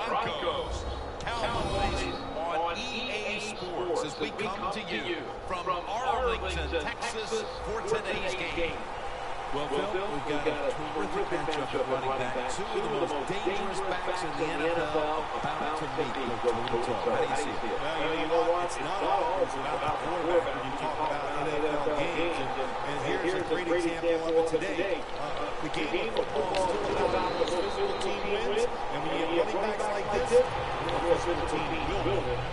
Broncos. Cowboys on EA Sports as we come to you from Arlington, Texas for today's game. Well, Phil, we've got a terrific matchup at running back. Two of the most dangerous backs in the NFL about to meet toe-to-toe. How do you see it? Well, you know what? It's not always about the quarterback when you talk about NFL games. And here's a great example of it today. The game of football is still about the physical team wins. And when you have running backs like this, the physical team will win.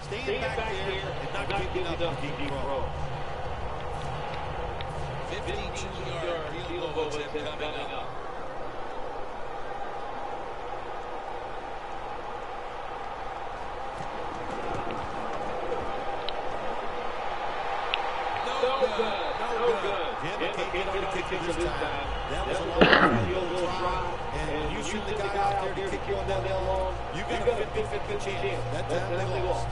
Staying back there and not giving up the deep throw. 52-yard field goal attempt coming up. No good. Jim can't get on the kick kick this time. That was a long field drive. And you send the guy out there to kick one that long, you got a 50-50 chance. That time they lost.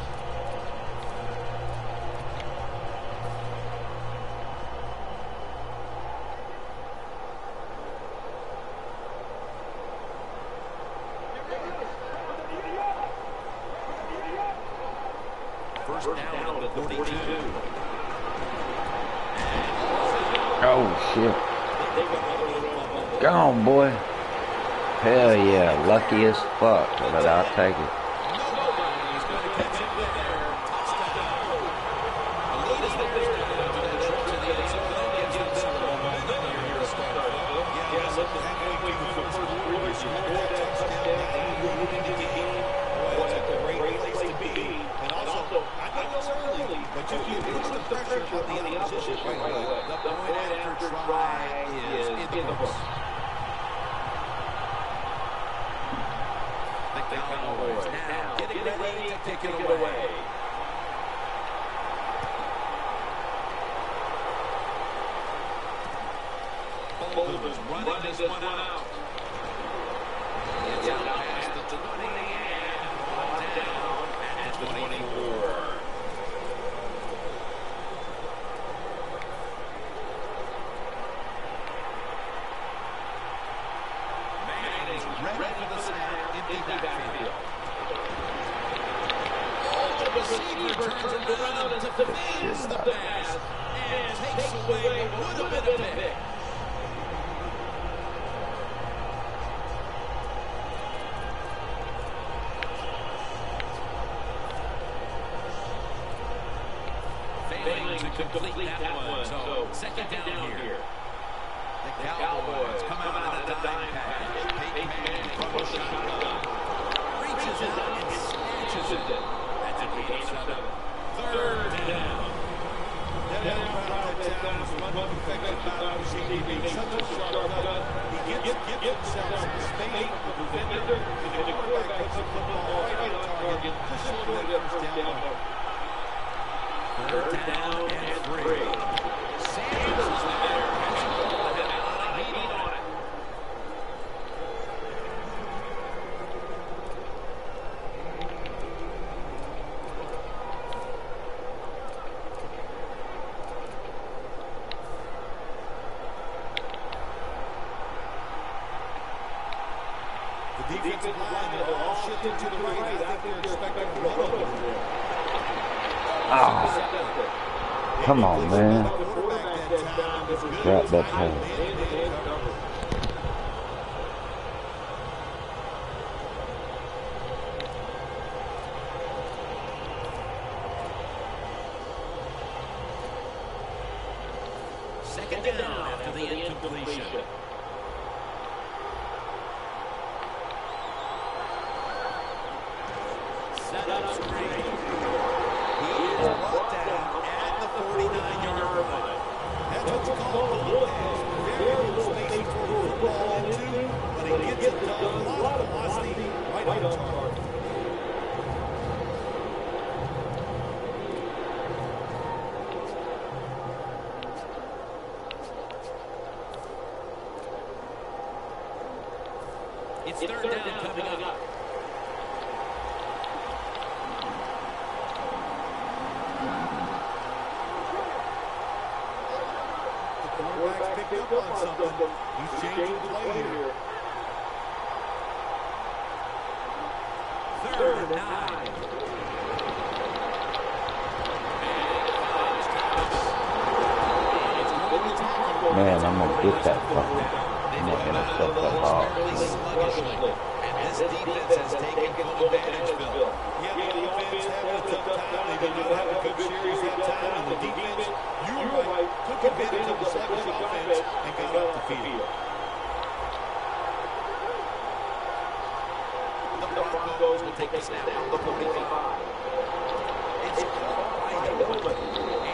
First down at the 42. Oh, shit. Go on, boy. Hell yeah. Lucky as fuck, but I'll take it. Nobody's going to catch him there. Touchdown. The lead is theirs now to the trip to the end zone. That gives them some momentum here to start. Yeah, look, halfway through the first quarter, you scored that touchdown. Now you're winning the game. Boy, that's a great place to be. And also, I know it's early, but you can push the pressure on the opposition right away. The point after try is in the books. The Cowboys now getting ready to kick it away. Bolden's running this one out. It's out past the 20 and one down at the 24. Ready for the snap, empty backfield. The receiver turns around and defends the pass and takes away what would have been a pick. Failing to complete that one, so second down here. The Cowboys come out in a dime package. Peyton Manning from the shotgun. Reaches out and snatches it. That's a gain of 7. Third down. That route that time was run perfected by the receiver. Such a sharp cut. He gives himself some space for the defender, and the quarterback puts the football right on target. Just short of that first down. Third down and 3. Sanders is there. The defensive line, they're all shifting to the right. I think they're expecting a run over there. Oh. Come on, man. Drop that pass. Second down after the incompletion. Set up screen. He is brought down at the 49-yard line. That's what you call a little pass. Very little space to throw the football into, but he gets it done. A lot of velocity right on target. It's third down coming up. The quarterback's picked up on something. He's changing the play here. Third and 9. Man, I'm going to get that fucker. I'm not going to set that ball. And this defense has taken full advantage, Bill. Yeah, the offense having a tough time. They did not have a good series that time. And the defense, you were right, took advantage of the sluggish offense and got off the field. The Broncos will take the snap on the 45. It's caught by Hillman.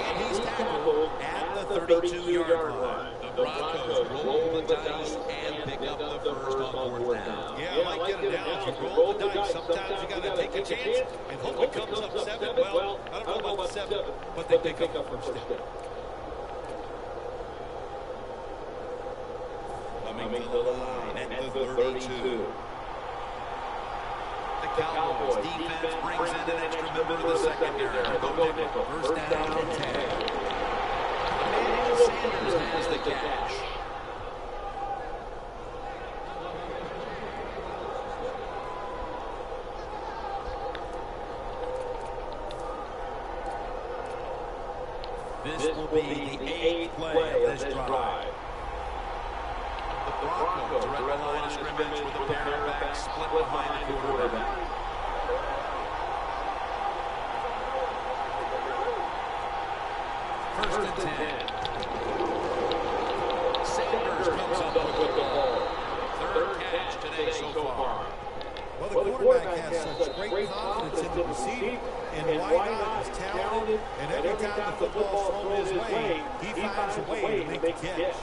And he's tackled at the 32-yard line. The Broncos roll the dice and pick up the first on fourth down. Yeah, I like that analogy. Roll the dice. Sometimes you got to take a chance and hope it comes up 7. Well, I don't know about the 7, but they pick up first down. coming to the line at the 32. The Cowboys defense brings in an extra member of the secondary. Go nickel. First down and 10. Emmanuel Sanders has the catch. This will be the 8th play of this drive. The Broncos are at the line of scrimmage with a pair of backs split behind the quarterback. First and 10. Sanders comes up with the ball. Third catch today so far. Well, the quarterback has such great confidence in the receiver, and why not? He's talented, and every time the football's thrown his way, he finds a way to make the catch.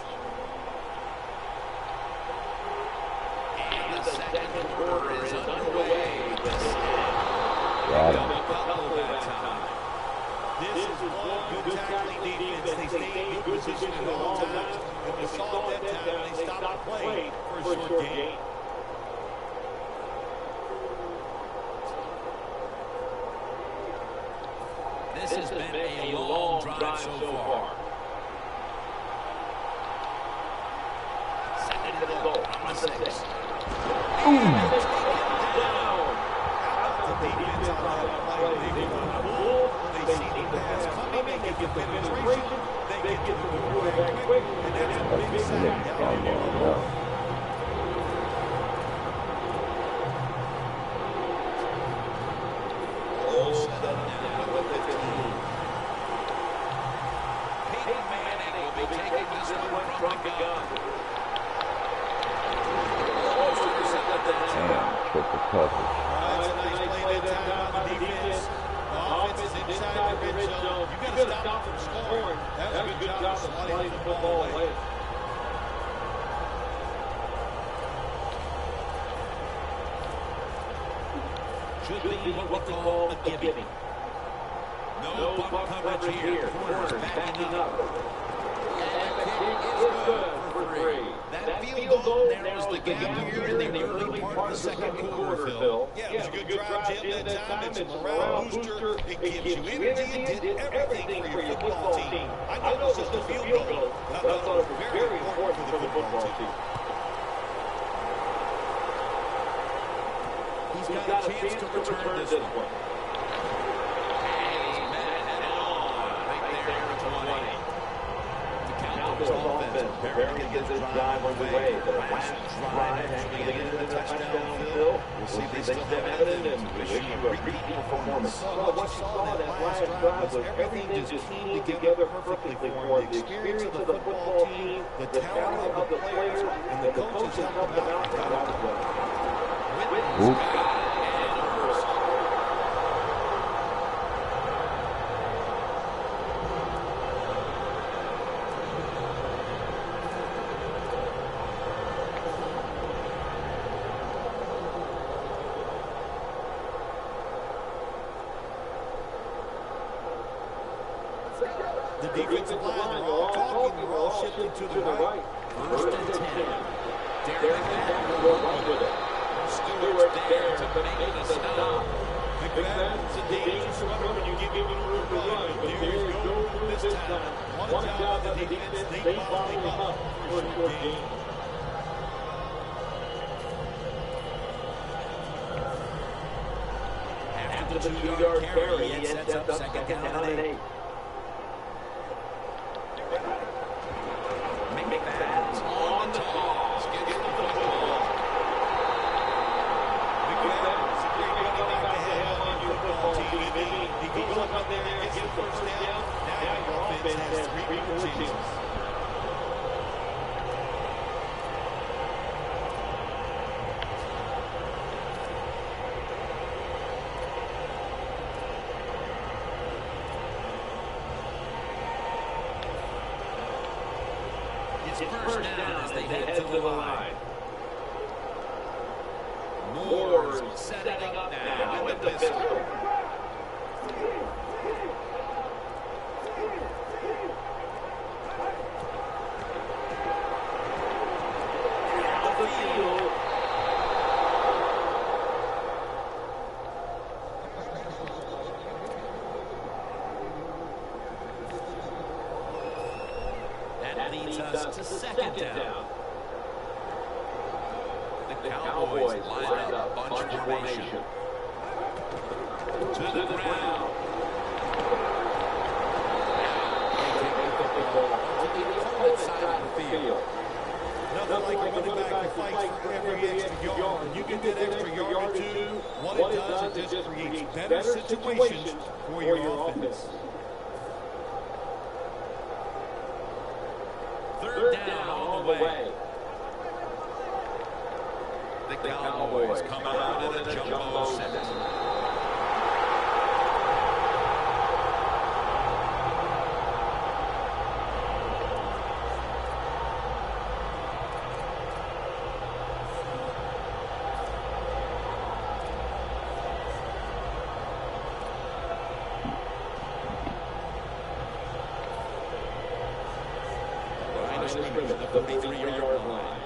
And the second quarter is underway. Got him. This is one good tackling defense. They stay in good position at all times. And we saw that time they stopped the play for a short gain. This has been a long drive so far. Second and goal from the 6. The defense on that play, they run a bull, they see the pass coming, they get the penetration, they get to the quarterback quick, and that's a big sack down there on the ball. All set up now with the 15. Peyton Manning will be taking this one from the gun. Damn, triple coverage. That's a nice play that time on the defense. The offense is inside the red zone. You got to stop them from scoring. That was a good job of sliding the football away. Should be what we call a giving. No bump coverage here. Corners backing up. And the kick is good for 3. That field goal narrows the gap here in the early part of the second quarter, Phil. Yeah, it was a good drive, Jim, that time. It's a morale booster. It gives you energy. It did everything for your football team. I know it's just a field goal, but I thought it was very important for the football team. He's got a chance to return this one. And he's met it right there at 20. The Cowboys offense preparing to get this drive underway. The last drive actually ended in a touchdown, Phil. We'll see if they still have evidence and wish you a repeat performance. Well, what you saw that last drive was everything just teaming together perfectly for him. The experience of the football team, the talent of the players, and the coaches helped them out. Oop. The defensive line, they're all talking, they're all shifting to the right. First and 10. Derek Mann will run with it. Stewart's there to make the stop. McFadden's a dangerous runner when you give him room to run. But here he goes this time. One job on the defense, they bottle him up for a short gain. After the 2-yard carry, it sets up second down and 8. McFadden's on the toss. Gets the football. McFadden's a great running back to have on your football team. He goes up there and gets the first down. Now your offense has 3 more chances. First down as they head to the line. Moore's setting up now with the pistol. Cowboys lined up, bunch formation. To the ground. They take the football on the opponent's side of the field. Nothing like a running back who fights for every extra yard. You get that extra yard or two, what it does, it just creates better situations for your offense. Third down on the way. The Cowboys come out in a jumbo set. The 43-yard line.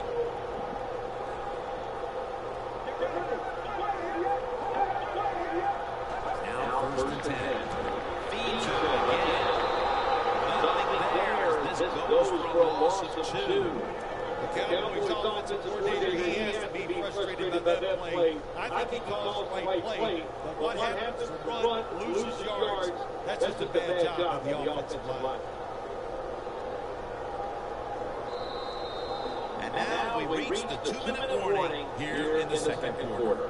Now first and 10. Feeds it again. Nothing there. This goes for a loss of 2. The Cowboys offensive coordinator, he has to be frustrated by that play. I think he calls the right play, but what happens when run loses yards, that's just a bad job of the offensive line. And now we reach the 2-minute warning here in the second quarter.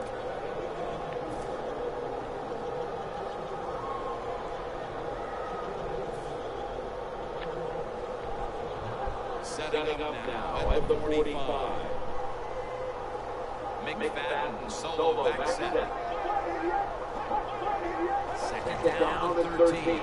Setting up now at the 45. McFadden solo back set. Second down and 13.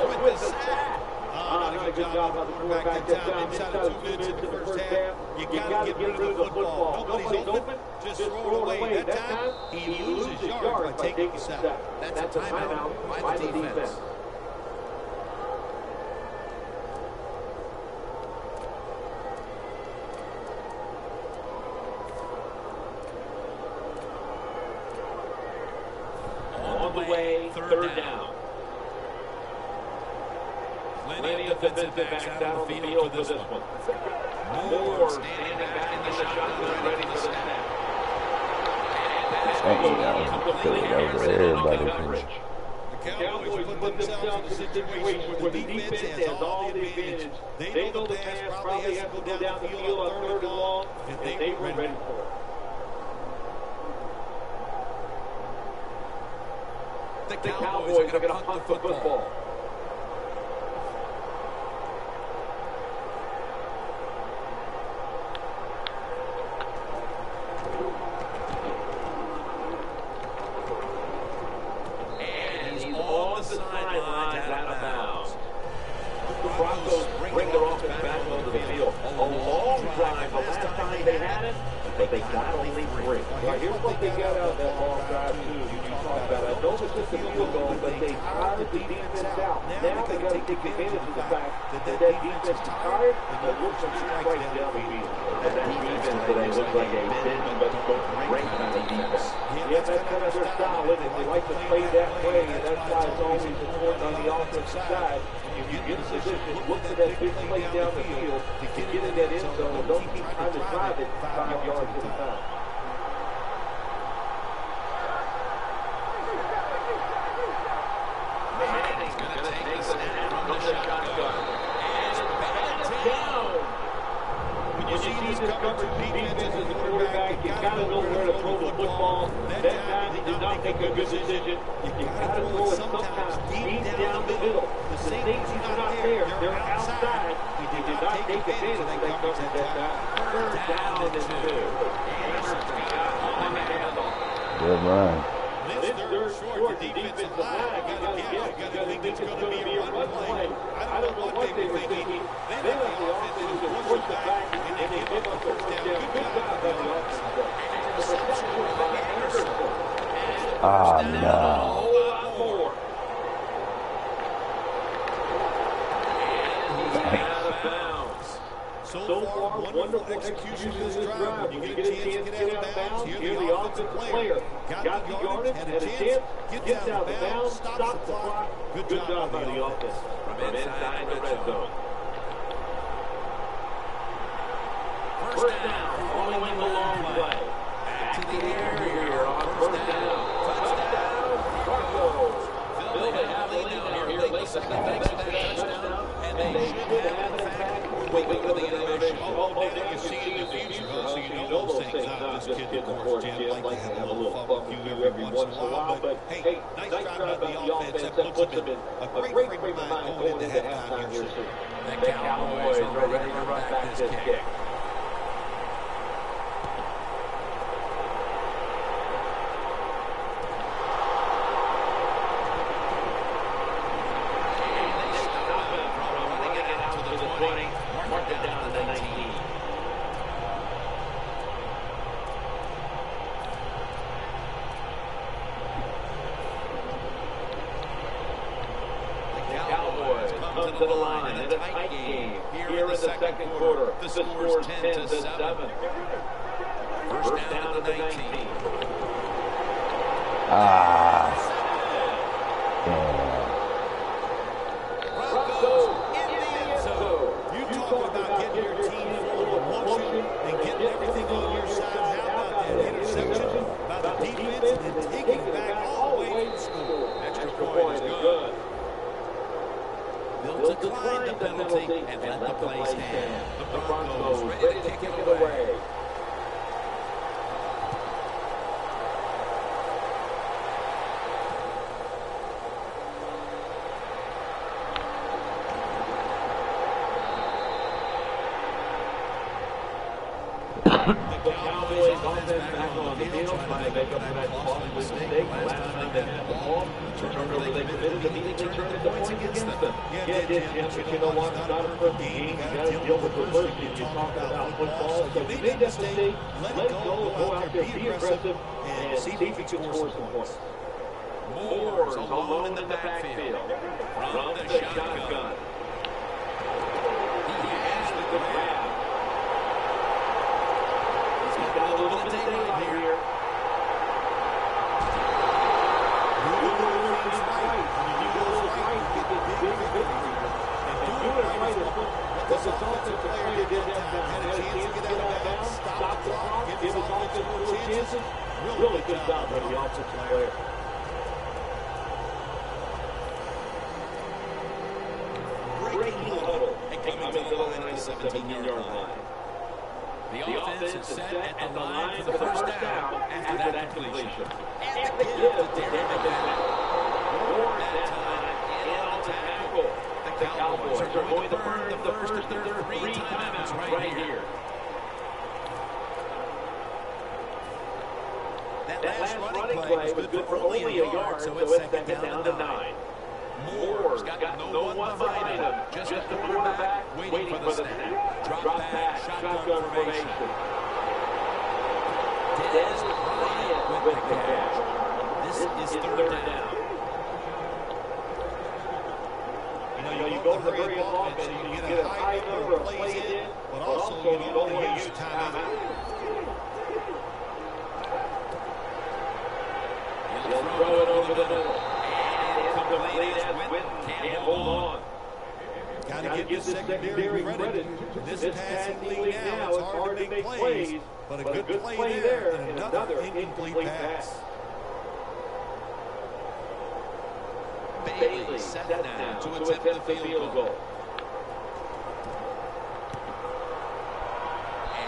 With the sack. Not a good job by the quarterback. That time inside of 2 minutes in the first half. You got to get rid of the football. Nobody's open. Just throw it away. That time, he loses yards by taking the sack. That's a timeout by the defense. On the way, third down. Plenty of defensive backs out on the field for this one. Moore standing back in the shotgun, ready for the snap. The Cowboys put themselves in a situation where the defense has all the advantage. They know the pass probably has to go down the field on third and long, and they were ready for it. The Cowboys are going to punt the football. And he's on the sidelines out of bounds. The Broncos bring their offense back onto the field. A long drive the last time they had it, but they got only 3. Right, here's what they got out of that long drive, too. You talk about it. I know it's just a field goal, but they tired the defense out. Now they got to take advantage of the fact that defense is tired and they'll look some strikes down the field. And that defense today looks like a bend but don't break kind of defense. Yeah, that's kind of their style. They like to play that way, and that's why it's always important on the offensive side. If you get a position, look for that big play down the field to get in that end zone, and don't keep trying to drive it 5 yards at a time. Manning's going to take the snap from the shotgun. And batted down. When you see these covered defenses as a quarterback, you got to know where to throw the football. That time he did not make a good decision. You got to throw it sometimes deep down the middle. The safeties are not there. They're outside. He did not take advantage. They covered that time. Third down and 2. Anderson got on the handle. Good run. This third short, the defensive line, you got to guess. You got to think it's going to be a run play. I don't know what they were thinking. They let the offense just push the back, and they give up the first down. Good job by the offense. Ah, no. So far, wonderful execution of this drive. When you get a chance to get out of bounds, here the offensive player got the yardage, had a chance, gets out of bounds, stops the clock. Good job by the offense. From inside the red zone. Jim. Like to have a little fun with you every once in a while. But, hey, nice job about the offense. That puts them in a great frame of mind going into halftime here soon. The Cowboys are ready to run back this kick. To the line in a tight game here in the second quarter. The score is 10-7. First down at the 19. Broncos in the end zone. You talk about getting your team full of emotion and getting everything on your side. How about that interception, about the defense, and then taking it back all the way to school. Extra point is good. They'll decline the penalty and let the play stand. The Broncos ready to kick it away. The Cowboys offense back on the field, trying to make up for that costly mistake. Last time they had the ball, turnover they committed, immediately turned into points against them. Yeah, it did, Jim, but you know what? It's not a perfect game. You got to deal with adversity. You talk about football. So you made that mistake, let it go out there, be aggressive, and see if you can score some points. Moore's alone in the backfield from the shotgun. He has the grab. Got a little bit of daylight here. You do things right. When you do those right, you get the big victory. And doing it right is what this offensive player did that time. Had a chance to get out of bounds, stop the clock, give his offensive more chances. Really good job by the offensive player. Breaking the huddle. Coming to the line at the 17-yard line. The offense is set at the line for the first down after that completion. And the give to Darren McBeth. More that time in on tackle. The Cowboys are going to burn the first of their three timeouts right here. That last running play was good for only a yard, so it's second down to 9. Moore's got no one behind him, just a quarterback waiting for the snap. Drop back, shotgun formation. Dez Bryant with the catch. This is third down. You know, you go to the very offense, so you get a high number of plays in, but also you don't want to use timeout. He'll throw it over the middle. Complete as Witten can't hold on. Got to give this secondary credit. This passing league now, it's hard to make plays, but a good play there and another incomplete pass. Bailey set now to attempt the field goal.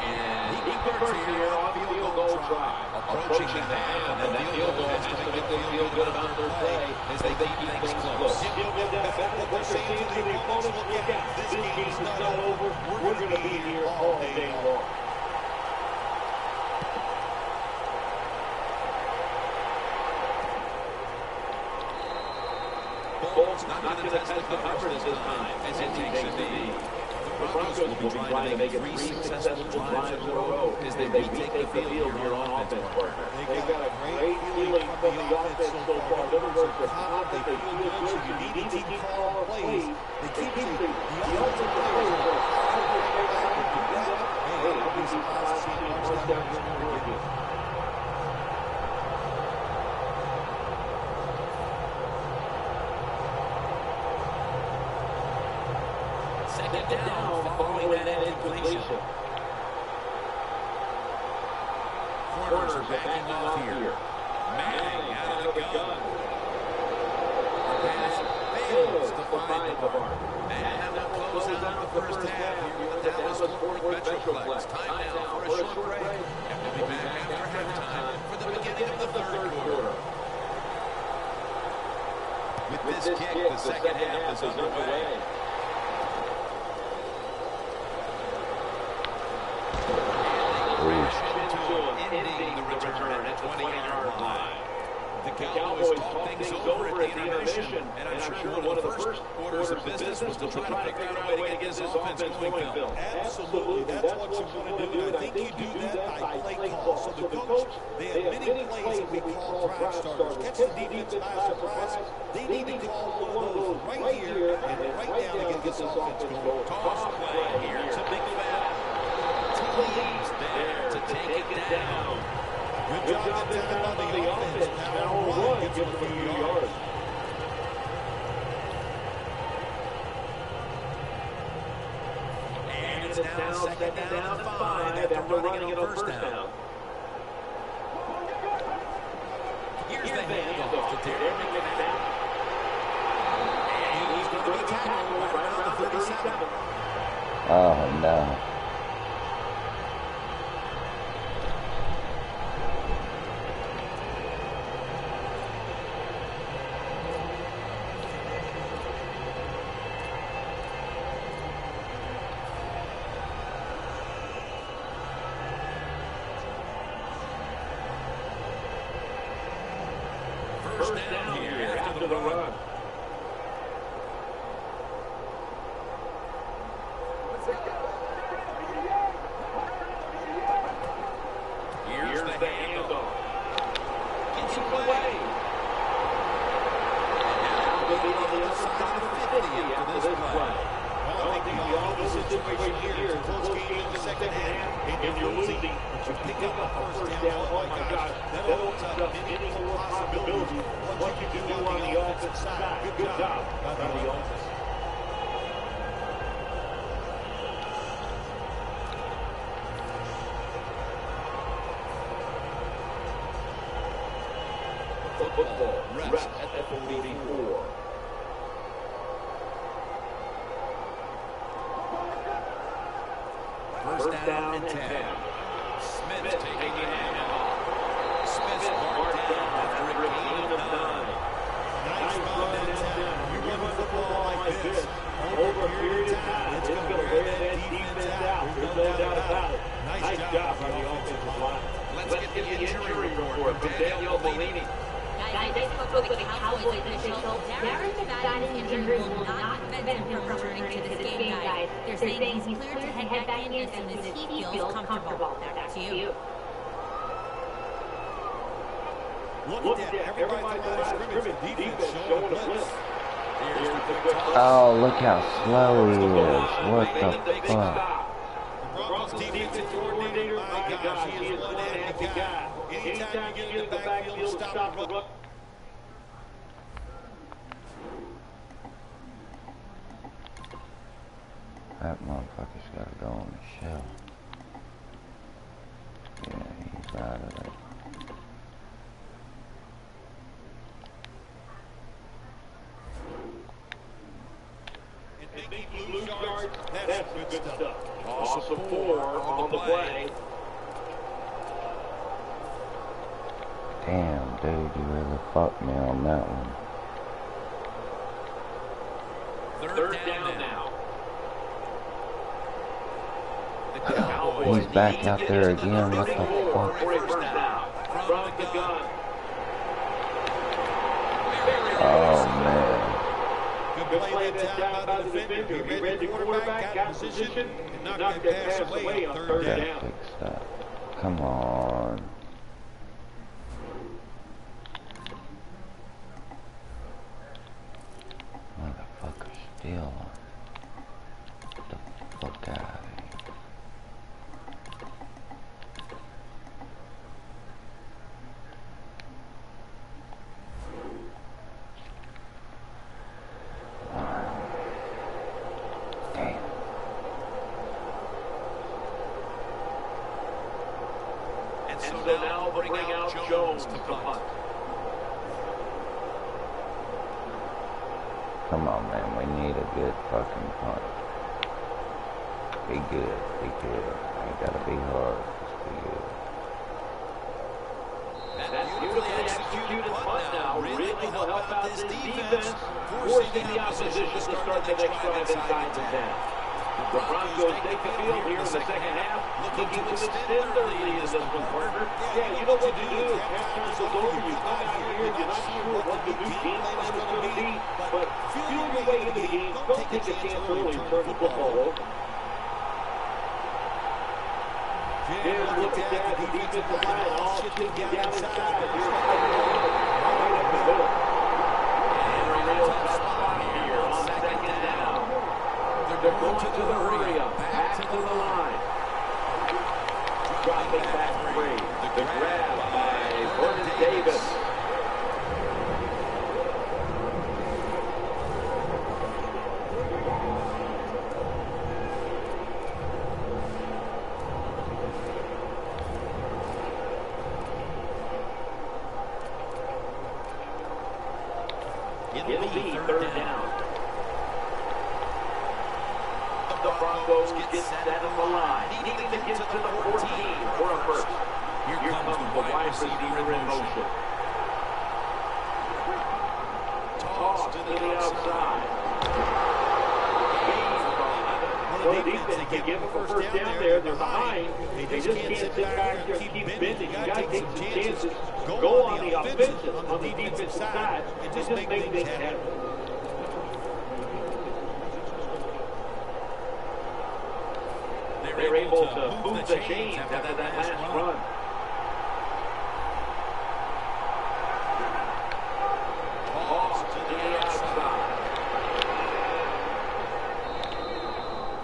And he converts here on field goal try. Approaching the half, and that field goal has to make them feel good about their play as they keep things close. We're saying to the opponents, look out, this game's not over. We're going to be here all day long. Bolt's not going to test the coverage this time as it takes a knee. The Broncos will be trying to make it 3 successful drives in a row as they retake the field here on offense. They've got a great feeling from the offense so far. In other words, they're confident, they feel good, so you need to keep calling plays. They keep the offensive players are hey, I'll be surprised to see a first down again. Second down following that incompletion. Corners are backing off here. Manning out of the gun. The pass fails to find the mark. And that will close out the first half here with the Dallas Fort Worth Metroplex. Time now for a short break. And we'll be back after halftime this kick, the second half is underway. Ending the return at the 20-yard line. The Cowboys talk things over at the intermission, and I'm sure one of the first orders of business was to try to figure out a way to get this offense going, Phil. Absolutely, that's what you want to do, and I think you do that by play call. So the coach, they have many plays that we call drive starters. Catch the defense by surprise. They need to call one of those right here and right now to get this offense going. Toss play here. It's a big fat leads there to take it down. Good job that time on the offense. Now run gets him a few yards. And it's now second down and 5 after running it on first down. Here's the handoff to Derek McNabb. And he's going to be tackled right around the 37. Oh, no. First down here after the run. Here's the handoff. Gets away. Now going on the other side of the 50 after this play. Well, I think the offense situation here is a close game in the second half, and you're losing, but you pick up a first down. Oh, my gosh, that opens up many more possibilities. What you can do on the offensive side. Good job by the offense. Football rest at the 44. First down and 10. Smith taking the handoff. Smith marked down after a gain of 9. Nice run that down. You run football like this over a period of time, it's going to wear that defense out. There's no doubt about it. Nice job by the offensive line. Let's get the injury report from Daniel Bellini. Guys, I spoke with the Cowboys official. Darren McFadden's injury will not prevent him from returning to this game, guys. They're saying he's cleared to head back in as soon as he feels comfortable. Back to you. Look at that. Everybody thought scrimmage. Defense showing a blitz. Oh, look how slow he is. What the fuck? Broncos defensive coordinator, my gosh, he is one heck of a guy. Anytime you get in the backfield, stop the run. That motherfucker's got to go on the shelf. Yeah, he's out of there. And making loose yards, that's good stuff. Loss of 4 on the play. Damn, dude, you really fucked me on that one. Third down now. He's back out there again. What the fuck? From the gun. Oh, man. Good play that time by the defender. He read the quarterback, got in position, and knocked that pass away on third Gotta down. fix that. Come on. Motherfucker still on. Get the fuck out of here. Damn. And so now bring out Jones to punt. Come on, man. We need a good fucking punt. Be good. Be good. Ain't gotta be hard. Just be good. That's beautifully executed. executed punt now really will help out this defense, forcing the opposition to start the next drive inside the 10. The Broncos take the field here in the second half, looking to extend their lead in this one, partner. Yeah, you know what to do if halftime is over. You come out here, you're not sure what the new game plan is going to be, but feel your way into the game. Don't take a chance early and turn the football over. Here's look at that, the defensive line all shifting down inside. Here's right up the middle. And a real tough spot here on second down. They're going to the hurry-up, back to the line. Dropping back three. The grab by Vernon Davis. It'll be third down. The Broncos get set on the line, needing to get to the 14 for a first. Here comes the wide receiver in motion. Toss to the outside. Well, the defense can give them a first down there. They're behind. They just can't sit back there and keep bending. You got to take some chances. Go on the offensive, on the defensive side, and just make things happen. They're able to move the chains after that last run. Toss to the outside.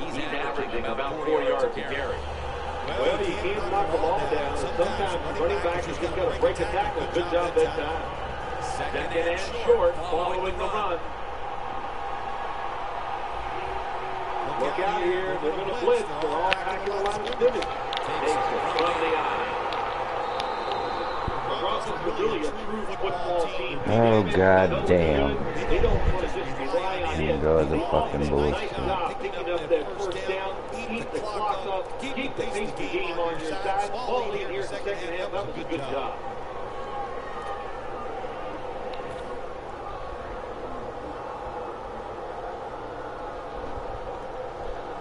He's averaging about 4 yards a carry. Well, you can't knock the ball down. Sometimes running back is just going to break a tackle. Good job that time. Second and short following the run. Look out here. They're going to blitz. They're all back in the line of scrimmage. Takes it from the eye. The Broncos are really a true football team. Oh, god damn. They don't want to just rely on it. Go the fucking Nice bullshit. job picking up that first down. Keep the clock up. Keep the pace of the game on your side. Ball in here in the second half. That was a good job.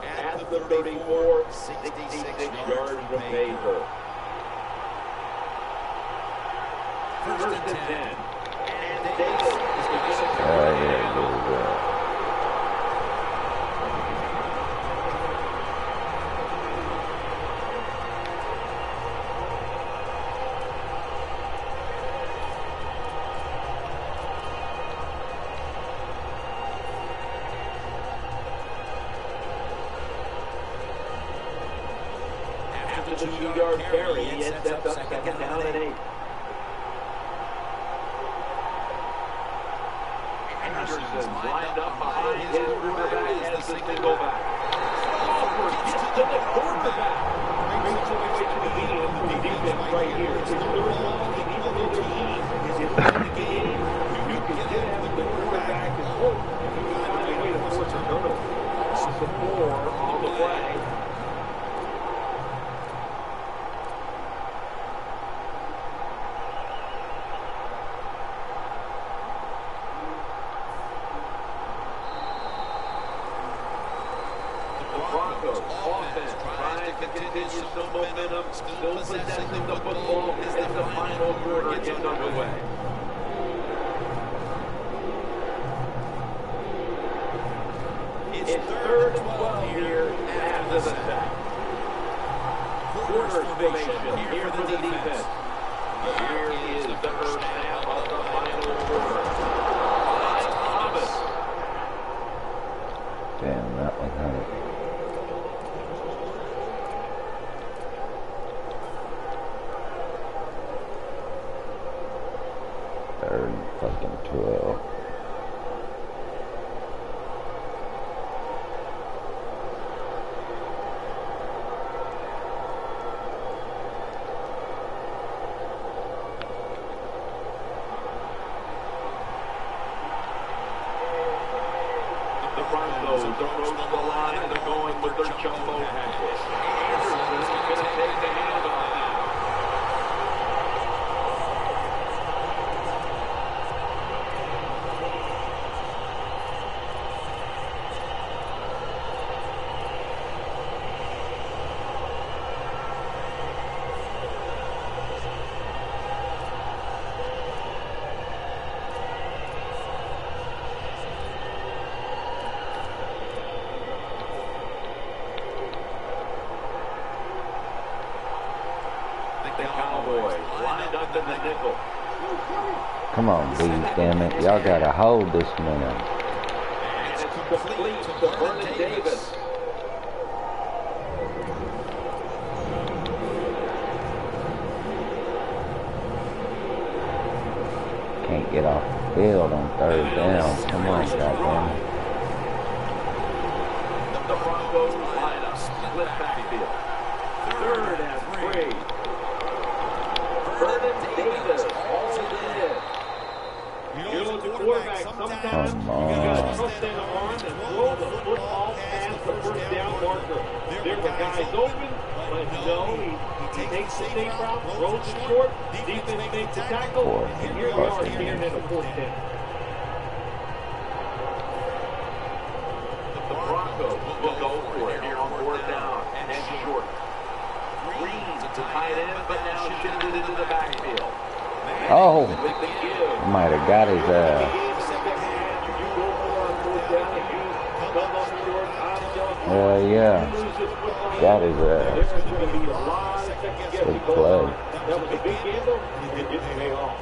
At the 34, 66 yards remainder. First and 10. And Davis is going to Yeah, there we go. after the 2-yard carry. He ends up second down and 8. Anderson's lined up behind his quarterback as the single back. Forward gets to the quarterback. Makes his way to the end of the defense right here. It's third down, and even though their team is in the game, you can get after the quarterback and hope you can find a way to force a turnover. Off the 4 on the play. Offense trying to continue some momentum, still possessing the football as the final quarter gets underway. It's third and 12 here after the sack. Quarter formation here for the defense. Here is the first snap of the final quarter. Thomas. Damn, that one hurt. Third fucking 12. The Broncos approach the line. They're going with their jumbo package. Anderson's going to take the handoff now. Cowboys lined up in the nickel. Come on, bees, damn it. Y'all gotta hold this man. And it's complete to Vernon Davis. Can't get off the field on third down. Come on, goddamn. The Broncos line up, split backfield. 3rd and 3. Vernon Davis hauls it in. You know, the quarterback, sometimes you got to trust in the arm and throw the football past the first down marker. There were guys open, but no, he takes the safe route, throws it short, defense makes the tackle, and here we are here in the 4th down. The Broncos will go for it here on 4th down and short. Green's a tight end, but now shifted into the backfield. Oh, might have got his yeah, got his good play. That was a big gamble, and it didn't pay off.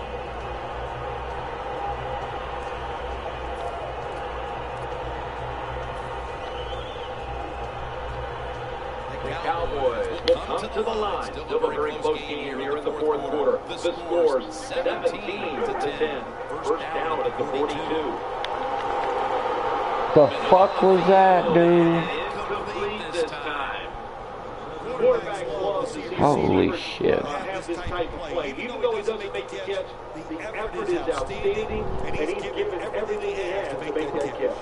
The Cowboys will come to the line. Still a very close game here in the 4th quarter. The score's 17-10. First down at the 42. The fuck was that, dude? Incomplete this time. Quarterback loves to see Holy receivers shit. have this type of play. Even though he doesn't make the catch, the effort is outstanding, and he's given everything he has to make that catch.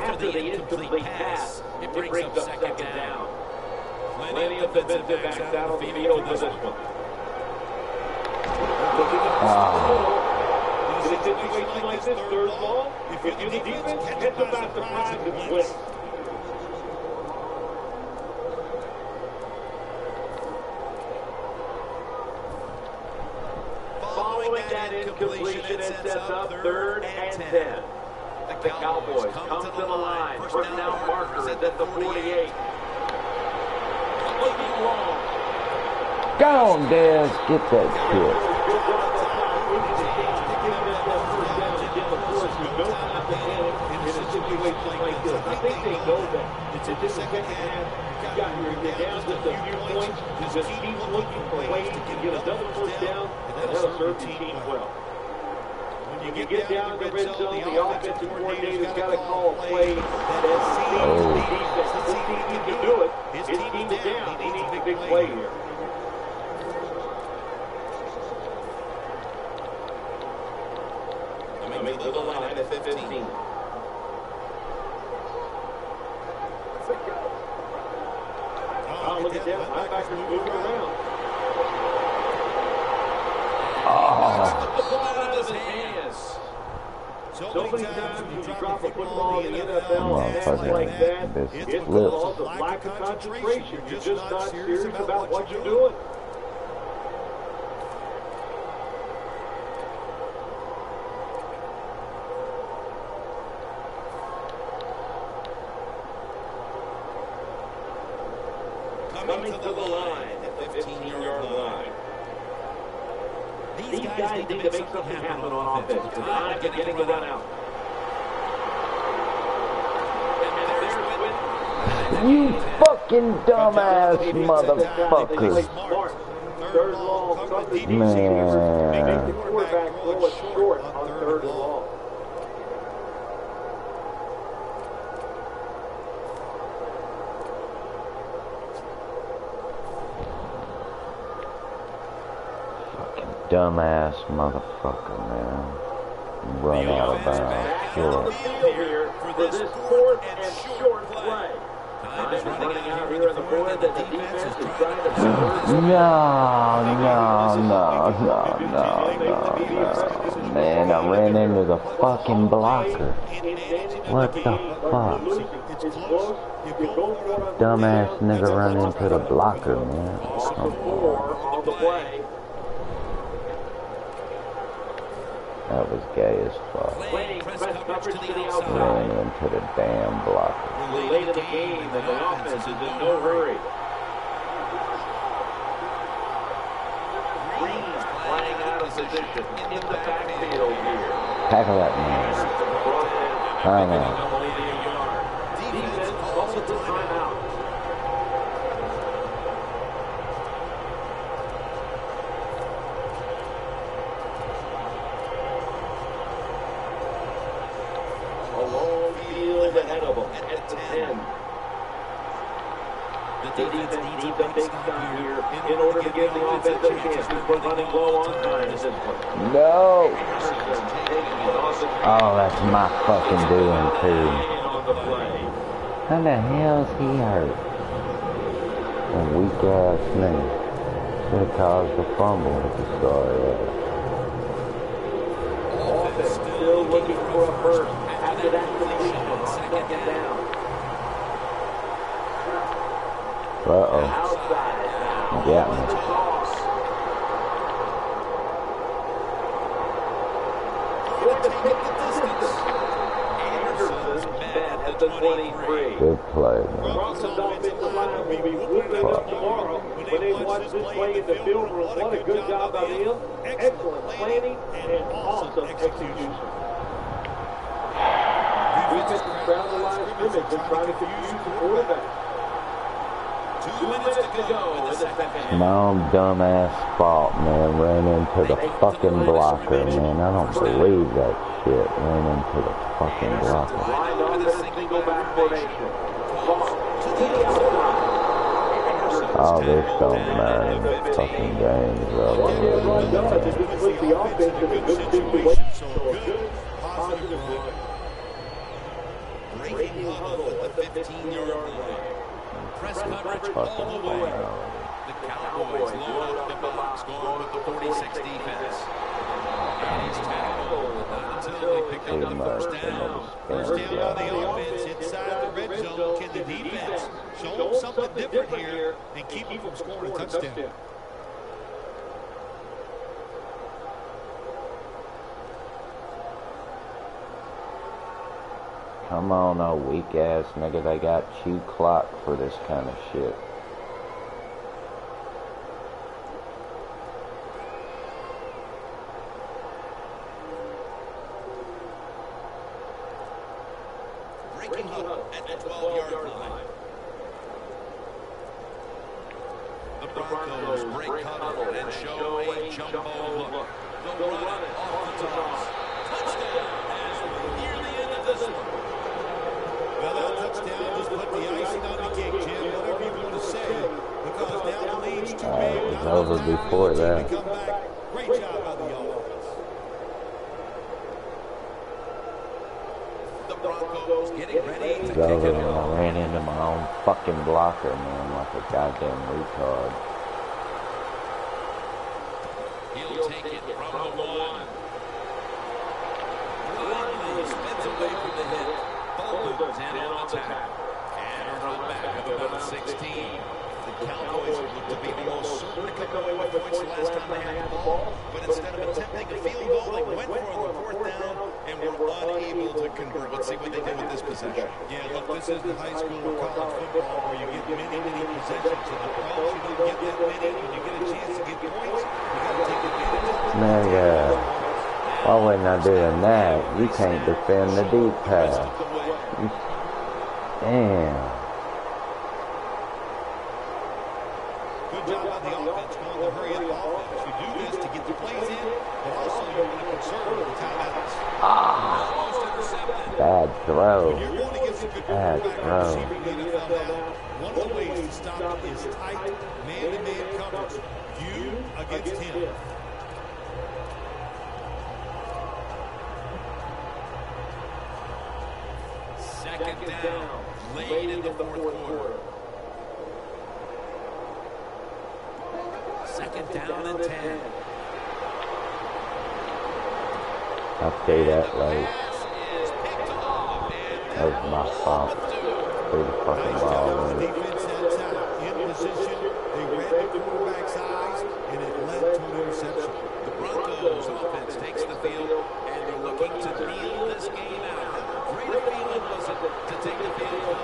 After the incomplete pass, it brings up 2nd down. Plenty of defensive backs out on the field for this one. In a situation like this, 3rd ball, if you're the defense, it's about the 5 and split. Following that incompletion, it sets up 3rd and 10. The Cowboys come to the line. First down marker is at the 48. Looking long. Go on, Dez. Get that shit. I think they know that. It's in the 2nd half. You're down just a few points. Just keep looking for ways to get another 1st down, and that'll serve the team well. When you get down to the red zone, the offensive coordinator's got to call a play that sees the defense. His team needs to do it. His team is down. He needs a big play here. Coming to the line at 15. Oh, look at that. Linebackers moving around. The ball out of his hands. So many times when you drop a football in the NFL like that, it's because of lack of concentration. You're just not serious about what you're doing. Coming to the line at the 15-yard line. These guys need to make something happen on offense. The time to getting the run out. You fucking dumbass motherfuckers. 3rd long, man. Make the quarterback throw it short on 3rd long. Dumbass motherfucker, man. Run out of bounds. Short. Here for this 4th and short play. Time is running out here on the board that the defense is trying to No. Man, I ran into the fucking blocker. What the fuck? Dumbass nigga run into the blocker, man. Come on. That was gay as fuck. Playing press coverage to the Ran outside. into the damn blocker. Late in the game, and the offense is in no hurry. Green's playing out of position in the backfield here. Tackle that man. Timeout. Defense calls a timeout. A long field ahead of them at the 10. The defense needs a big stop here in order to give the offense a chance. We're running low on time at this point. No! Oh, that's my fucking doing too. How the hell's he hurt? A weak ass nigga. Should have caused a fumble with the story. Offense still looking for a first after that completion on second down. Uh-oh. Outside now. Got me. The toss. Going to take the distance. Anderson's met at the 23. Good play, man. Broncos offensive line will be whooping it up tomorrow when they watch this play in the film room. What a good job by them. Excellent planning and awesome execution. Defense is crowding the line of scrimmage and trying to confuse the quarterback. 2 minutes to go in the second half. My own dumbass fault, man. Ran into the fucking blocker, man. I don't believe that shit. Ran into the fucking blocker. Lined up in a single back formation. Lost to the outside. Oh, this don't matter in the fucking games, brother. Run does is it puts the offense in a good situation. So a good, positive run. Breaking huddle at the 15-yard line. Press coverage all the way. The Cowboys load up the box, going with the 46 defense. And he's tackled. Not until they pick up the first down. First down on the offense inside the red zone. Can the defense show them something different here and keep them from scoring a touchdown? Come on, oh weak ass nigga. They got chew clock for this kind of shit. Breaking huddle at the 12-yard line. The Broncos break huddle and show a jumbo look. They'll run it off the toss. Touchdown as we're near the end of this one. Well, that touchdown just put the icing on the cake, Jim, whatever you want to say, because now the lead's too big. It was over before that. Come back. Great job by the offense. The Broncos getting ready to It was kick over it when I off. ran into my own fucking blocker, man, like a goddamn retard. He'll take it from the 1. Blindly spins away from the hit. Bolden's in on attack. And a run back of about 16. The Cowboys look to be almost certain to come away with points the last time they had the ball. But instead of attempting a field goal, they went for it on the 4th down and were unable to convert. Let's see what they did with this possession. Yeah, look, this is the high school or college football where you get many possessions. And the problem you don't get that many, when you get a chance to get points, you got to take advantage of it. Nigga, why wasn't I doing that? You can't defend the deep pass. Damn. Good job on the offense, going to hurry up the offense. You do this to get the plays in, but also you want to conserve the timeouts. Almost intercepted. Bad throw. You're going to get some good Bad quarterback throw. receiver in the NFL now. One of the ways to stop it is tight man-to-man coverage. You against him. Second down. Late in the fourth quarter. Second down and 10. I'll say that late. Pass is picked off. That was my fault. Threw the fucking Nice ball job on in. the defense that time. In position, they read the quarterback's eyes, and it led to an interception. The Broncos offense takes the field looking to kneel this game out. How great a feeling was it to take the field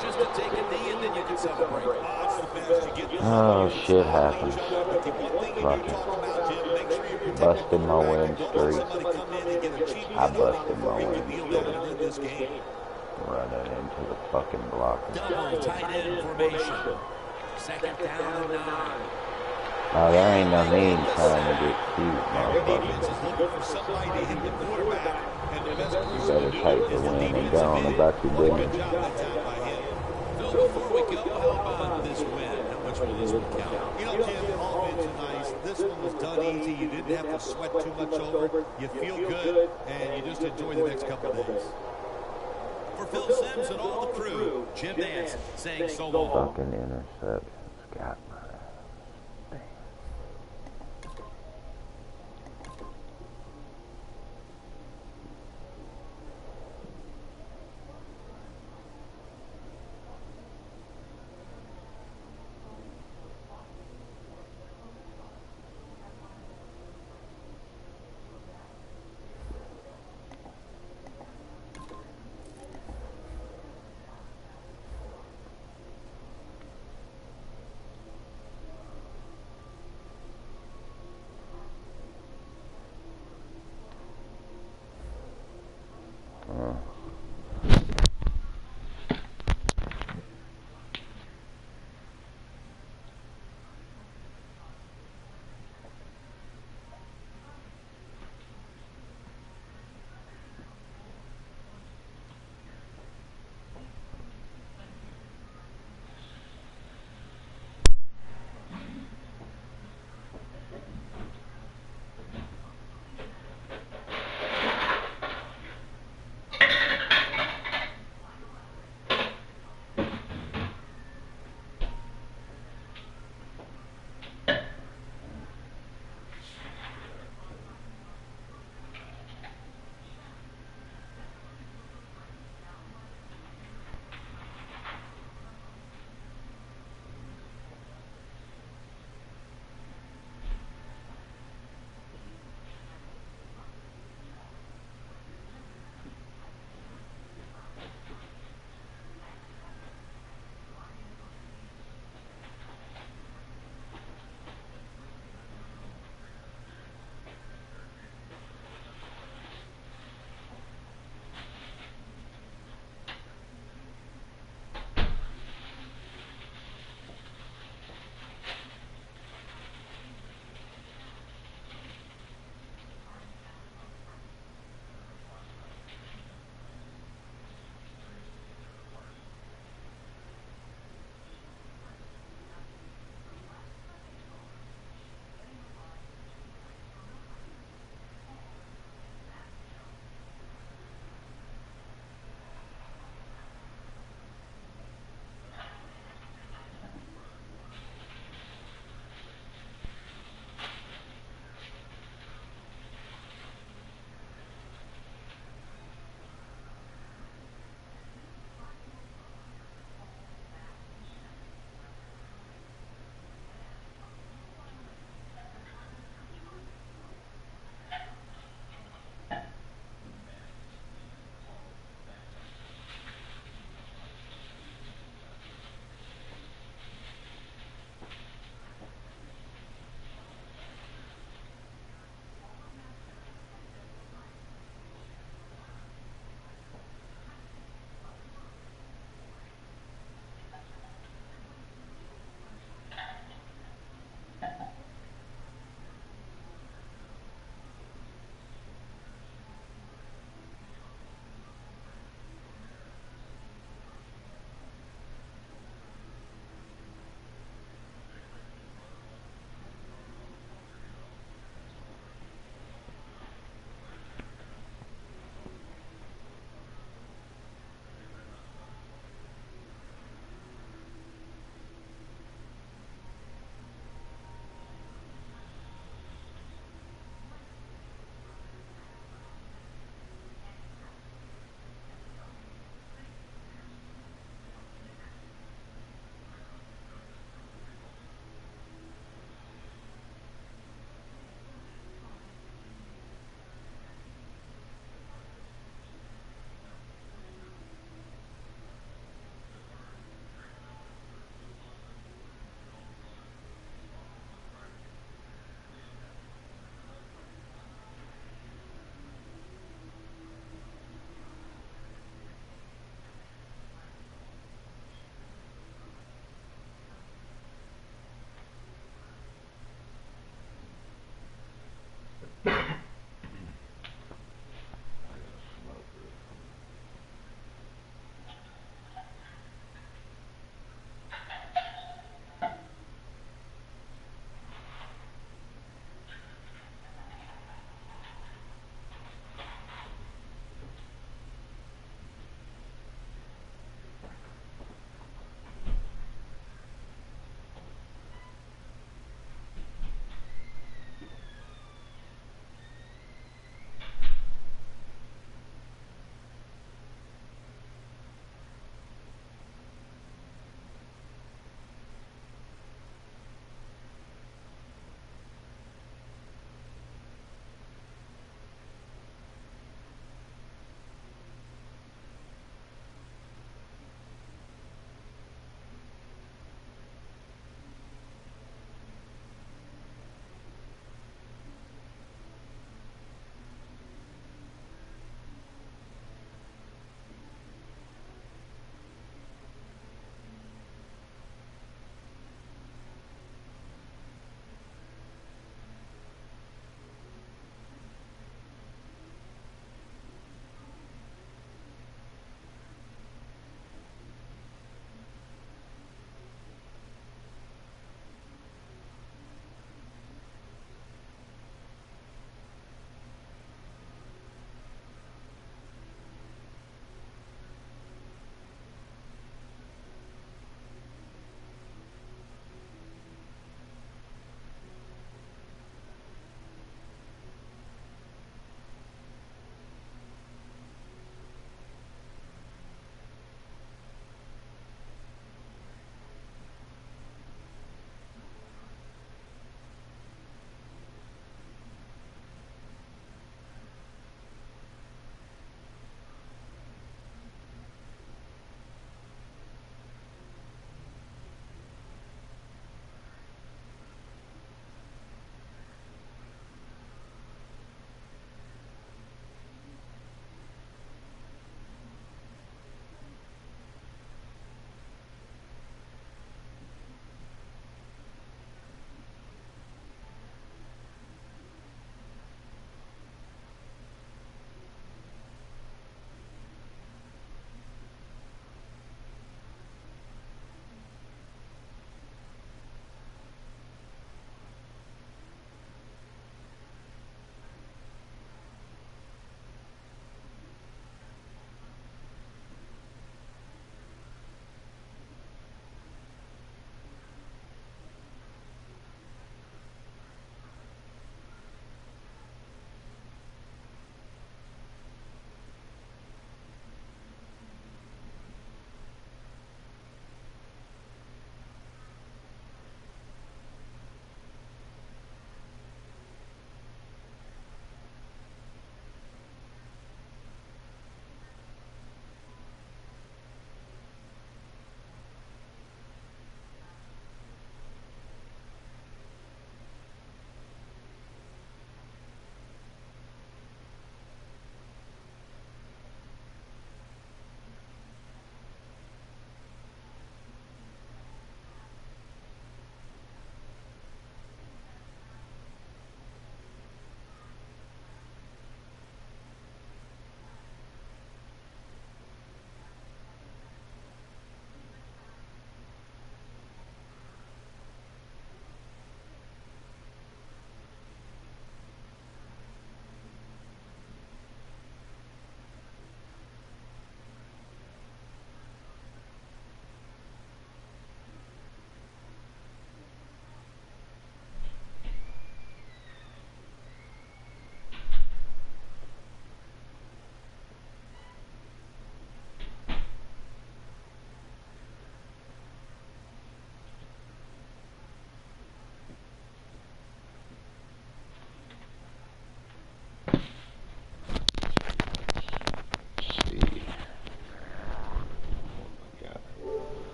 just to take a knee and then you can celebrate. Oh, shit happens. Fucking busted my win streak. I busted my win streak. Running into the fucking blocker. Double tight end formation. Second down and 9. Oh, there ain't no need trying to get cute, motherfucker. You better take the win and go on about your business. Phil, before we go, how about this win? How much will this one count? You know, Jim, offense is nice. This one was done easy. You didn't have to sweat too much over. You feel good, and you just enjoy the next couple of days. For Phil Simms and all the crew, Jim Nance saying so long. Fucking interceptions. Got my damn.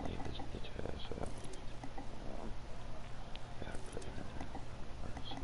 Leave this bitch ass up. Gotta put it in there. Let's see.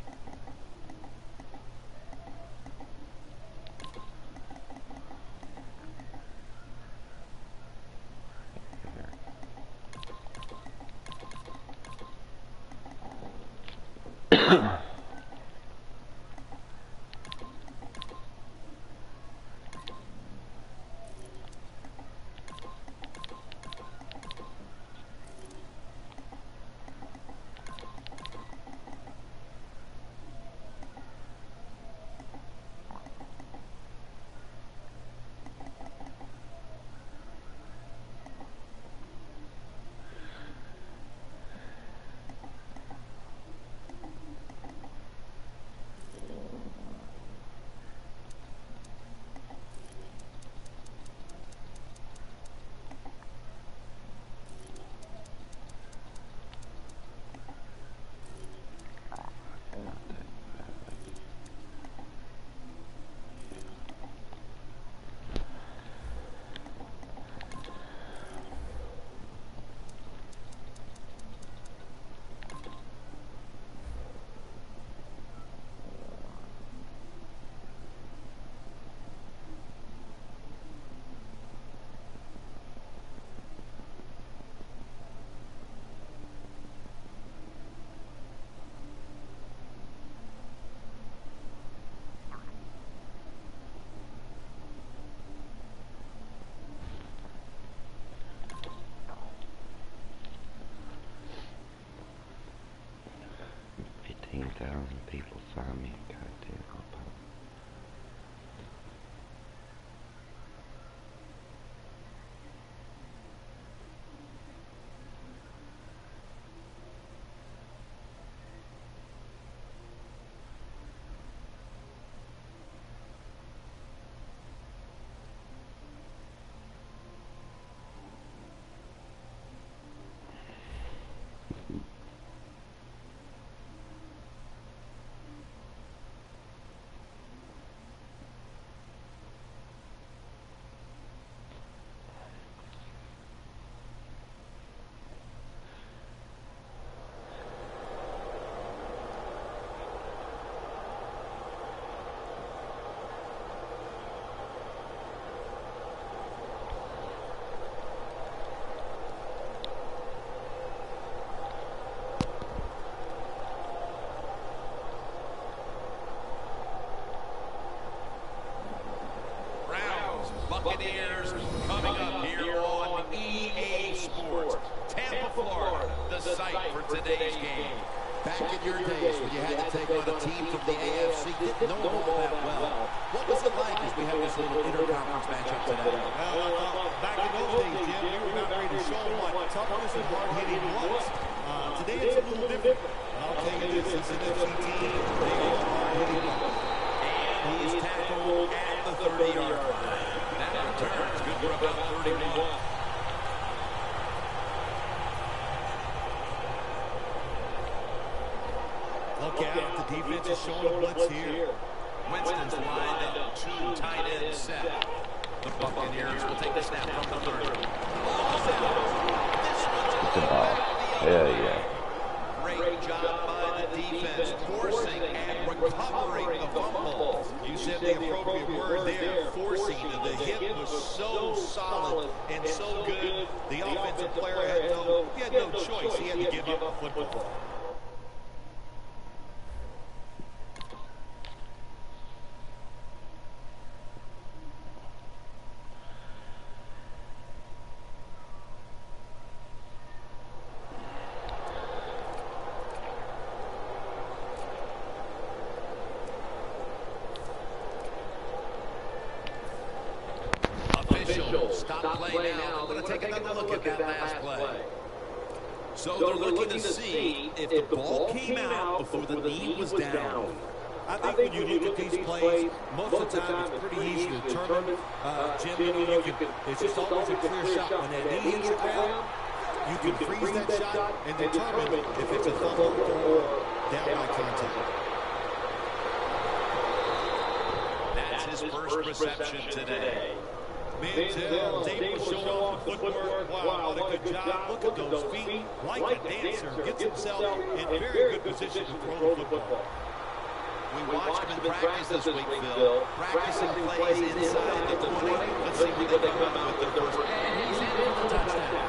People find me a goddamn opponent. Buccaneers coming up here on EA Sports. Tampa, Florida, the site for today's game. Back in your days when you had to take on a team from the AFC, didn't know them all that well. What was it like as we have this little interconference matchup today? Well, I thought back in those days, Jim, we were not ready to show them what toughness and hard-hitting was. Today it's a little different. I'll tell you this, it's an NFC team. They are hard-hitting. And he is tackled at the 30-yard line. That return is good for about 31. Look out, the defense is showing a blitz here. Winston's lined up, two tight ends set. The Buccaneers will take the snap from the 30. It's a ball. Hell yeah. Great job by the defense, forcing and recovering the fumble. You said the appropriate word there, forcing. The hit was so solid and so good. The offensive player had no choice. He had to give up the football. Stop play now. We're going to take another look at that last play. So they're looking to see if the ball came out before the knee was down. I think when you look at these plays, most of the time it's pretty easy to determine. Jim, it's just always a clear shot. When that knee hits the ground, you can freeze that shot and determine if it's a fumble or downright contact. That's his first reception today. Manziel, Dave was showing off the footwork. Wow, what a good job. Look at those feet. Like a dancer. Gets himself in very good position to throw the football. We watched him in practice this week, Phil. Practicing plays inside the 20. Let's see what they come out with their first. And he's in for the touchdown.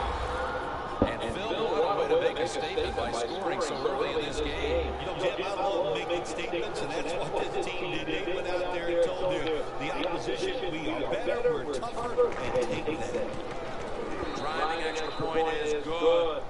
And Phil, what a way to make a statement by scoring so early in this game. You know, Jim, I love making statements, and that's what this team did. They went out there and told the opposition, we are better, we're tougher, and take that. Driving extra point is good.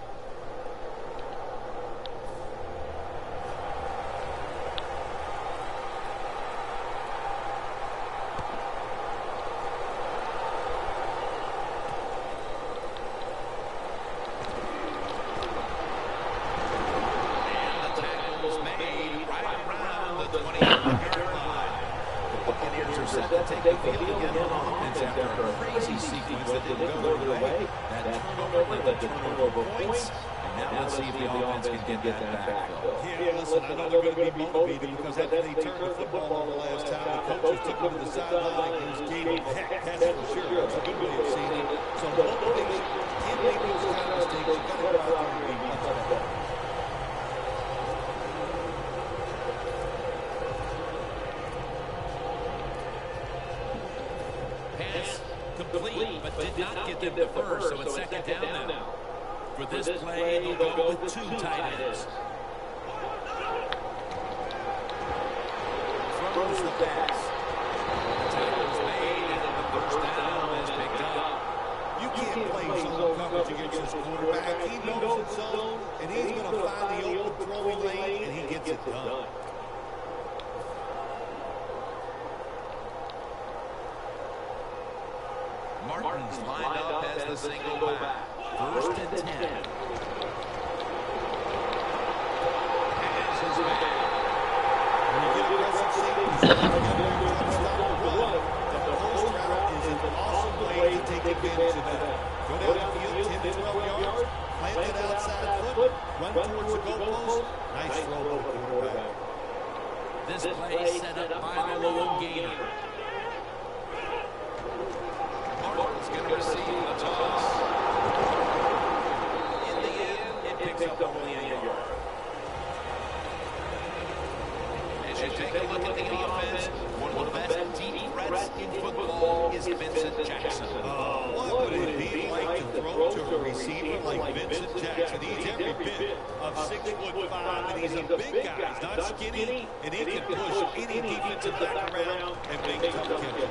Complete, but did not get them the first, so it's second down now. For this play, they'll go with two tight ends. Throws the pass. The tackle's made, and the first down is picked up. You can't play zone coverage against this quarterback. He knows his zone, and he's going to find the open throwing lane, and he gets it done. Martin's lined up as the single back. First and 10. Pass is back. When you get aggressive safeties, the post route is an awesome way to take advantage of that. Go down the field, 10 to 12 yards, plant that outside foot, run towards the goalpost. Nice throw by the quarterback. This play set up by the lone gainer. Martin's going to receive the toss. In the end, it picks up only a yard. As you take a look at the offense, one of the best deep threats in football is Vincent Jackson. What would it be like to throw to a receiver like Vincent Jackson? He's every bit of 6'5", and he's a big guy. He's not skinny, and he can push any defensive back around and make tough catches.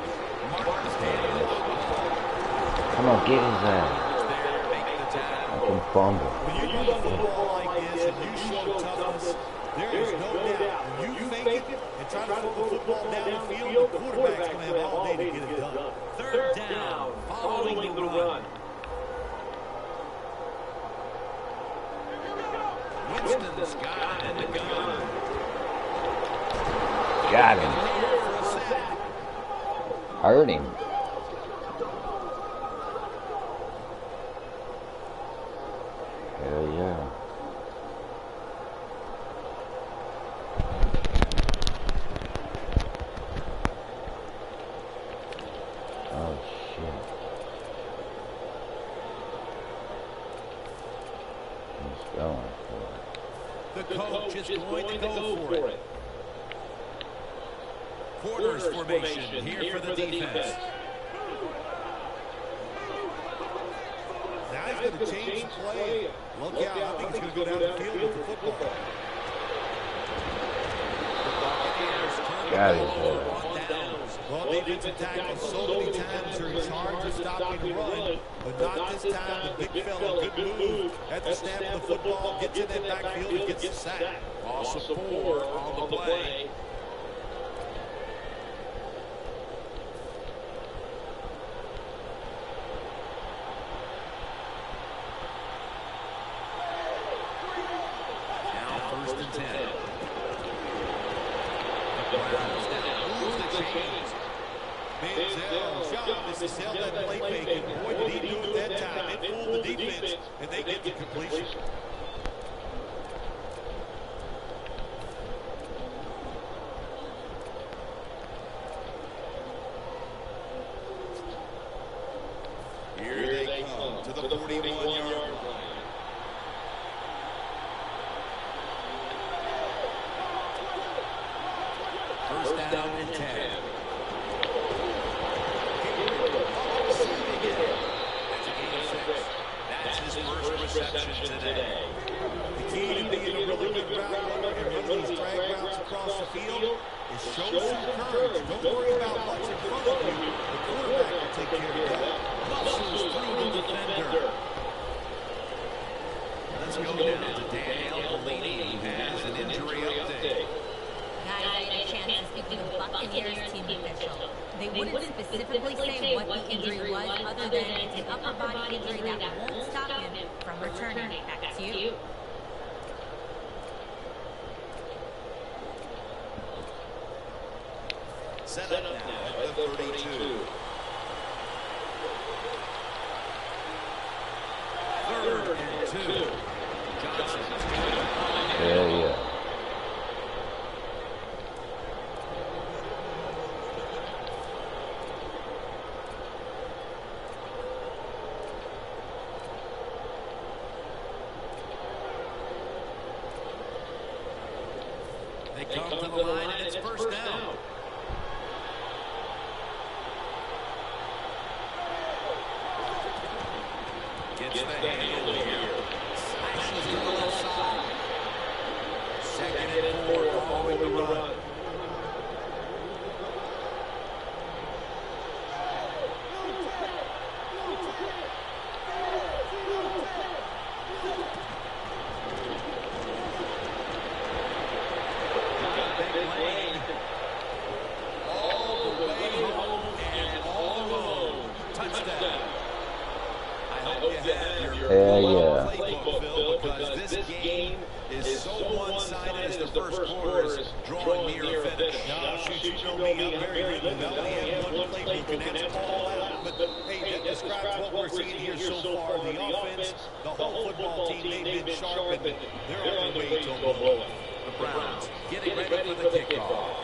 Martin's handling the football. Come on, get his ass. I can fumble. When you run the football like this and you show toughness, there is no doubt. When you fake it and try to throw the football down the field, the quarterback's going to have all day to get it done. Third down, following the run. Winston's got it in the gun. Got him. Hurt him. Hell yeah. Oh shit. He's going for it. The coach is going to go for it. Quarters formation here for the defense. Now he's going to change the play. Look out, I think he's going to go down the field with the football. Got his head. Well, defensive tackle so many times they're in charge of stopping the run, but not this time. The big fella, good move at the snap of the football, gets in that backfield and gets the sack. Loss of 4 on the play. Now first and 10. The Browns down. Moves the chains. Manziel held that play fake, and boy, did he do it that time. It fooled the defense, and they get the completion. Here they come. to the 41-yard line. First down and 10. That's his first reception today. The key to being a really good route runner and running these drag routes across the field is show some courage. Don't worry about what's in front of you. The quarterback will take care of that. Muscles through the defender. Let's go down to Daniel Bellini, who has an injury update. Guys, I had a chance to speak with a Buccaneers team official. They wouldn't specifically say what the injury was, other than it's an upper body injury that won't stop him from returning. Back to you. Set up now at the 32. Third and 2. Johnson. Yeah. They come to the line and it's first down. Gets the handle here. Slashes to the left side. Second and 4 following the run. Because this game is so one-sided as the first quarter is drawing near a finish. Now, shoot, you know me, I'm very good. We only have one playbook, and that's all out. But, hey, that describes what we're seeing here so far. The offense, the whole football team, they've been sharp, and they're on their way to a blowout. The Browns getting ready for the kickoff.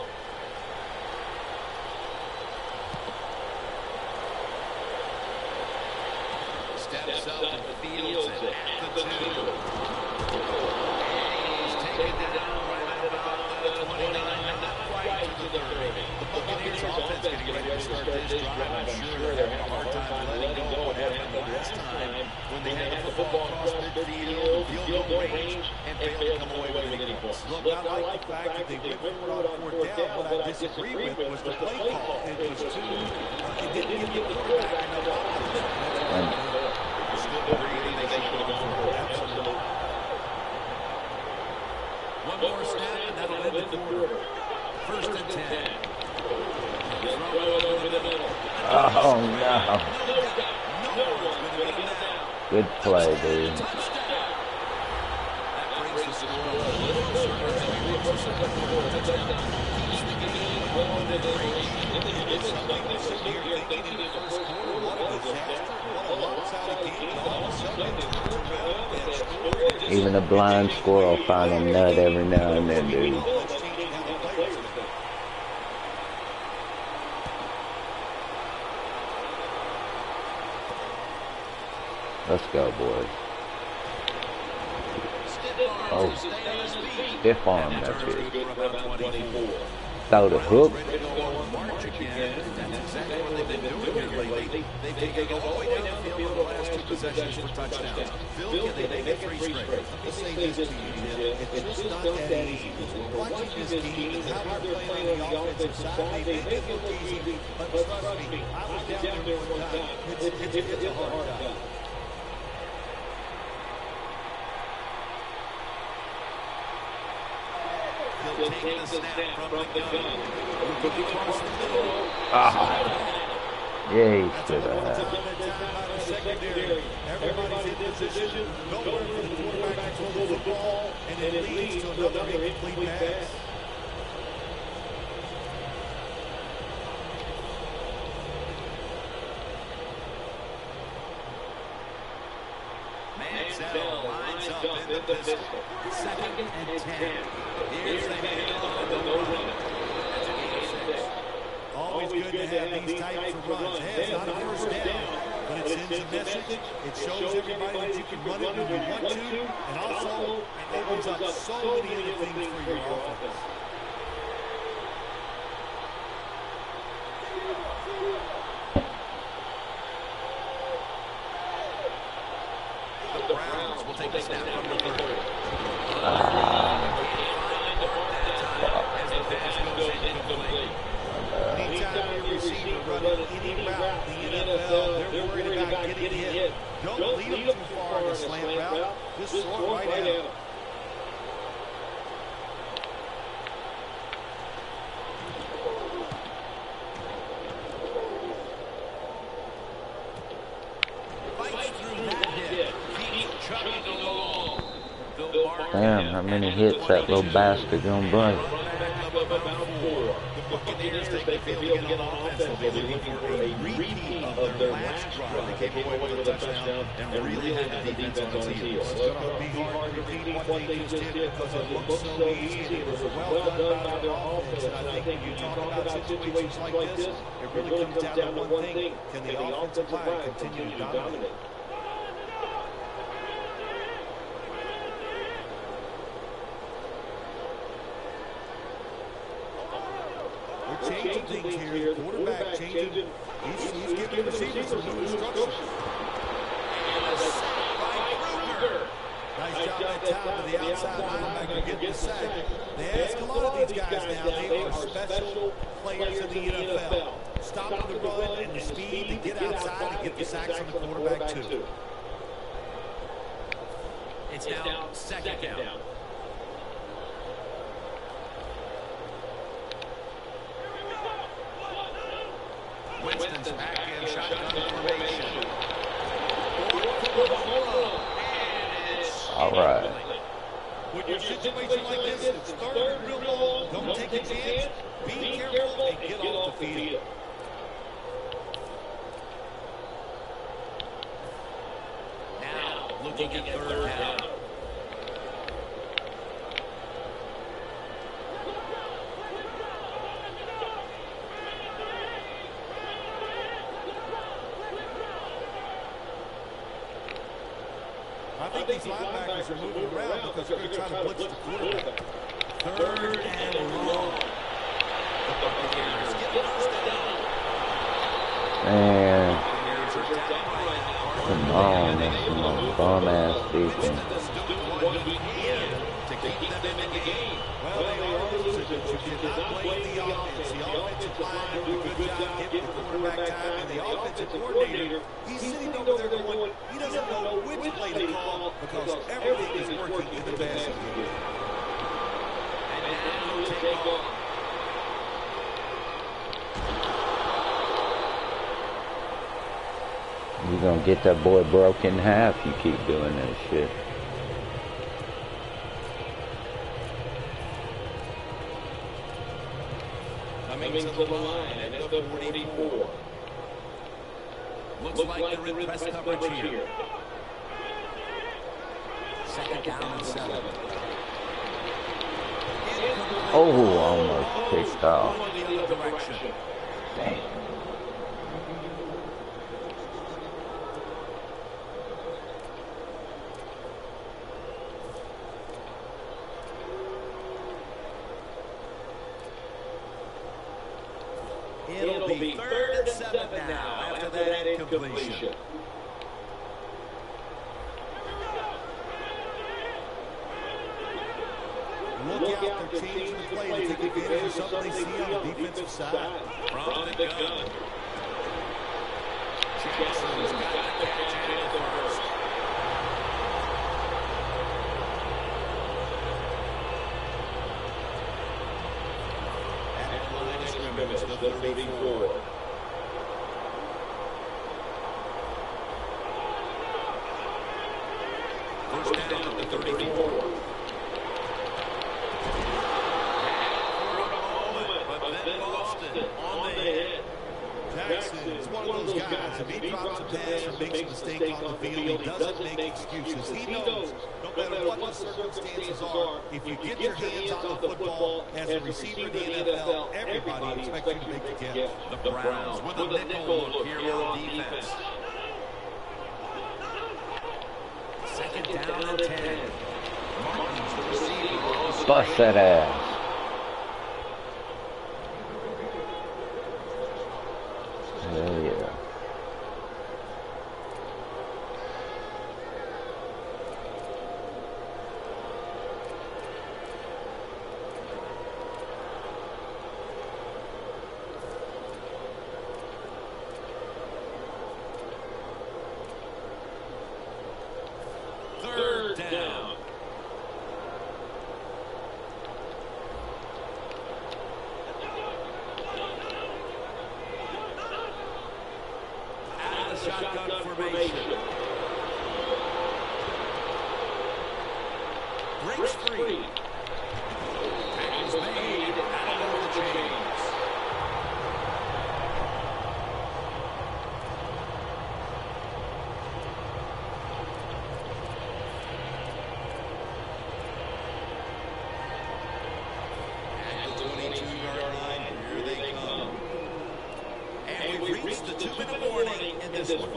Steps up and fields it at the 2. He's taken down right about the 29, not quite to the 30. The Buccaneers offense getting ready to start this drive. I'm sure they're having a hard time letting go what happened last time when they had the football across midfield, field goal range, and failed to come away with any points. Look, I like the fact that they went for it on 4th down. What I disagree with was the play call. It was too, it didn't give the quarterback enough options. One more snap and that'll end the quarter. First and 10. Oh, no. Good play, dude. That brings the score a little shorter than we reached the second quarter. Touchdown. Keeps the game well within range. It's something that's sitting here thinking in the first quarter, what a disaster, what a lopsided game, and all of a sudden they turn around and score. Even a blind squirrel find a nut every now and then, dude. Let's go, boys. Oh, stiff arm, that's it. Throw the hook. That's exactly what they've been doing here lately. They've taken all the way down the field over the last 2 possessions for touchdowns. Phil, can they make it 3 straight? Let me say this to you, Jim. It's just not that easy. We're watching this team and how they're playing on the offensive side. They make it look easy, but trust me, I was down there one time. It's a hard time. He'll take the snap from the gun. Looking across the middle. Yeah, he stood out. Everybody's in position. Nowhere for the quarterback to pull the ball, and it leads to another incomplete pass. Mansell lines up in the pistol. Second and 10. Here's the handoff and the no-run. Always good to have these types of runs. Hey, it's not a first down, but it sends a message. It shows everybody that you can run it when you want to, and also it opens up so many other things for your offense. The Browns will take a snap from the 30. As the pass goes incomplete. Anytime your receiver running any route in the NFL, they're worried about getting hit. Don't lead them too far on a slant route. Just throw it right at them. Damn, how many hits that little bastard gonna bring? The Buccaneers take the field again on offense. They'll be looking for a repeat of their last drive. They came away with a touchdown and really had the defense on its heels. It's going to be hard to repeat what they just did because it looked so easy. It was well done by their offense. And I think when you talk about situations like this, it really comes down to one thing. Can the offensive line continue to dominate? Changing things here. The quarterback changing. He's giving the receivers some new instructions. Nice job that time to the outside linebacker getting the sack. They ask a lot of these guys now. They are special players in the NFL. Stopping the run and the speed to get outside and get the sacks on the quarterback too. It's now second down. Winston's back in shotgun formation. All right. When you're in a situation like this, it's third and real long. Don't take a chance. Be careful and get off the field. Now looking at third down. I think these linebackers are moving around because they're going to try to blitz the quarterback. Third and long. Man. Come on, that's some bum-ass defense. Well, they are losing, but you cannot blame the offense. The offensive line doing a good job getting the quarterback time, and the offensive coordinator, he's sitting over there going, he doesn't know which play to call because everything is working in the passing game. And now we take off. You're gonna get that boy broke in half. You keep doing that shit. Coming to the line at the 44. Looks like they're in press coverage here. Second down and 7. Oh, almost picked off. Damn. It'll be third and 7 now after that incompletion. Look out, they're changing the play to take advantage of something they see on the defensive side. From the gun. Jackson's got the catch at the first. At line of scrimmage, the 34. First down at the 34. Jackson is one of those guys. If he drops a pass or makes a mistake on the field, he doesn't make excuses. He knows no matter what the circumstances are, if you get your hands on the football as a receiver in the NFL, everybody expects you to make the catch. The Browns with a nickel look here on defense. Second down and 10. Martin's the receiver. Bust that ass. Hell yeah. Third down. Out of the shotgun formation. Breaks free. Tackles made. Out of the chains. At the 22-yard line, here they come. And we've reached the 2-minute warning in this one.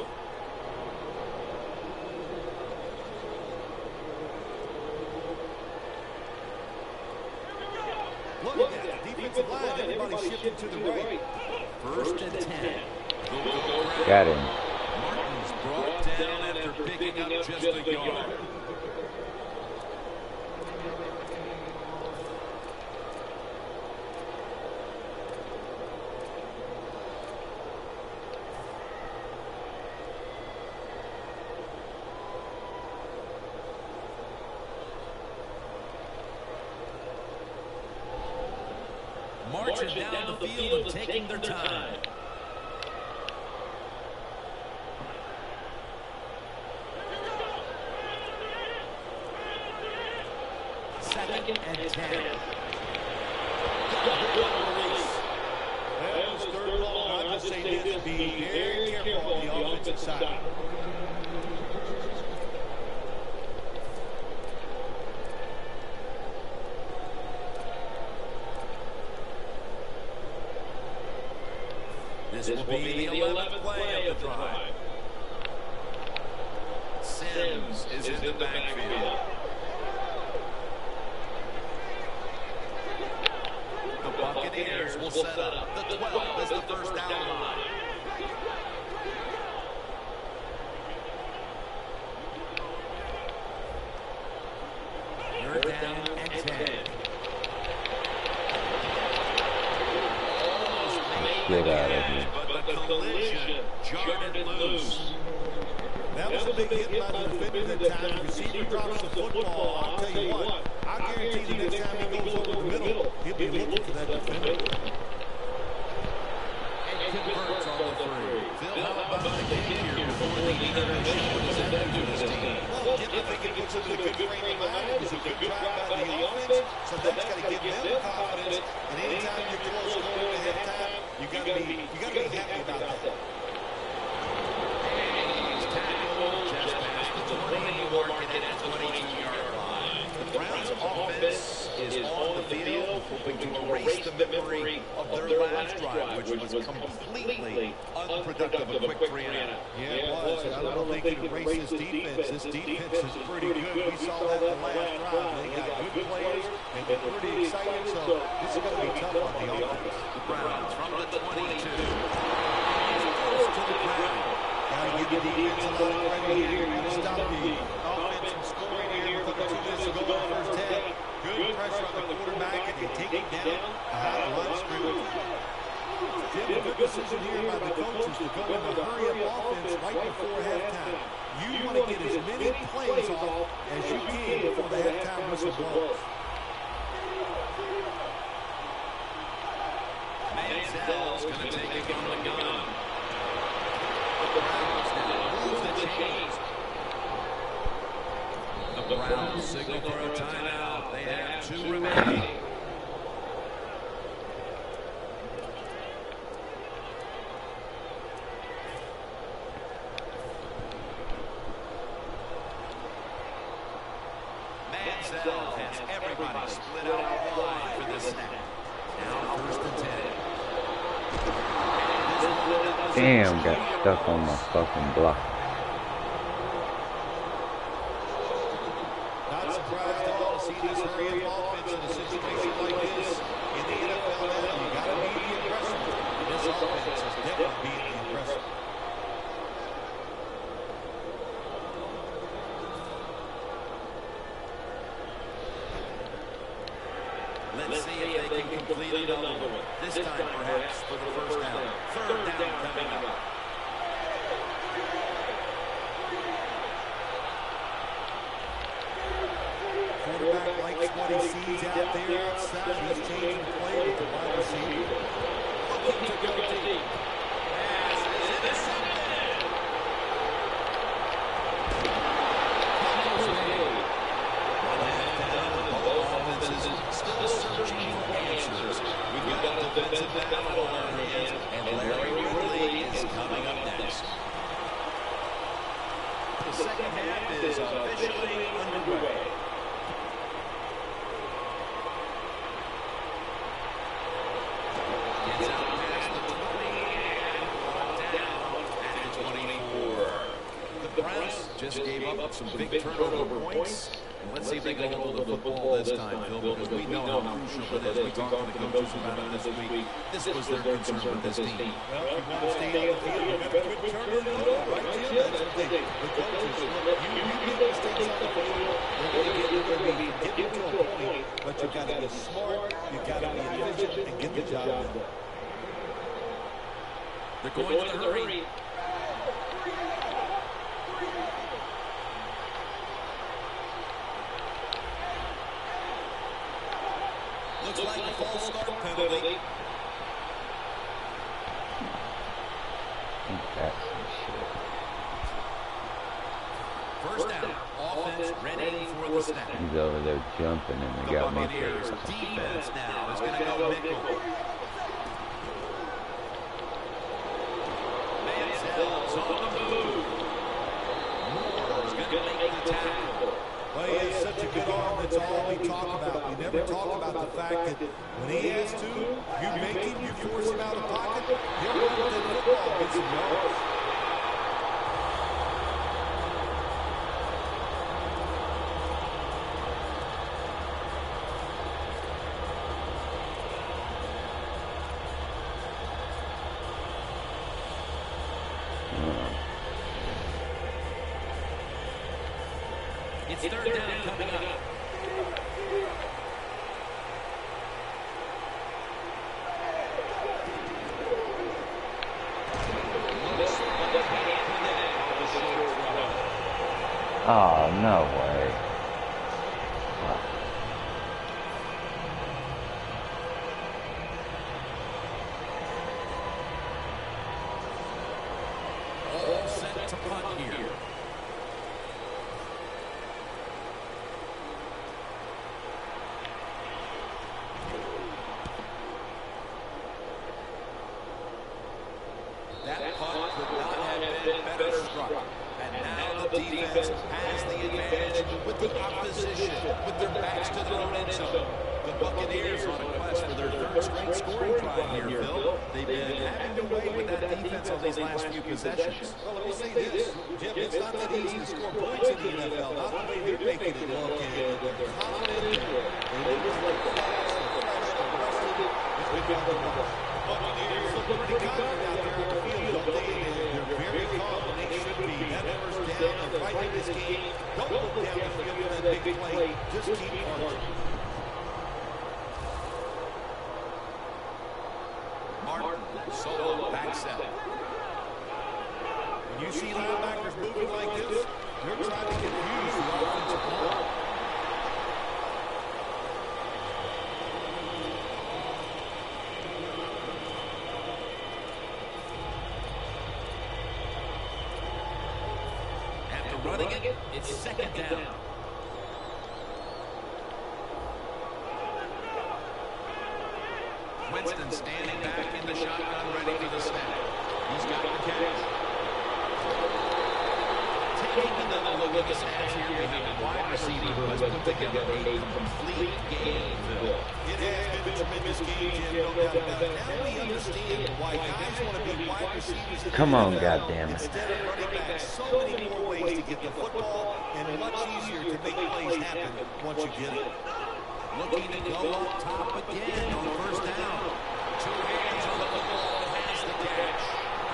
Look at that. Defensive line, everybody shifting to the right. First and 10. Got him. Martin's brought down after picking up just a yard. Marching down the field and taking their time. Second and 10. Well, it's third and long. I'll just say this. Be very careful on the offensive side. This will be the 11th play of the drive. Sims is in the backfield. The Buccaneers will set up. The 12 is the first down line. Third down and 10. Get out of here. But the collision jarred it loose. That was a big hit by the defender that time. The receiver drops the football. I'll tell you what, I guarantee the next time he goes over the middle, he'll be looking for that defender. And converts on the three. Phil, how about the kick here before the intermission? What does that do to this team? Well, I think it puts them in a good frame of mind. It was a good drive by the offense, so that's got to give them confidence. And anytime you're close going to halftime, you got to be happy about that. He's tackled just past the 20, marking at the 22-yard line. The Browns' offense is on the field, hoping to erase the memory of their last drive, which was completely unproductive. A quick 3-and-out. Yeah, it was. I don't think it erases this defense. This defense is pretty good. We saw that in the last drive. They got good players, and they're pretty exciting, so this is going to be tough on the offense. The Browns from the 22. Close to the ground. Got to get the defense a lot of credit here. Got to stop the offense from scoring here with 2 minutes to go in the first half. Good pressure on the quarterback, and they take him down behind the line of scrimmage. Jim, a good decision here by the coaches to go in the hurry-up offense right before halftime. You want to get as many plays off as you can before the halftime whistle blows. Manziel's going to take it from the gun. The Browns now lose the chains. The Browns signal for a timeout. They have 2 remaining. Manziel has everybody split out wide for this snap. Now first and 10. Damn, got stuck on my fucking block. Not surprised at all to see this hurry up offense in a situation like this. In the NFL now, you got to be the aggressor. And this offense is definitely being the aggressor. Let's see if they can complete another one. This time, perhaps, for the first down. Third down coming up. Quarterback likes what he sees out there outside. He's changing play with the wide receiver. Looking to go deep. Pass is intercepted. Still searching for answers. We've got a defensive battle on our hands, and Larry Ridley is coming up next. The second half is officially underway. Gets out past the 20 and brought down at the 24. The Browns just gave up some big turnover points. Let's see if they can hold the football this time, Phil, because we know how crucial it is. We talked to the coaches about it this week. This was their concern with this team. Well, if you want to stay on the field, you got to quit turning it over, right, Jim? That's what the coaches, you get mistakes on the field, they're going to get you to a point, but you got to be smart, you got to be efficient, and get the job done. They're going to hurry. Looks like a false start penalty. That's some shit. First down. Offense ready for the snap. He's over there jumping and they got my Buccaneers defense now is going to go nickel. Manziel's on the move. Moore's going to make the tackle. Well, he has such a good arm, that's all we talk about. We never talk about the fact that when he has to, you make him, you force him out of the pocket, he'll run with the football, get some yards. It's third down coming up. Oh, no way. All set to punt here. That punt could not have been better struck. And now the defense has the advantage with the opposition, with their backs to their own end zone. The Buccaneers on a quest for their third straight scoring try here, Phil. They've been having their way with that defense on these last few possessions. Well, let me say this, Jim, it's not that easy to score points in the NFL, not the way they're making it look, and they're confident, they just like fast, they're fresh, they're rested, it's been good enough. Buccaneers look pretty confident out there on the field, don't they? They're very calm, and they should be. That number's down, they're fighting this game. Don't look down the field for that big play, just keep marching. Martin, solo, back set. When you see linebackers moving like this, they're trying to confuse the offensive line. After running it, it's second down. Winston standing back in the shotgun, ready for the snap. He's got the catch. Taking another look at the stats here, we have a wide receiver who has put together a complete game, Phil. It has been a tremendous game, Jim, no doubt about it. Now we understand why guys want to be wide receivers. Come on, goddammit. Instead of running back, so many more ways to get the football, and and much easier to make plays happen once you get it. Looking to go up top again on first down. Two hands on the football and has the catch.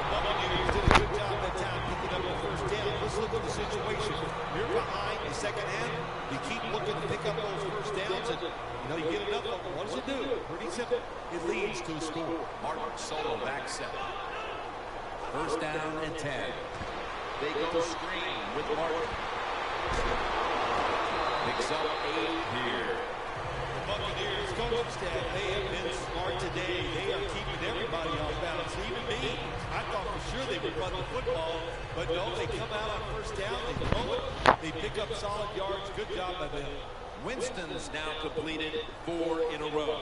The Buccaneers did a good job that time picking up the first down. Let's look at the situation. You're behind the second half. You keep looking to pick up those first downs, and you get enough of them. What does it do? Pretty simple. It leads to a score. Martin solo back set. First down and 10. They go screen with Martin. Picks up 8 here. The Buccaneers coaching staff, they have been smart today. They are keeping everybody off balance, even me. I thought for sure they would run the football, but no, they come out on first down, they throw it, they pick up solid yards. Good job by them. Winston's now completed 4 in a row.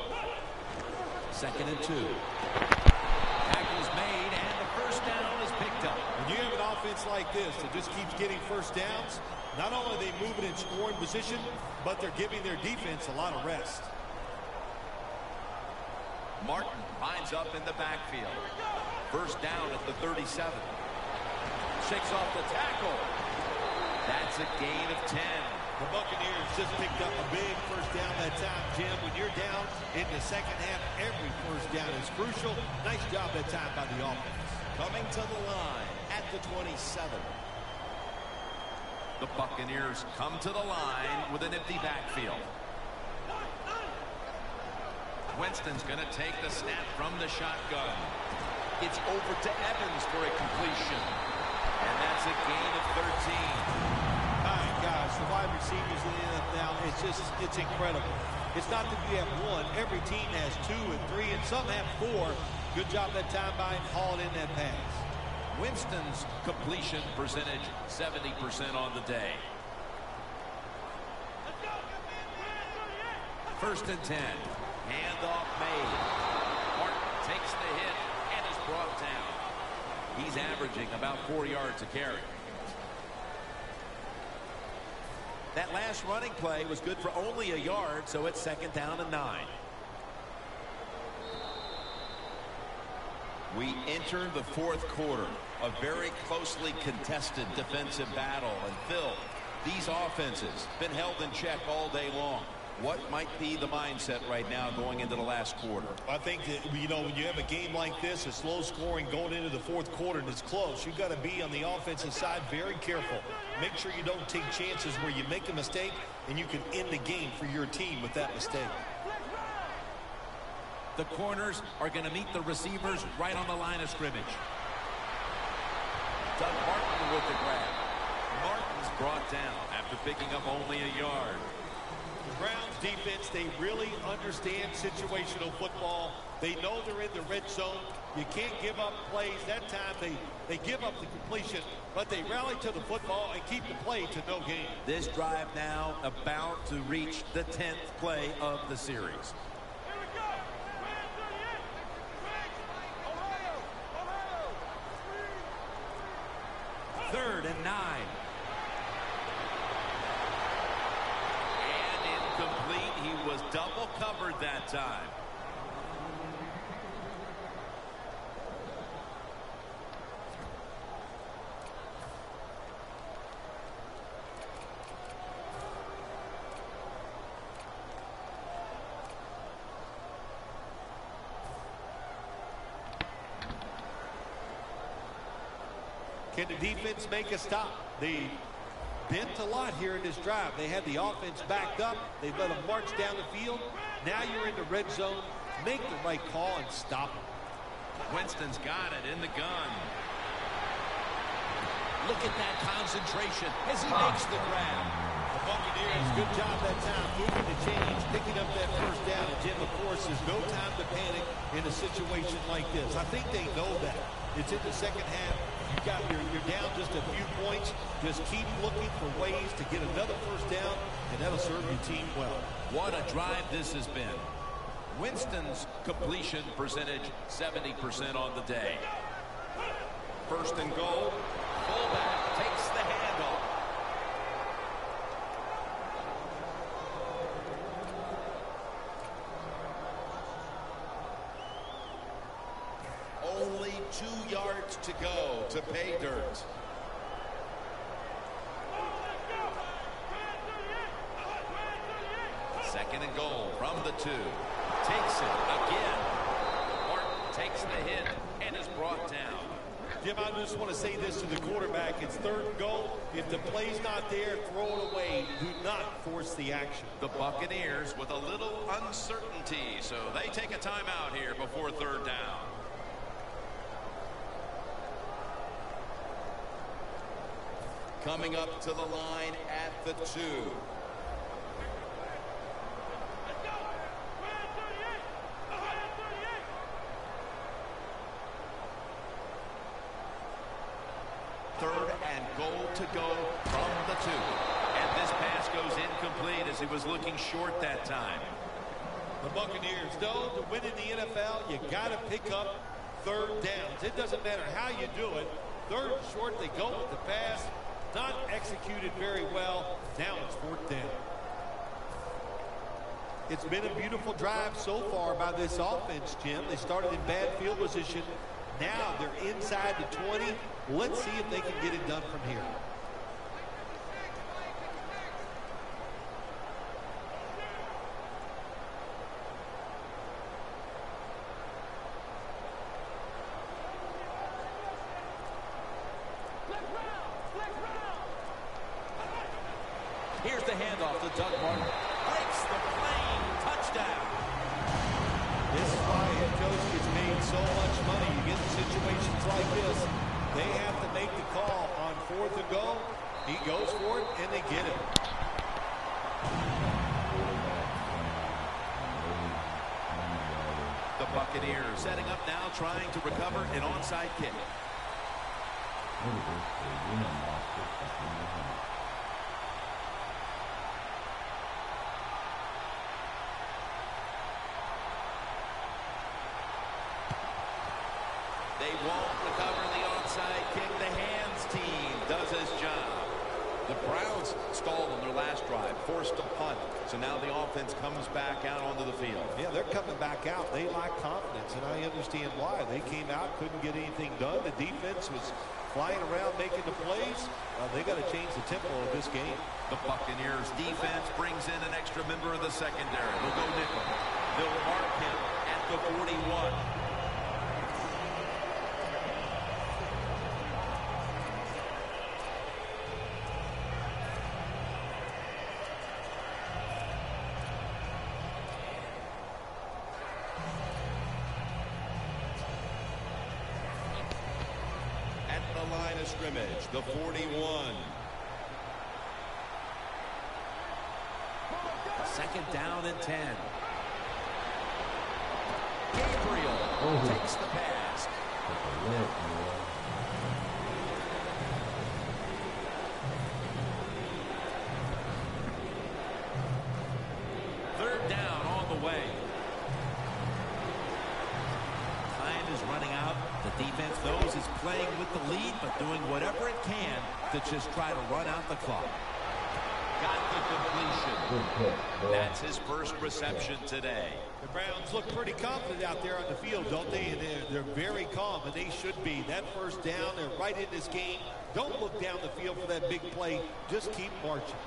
Second and 2. Tackle's made, and the first down is picked up. When you have an offense like this that just keeps getting first downs, not only are they moving in scoring position, but they're giving their defense a lot of rest. Martin lines up in the backfield. First down at the 37. Shakes off the tackle. That's a gain of 10. The Buccaneers just picked up a big first down that time, Jim. When you're down in the second half, every first down is crucial. Nice job that time by the offense. Coming to the line at the 27. The Buccaneers come to the line with an empty backfield. Winston's going to take the snap from the shotgun. It's over to Evans for a completion. And that's a gain of 13. My gosh, the wide receivers in the NFL, it's incredible. It's not that you have one. Every team has 2 and 3, and some have 4. Good job that time by him hauling in that pass. Winston's completion percentage 70% on the day. First and 10. Handoff made. Martin takes the hit and is brought down. He's averaging about 4 yards a carry. That last running play was good for only a yard, so it's second down and 9. We enter the fourth quarter, a very closely contested defensive battle. And Phil, these offenses been held in check all day long. What might be the mindset right now going into the last quarter? I think that, when you have a game like this, it's low scoring going into the fourth quarter and it's close, you've got to be on the offensive side very careful. Make sure you don't take chances where you make a mistake and you can end the game for your team with that mistake. The corners are going to meet the receivers right on the line of scrimmage. Doug Martin with the grab. Martin's brought down after picking up only a yard. The Browns defense, they really understand situational football. They know they're in the red zone. You can't give up plays. That time they give up the completion, but they rally to the football and keep the play to no gain. This drive now about to reach the 10th play of the series. Third and 9. He was double covered that time. Can the defense make a stop? They bent a lot here in this drive. They had the offense backed up. They let them march down the field. Now you're in the red zone. Make the right call and stop them. Winston's got it in the gun. Look at that concentration as he makes the grab. The Buccaneers, good job that time, moving the chains, picking up that first down. And Jim, of course, there's no time to panic in a situation like this. I think they know that. It's in the second half. You're down just a few points. Just keep looking for ways to get another first down, and that'll serve your team well. What a drive this has been. Winston's completion percentage 70% on the day. First and goal. Fullback takes the handoff. Only 2 yards to go to pay dirt. Second and goal from the 2. Takes it again. Martin takes the hit and is brought down. Jim, I just want to say this to the quarterback. It's third and goal. If the play's not there, throw it away. Do not force the action. The Buccaneers with a little uncertainty, so they take a timeout here before third down. Coming up to the line at the 2. Third and goal to go from the 2. And this pass goes incomplete as he was looking short that time. The Buccaneers know to win in the NFL, you got to pick up third downs. It doesn't matter how you do it. Third and short, they go with the pass. Not executed very well. Now it's fourth down. It's been a beautiful drive so far by this offense, Jim. They started in bad field position. Now they're inside the 20. Let's see if they can get it done from here. Here's the handoff to Doug Martin. Breaks the plane. Touchdown. This is why head coach gets paid so much money. You get in situations like this, they have to make the call on fourth and goal. He goes for it, and they get it. The Buccaneers setting up now, trying to recover an onside kick. They won't recover the onside kick. The hands team does his job. The Browns stalled on their last drive, forced a punt. So now the offense comes back out onto the field. Yeah, they're coming back out. They lack confidence, and I understand why. They came out, couldn't get anything done. The defense was flying around making the plays. They got to change the tempo of this game. The Buccaneers defense brings in an extra member of the secondary. They'll go nickel. They'll mark him at the 41. Line of scrimmage, the 41. Second down and 10. Gabriel takes the pass. Third down on the way. Time is running out. The defense knows is playing with the lead, but doing whatever it can to just try to run out the clock. Got the completion. That's his first reception today. The Browns look pretty confident out there on the field, don't they? And they're very calm, and they should be. That first down, they're right in this game. Don't look down the field for that big play. Just keep marching.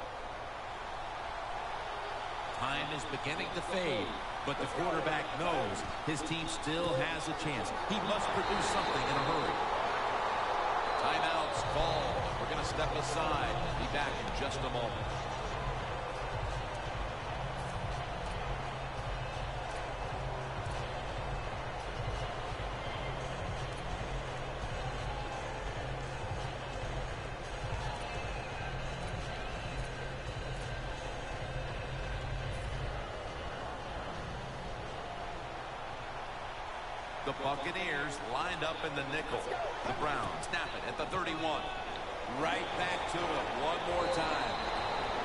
Time is beginning to fade, but the quarterback knows his team still has a chance. He must produce something in a hurry. Timeouts called. We're going to step aside. Be back in just a moment. The Buccaneers lined up in the nickel. The Browns snap it at the 31. Right back to it one more time.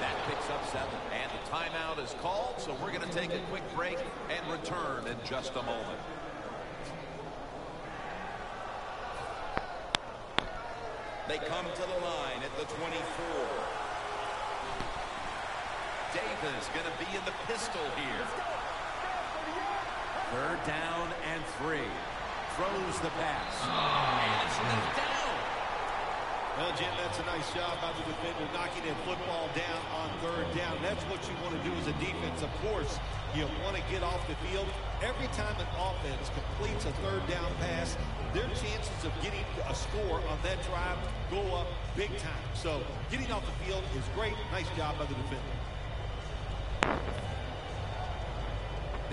That picks up 7. And the timeout is called, so we're going to take a quick break and return in just a moment. They come to the line at the 24. Davis going to be in the pistol here. Third down and 3. Throws the pass. And it's left down. Well, Jim, that's a nice job by the defender, knocking that football down on third down. That's what you want to do as a defense. Of course, you want to get off the field. Every time an offense completes a third down pass, their chances of getting a score on that drive go up big time. So getting off the field is great. Nice job by the defender.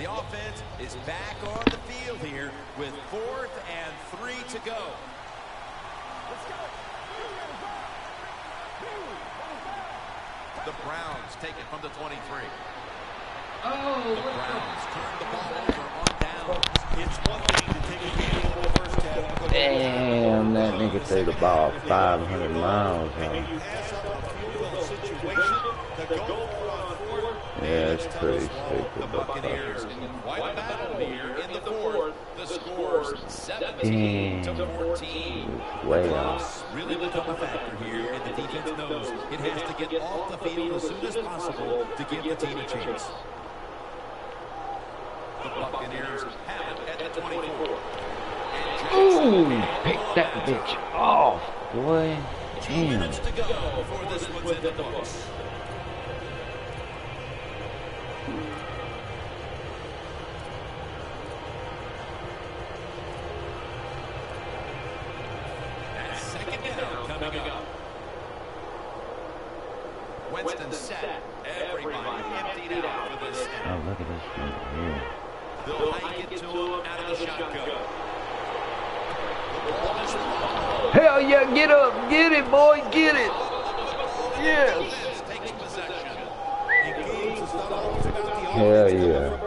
The offense is back on the field here with 4th and 3 to go. Let's go. The Browns take it from the 23. The Browns turn the ball over on downs. It's one thing to take advantage of the first half. Damn, that nigga threw the ball 500 miles. Yeah, it's pretty stupid. The Buccaneers quite a battle here in the 4th. The score's 17-14. Way off. Really become a factor here, and the defense knows it has to get off the field as soon as possible to give the team a chance. The Buccaneers have it at the 24. Ooh, pick that bitch off, boy. 2 Damn. minutes to go before this one's in the books. Second down coming up. Winston set. Everybody emptied out for this snap. Oh, look at this thing here. They'll hike it to him out of the shotgun. Hell yeah, get up, get it, boy, get it. Yes. Taking possession. Hell yeah.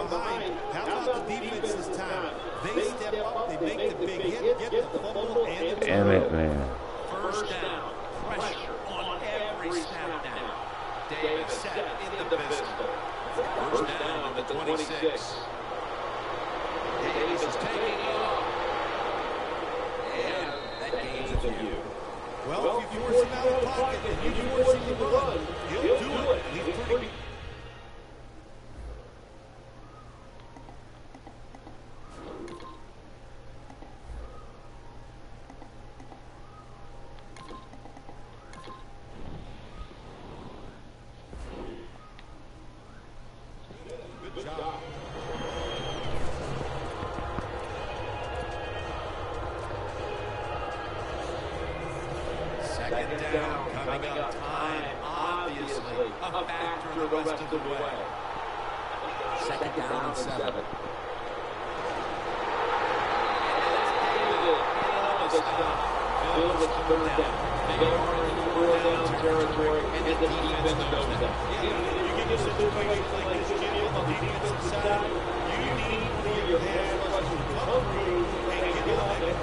How about the defense this time? They step up, they make the big hit, get the fumble, and the Damn it, man. First down. Pressure on every snap now. Davis set in the pistol. First down on the 26. Davis is taking off. And that gains a few. Well, if you force him out of the pocket and you force him to run, he'll do it. He's pretty. Good job. Second down coming up. Time, obviously, a factor the rest of the way. Second down and 7. Phillips is third down. They are in the third down territory, and the defense knows that. You get a situation like this, Jimmy, on the defensive side, you need for your pass rush to come through and get on it.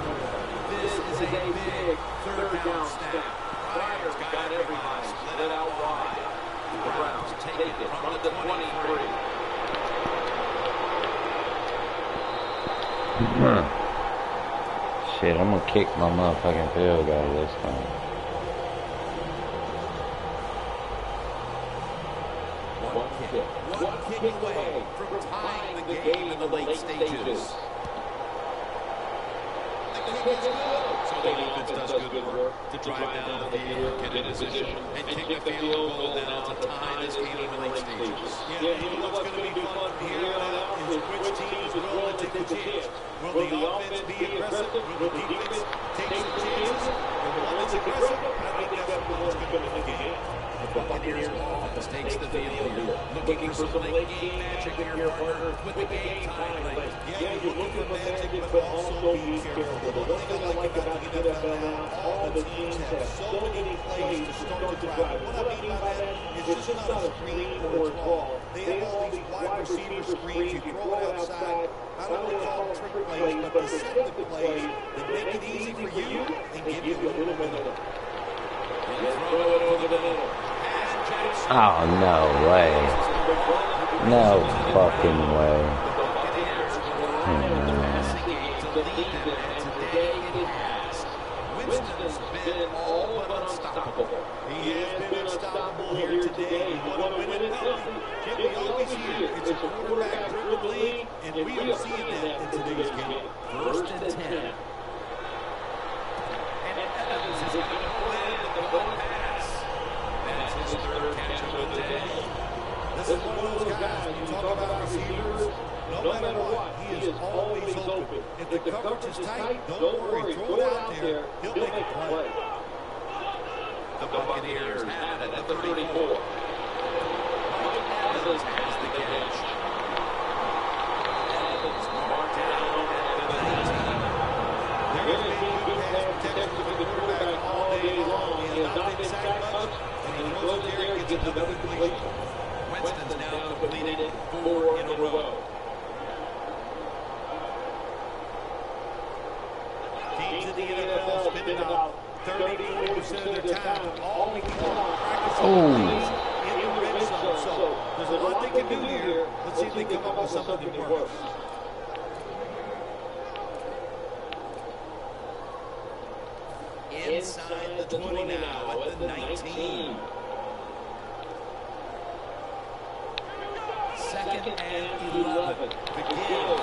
This is a big third down snap. Ryder's got everybody split out wide. The Browns take it from the 23. Shit, I'm gonna kick my motherfucking field goal this time. One kick away from tying the game in the late stages. The kick is good. So the defense does good work to drive down the field, get in position, and kick the field goal now to tie this game in the late stages. Yeah, you know what's going to be fun from here on out is which team is willing to take a chance. Will the offense be aggressive? Will the defense take some chances? And the one that's aggressive, I think that's the one that's going to win the game. The Buccaneers offense takes the field here, looking for some late game magic here, partner, with the game time late. Yeah, you're looking for magic, but also be careful. The one thing I like about the NFL now, all the teams have so many plays to start the drive. What I mean by that is it's just not a screen or a draw. They have all these wide receiver screens. You throw it outside. I don't want to call them trick plays, but deceptive plays that make it easy for you and give you a little momentum. Throw it over the middle. Oh, no way. No fucking way. Winston's been all but unstoppable. He has been unstoppable here today. You want to win it healthy. Jim, we always hear it's a quarterback-driven league, and we are seeing that in today's game. First and 10. And Evans is going to go in this is one of those guys, when you talk about receivers, no matter what, he is always open. If the coverage is tight, don't worry. Throw it out there. He'll make a play. The Buccaneers have it at the 34. Evans has the catch. Evans marked down at the 19. There has been good pass protection for the quarterback all day long. He has not been sacked much, and he throws it there and gets another completion. Winston's now completed 4 in a row. Teams in the NFL spend about 30-40% of their time all week long practicing in the red zone. So there's a lot they can do here. Let's see if they come up with something that works. Inside the 20 now at the 19. Second and 11. The give.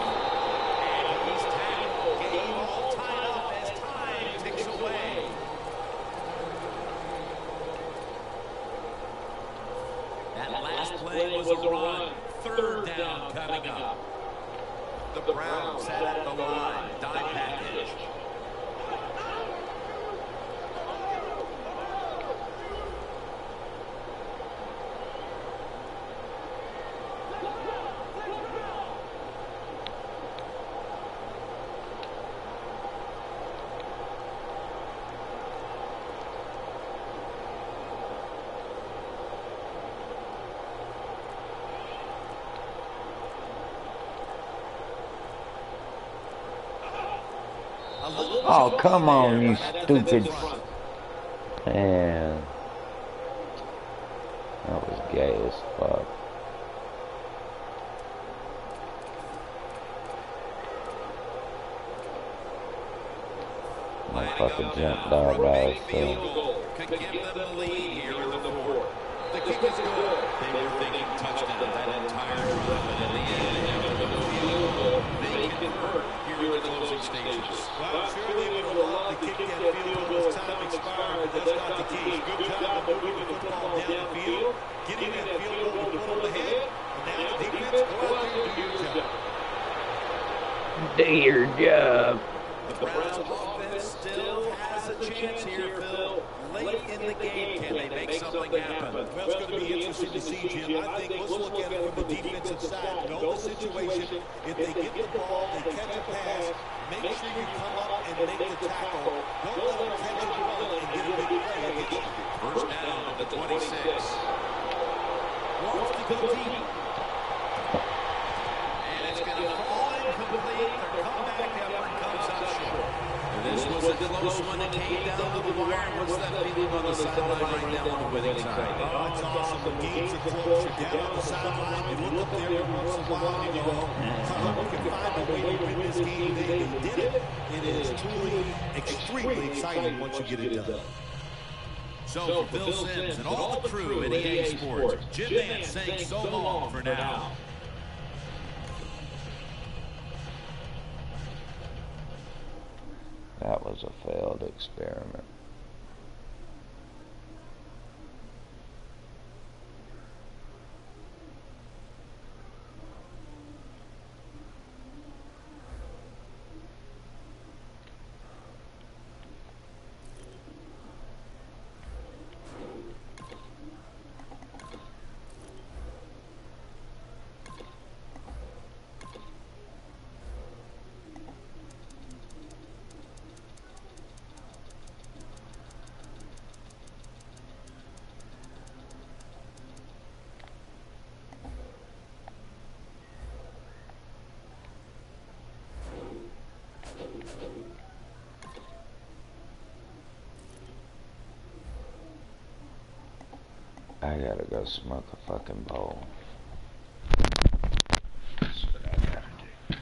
And he's tackled. Game all tied up as time ticks away. That last play was a run. Third down coming up. The Browns set at the line. Dime package. Oh, come on, you stupid. Man. That was gay as fuck. My fucking jumped out by itself. Could give them the lead here in the fourth. The kick is good. They were thinking touchdown that entire drive, and in the end, after the field goal, they convert here in the closing stages. Well, sure they would have loved to kick that field goal as time expired, but that's not the case. Good job of moving the football down the field, getting that field goal to put on the head, and now the defense, go out there and do your job. Do your job. The Browns offense still has a chance here, Phil. Late in the game, can they make something happen? Well, it's going to be interesting to see, Jim. I think let's look at it from the defensive side. Know the situation. If they get the ball, they catch a pass, make sure you come up and make the tackle. Don't let them catch a run and get a big play against you. First down at the 26. Wants to go deep. And it's going to fall incomplete. Their comeback effort comes up short. This was a close one that came down to the wire. What's that feeling on the sideline right now on the winning side? Oh, it's awesome. The games are close. You're down on the sideline. You look up there every once in a while and you go, we can find a way to win this game today. They did it. It is truly extremely exciting once you get it done. So for Bill Sims and all the crew at EA Sports, Jim Nance saying so long for now. That was a failed experiment. I gotta go smoke a fucking bowl. That's what I gotta do.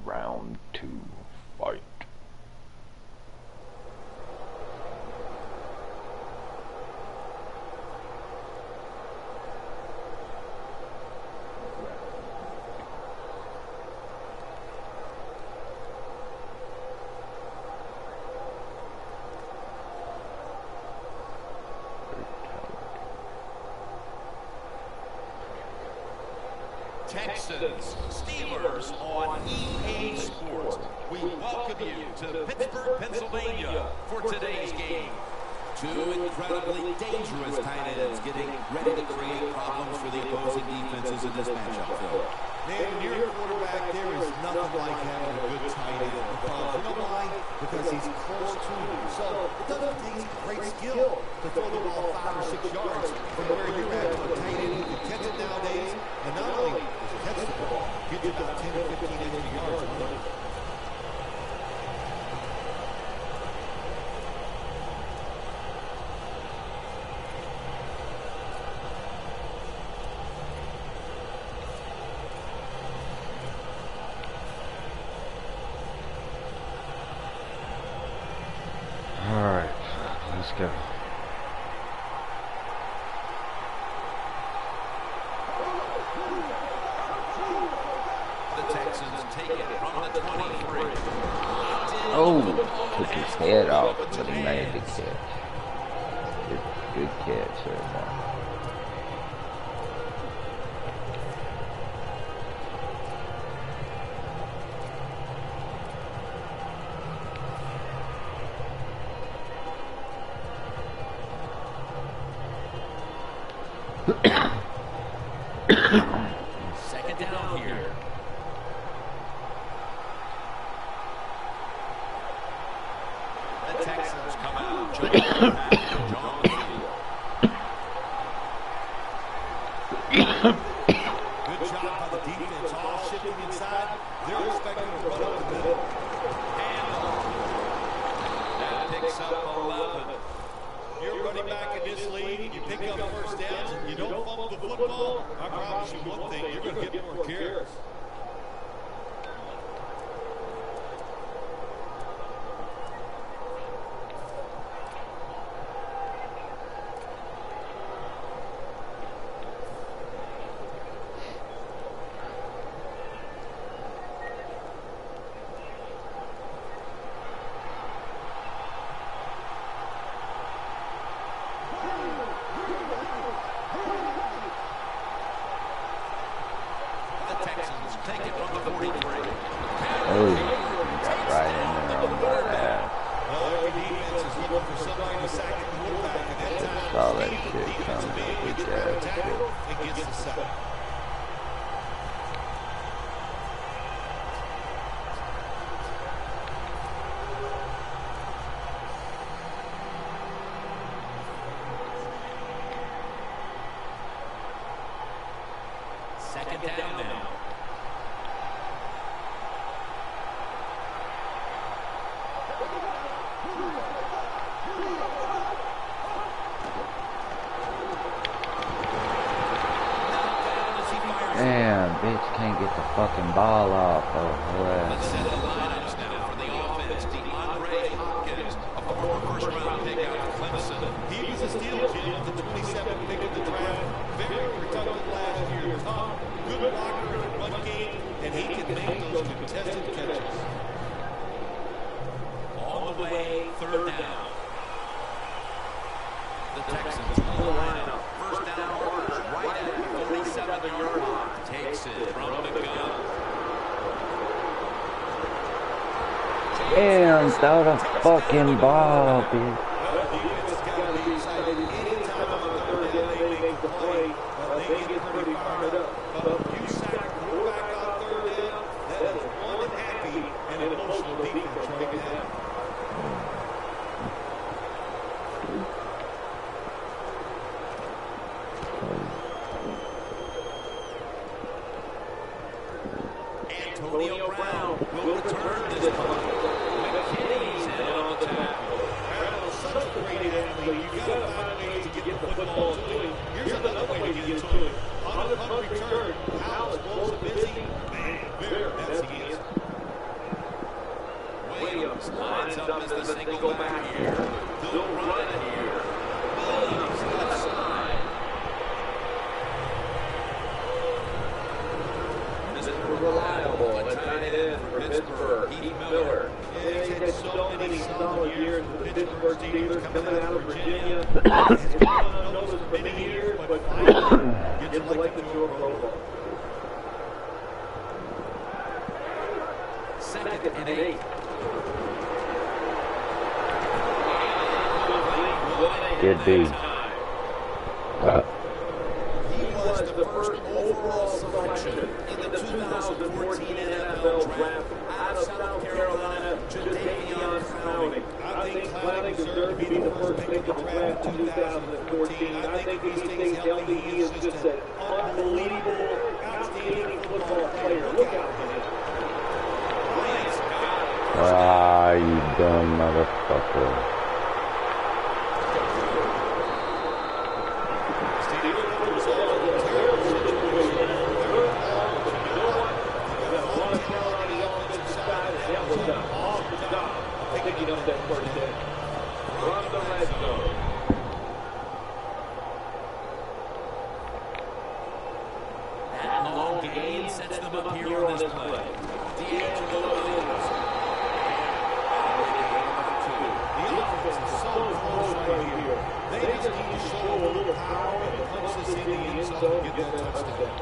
Round 2, fight. Texans, Steelers on EA Sports. We welcome you to Pittsburgh, Pennsylvania for today's game. Two incredibly dangerous tight ends getting ready to create problems for the opposing defenses in this matchup, Phil. Man, when you're a quarterback, there is nothing like having a good tight end. Because, you know why? Because he's close to you. So it doesn't take great skill to throw the ball 5 or 6 yards from where you're at to a tight end who can catch it nowadays. And not only does he catch the ball, get you about 10 or 15 extra yards on it. Let's go. The Texans take it from the 23. Oh, took his head off, but he made the catch. Good catch there, man. Second down here. The Texans come out. John Good job by the defense. All shifting inside. They're expecting to run up the middle. And that picks up 11. You're running back in this league, you pick up first downs, and you don't fumble the football, I promise you one thing, you're going to get more carries. Second down now. Damn, bitch can't get the fucking ball off. Oh, Let's set the lineups now for the offense. DeAndre Hopkins, a former first-round pick out The Texans will line up. First down orders right at the 47-yard line. Takes it from the gun. Damn, throw the fucking ball, bitch. They get pretty fired up. You sack a quarterback on third down, that is one happy and emotional defense right now. Antonio Brown will return this punt. McKinney's in on the tackle. Brown's such a great athlete. You've got to find ways to get the football to him. Here's another way to get it to him. On the punt return, Howell blows a busy. Man, very messy answer. Williams lines up as the single back here. They'll run it here. Williams left side. Mr. Reliable at tight end for Pittsburgh, Heath Miller. He's had so many solid years with the Pittsburgh Steelers coming out of Virginia. He's gone unnoticed for many years, but finally gets selected to a Pro Bowl. Second and 8. Good D. He was the first overall selection in the 2014 NFL draft out of South Carolina, Jadeveon Clowney. I think Clowney deserved to be the first pick of the draft in 2014. I think if he stays healthy, he is just an unbelievable, outstanding football player. Look out for him. Ah, you dumb motherfucker. That long gain sets them up here on this play. They just need to show a little power and punch this in the end zone and get that touchdown.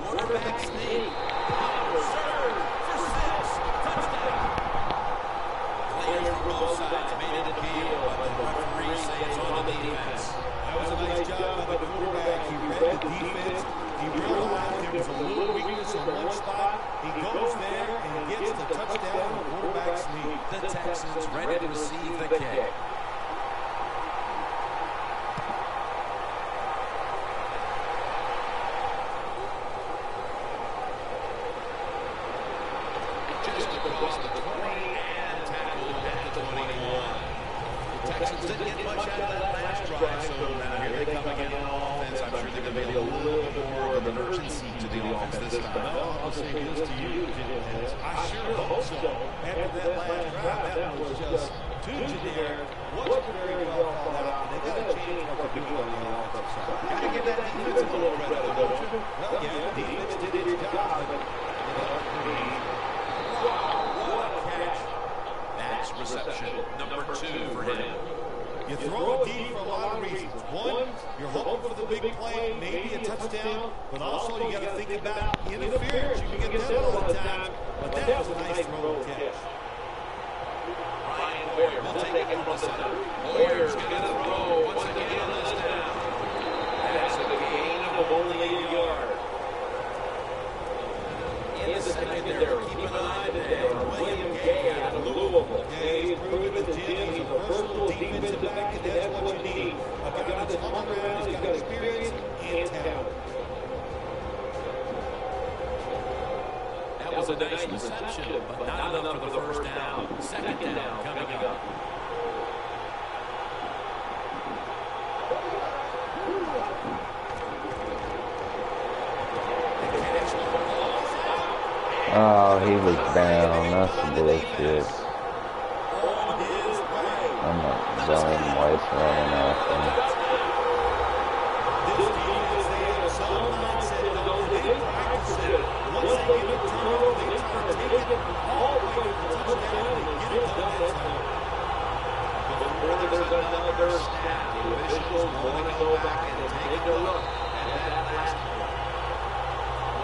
Quarterback sneak. Power serve for 6. Touchdown. Players from both sides made it appeal, but the referee says on the defense. That was a nice job by the quarterback. He read the defense. He realized there was a little weakness on one spot. He goes there and gets the touchdown on quarterback sneak. The Texans ready to receive the kick. Just across the 20 and tackled at the 21. The Texans didn't get much out of that last drive, so now here they come again on offense. I'm sure they're going to be a little bit more of an urgency to the offense this time. I'll say this to you, I sure hope so. After that last drive, that was just too generic. Wasn't very well thought out. They got to change what they're doing on the offensive side. Got to give that defense a little credit, don't you? Well, yeah, the defense did its job, but What a catch. That's reception number 2 for him. you throw a deep for a lot of reasons. One, you're hoping for the big play, maybe a touchdown, but also you got to think about interference. You can get that a lot of times, but that was a nice throw and catch. Ryan Hoyer will take it from the center. Hoyer's going to throw once again on this down. That's a gain of only 8 yards. In the secondary, keep an eye today on William Gay out of Louisville. He's proven that Jim, he's a versatile defensive back, and that's what you need. A guy that's hung around, he's got experience and talent. That was a nice reception, but not enough for the first down. Second down coming up. The catch Oh, he was down. That's bullshit. I'm not going to waste running after him. This defense, they have some mindset to know they practice it. Once they get the turnover, they try to take it all the way to the touchdown and get it done that time. Before there's another snap, the officials want to go back and take a look at that last play.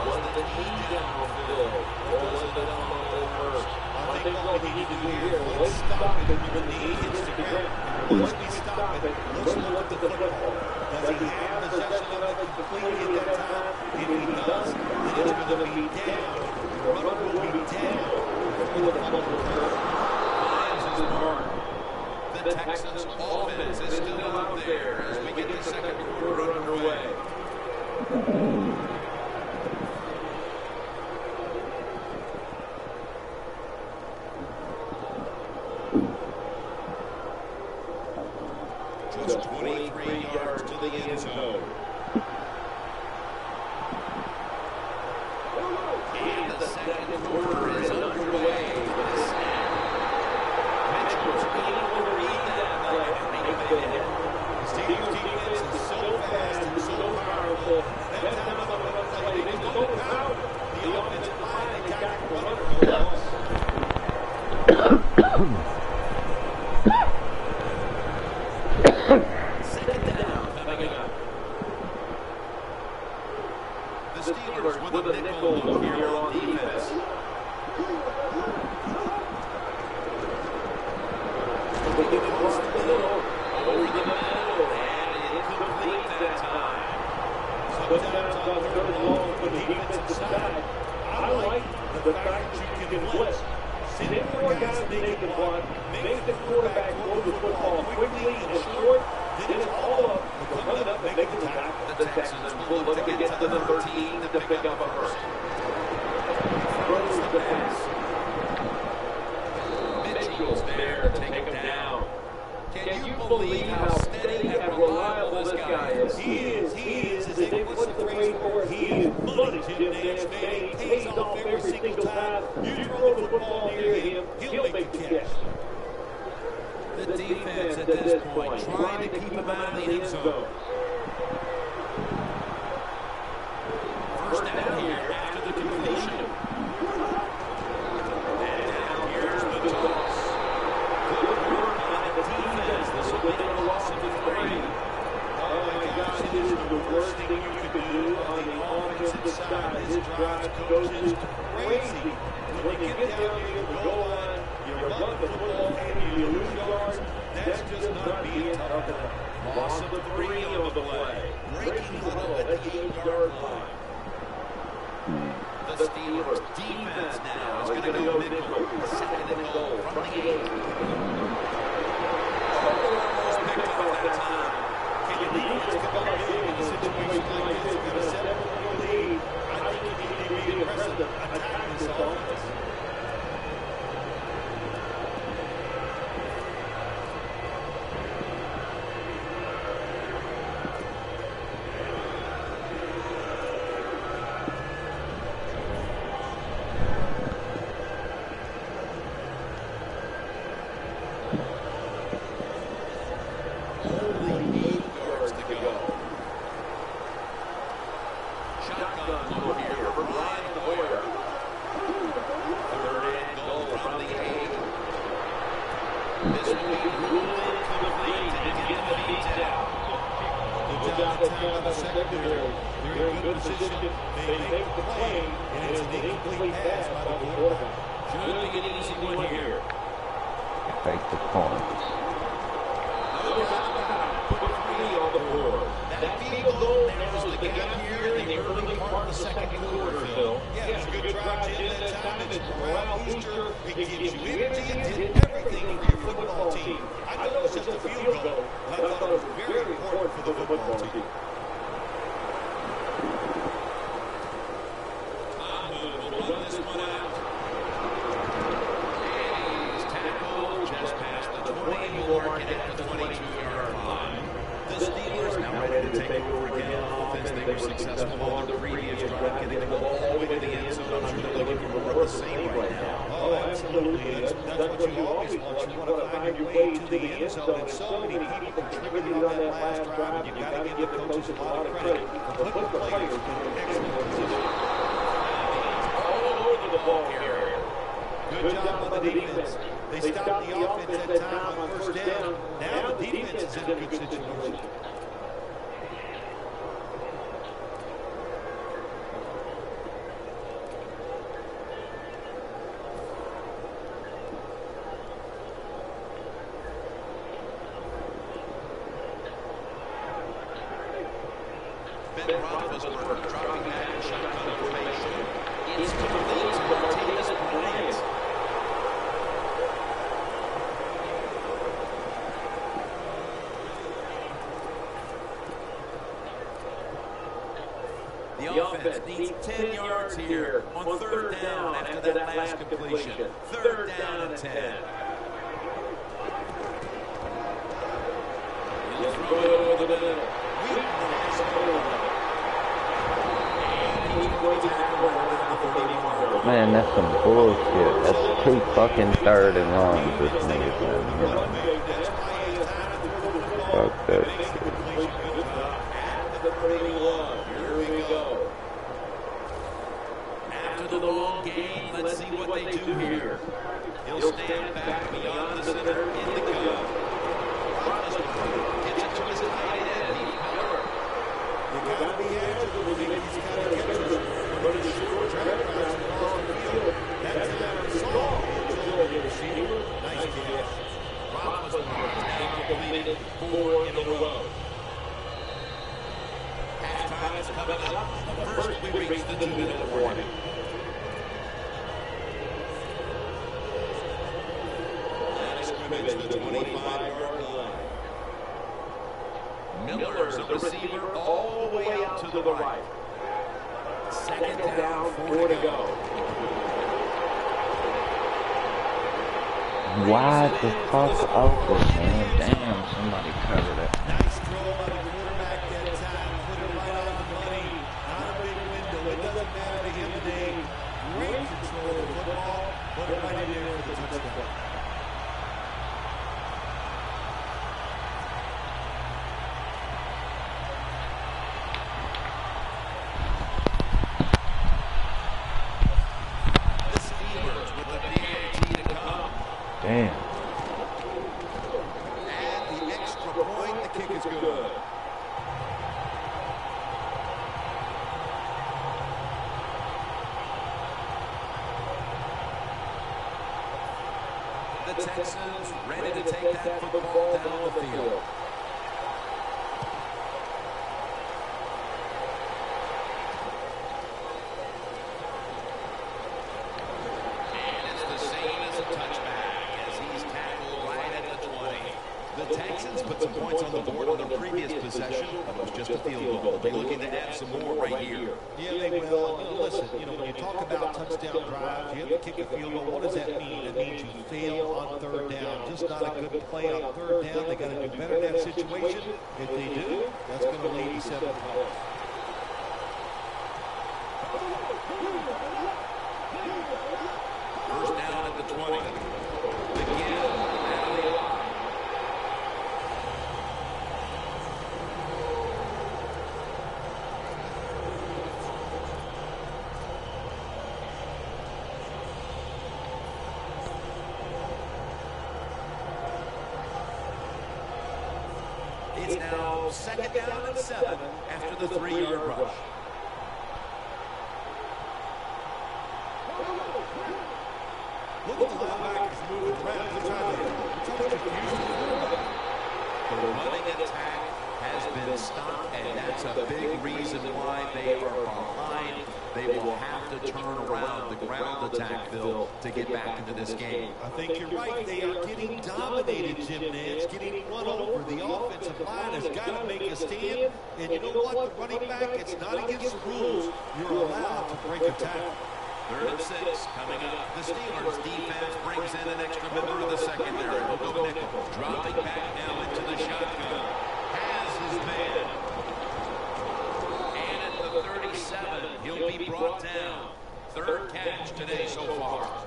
Was the knee downfield, or was it on the first? I think what we need to do here, let's stop it when the knee hits the ground. Once we stop it, let's look at the football. Does he have possession of it completely at that time? If he does, then it's going to be down. The runner will be down before the punt return. Miles is marked. The Texans offense is still out there as we get the second quarter underway. Just 23 yards to the end zone. And the second quarter is underway. Mitchell's able to read that play and make it in. Steelers defense is so fast and so powerful. That time of the play, they just don't power the offensive line and got the runner for a loss. Second down coming up. The Steelers with a nickel here on defense. Over the middle, and incomplete that time. Sometimes on third and long for the defensive side, I like the fact that you can blitz. Send four guys that they can block, make the quarterback throw the football quickly and short, then it's all up. We're coming up and making the tackle. The Texans will look to get to the 13 to pick up a first. Throws the pass. Mitchell's there to take him down. Can you believe how steady and reliable this guy is? He is. As they put the weight for it, he is money, Jim Nance. He pays off every single time. You throw the football near him, he'll make the catch. The defense at this point trying to keep him out of the end zone. First down here after the completion. And now here's the toss. Good work by the defense. This will be a loss of 3. Oh my gosh, it is the worst thing you can do on the offensive side. This drive goes crazy. When you get down here to the goal line, you run the football and you lose yards. That's just not being tough enough. Loss of 3 on the play. Breaking huddle at the 8-yard line. The Steelers defense now is going to go nickel. Second and goal from the 8. Almost picked up that time. Can the defense come up big in a situation like this with a 7-point lead? I think you need to be aggressive attacking this offense. way to the end zone, and so many people contributed on that last drive, and you've got to give the coaches a lot of credit for putting players in an excellent position. All over the ball carrier. Good job by the defense. They stopped the offense that time on first down. Now the defense is in a good situation. Dropping back in shotgun formation. It's complete to Martinez Bryant. The offense needs 10 yards here on third down after that last completion. Third down and 10. He'll throw it over the middle. Man, that's some bullshit. That's 2 fucking third and longs this nigga's done, you know. Fuck that shit. Here we go. After the long game, let's see what they do here. He'll stand back beyond the center in the gun. Gets it to his tight end. You got to be agile to make these kind of catches. But it's short track pass across the field. That's a solid receiver. Nice catch. Roethlisberger now completed 4 in a row. Halftime is coming up. First, we reach the 2-minute warning. That is scrimmage to the 25-yard line. Miller's the receiver all the way out to the right. Second down, 4 to go. Wide the fuck open, man. Damn, somebody covered it. Nice throw by the quarterback that time. Put it right on the money. Not a big window. It doesn't matter to him today. Great control of the football. Put it right in there for the touchdown. Damn. And the extra point, the kick is good. The Texans ready to take that football down the field. Put some points on the board on their previous possession. That was just a field goal. They'll be looking to add some more right here. Yeah, they will. Listen, when you talk about touchdown drives, you have to kick a field goal. What does that mean? It means you fail on third down. Just not a good play on third down. They got to do better in that situation. If they do, that's going to lead to 7 points. First down at the 20. Again, out of the line. It's now second down and 7 after the 3-yard rush. Look at the linebackers moving around. They're trying to confuse them. The running attack has been stopped, and that's a big reason why they are behind. They will have to turn around the ground attack, Phil, to get back into this game. I think you're right. They are getting dominated, Jim Nance, getting run over. The offensive line has got to make a stand. And you know what? The running back, it's not against the rules. You're allowed to break a tackle. 3rd and 6 coming up. The Steelers defense brings in an extra member of the secondary. They'll go nickel. Dropping back now into the shotgun. Has his man. And at the 37, he'll be brought down. 3rd catch today so far.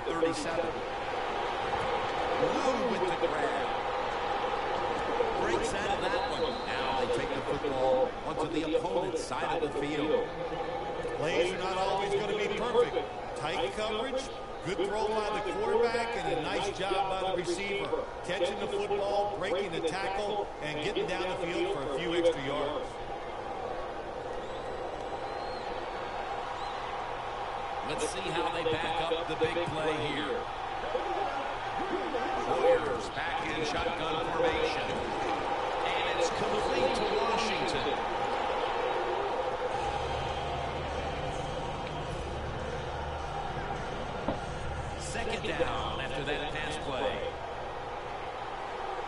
37. Lou with the grab. Breaks out of that one. Now they take the football onto the opponent's side of the field. Plays are not always going to be perfect. Tight coverage, good throw by the quarterback, and a nice job by the receiver. Catching the football, breaking the tackle, and getting down the field for a few extra yards. Let's see how they back up the big play here. Warriors back in shotgun formation. And it's complete to Washington. Second down after that pass play.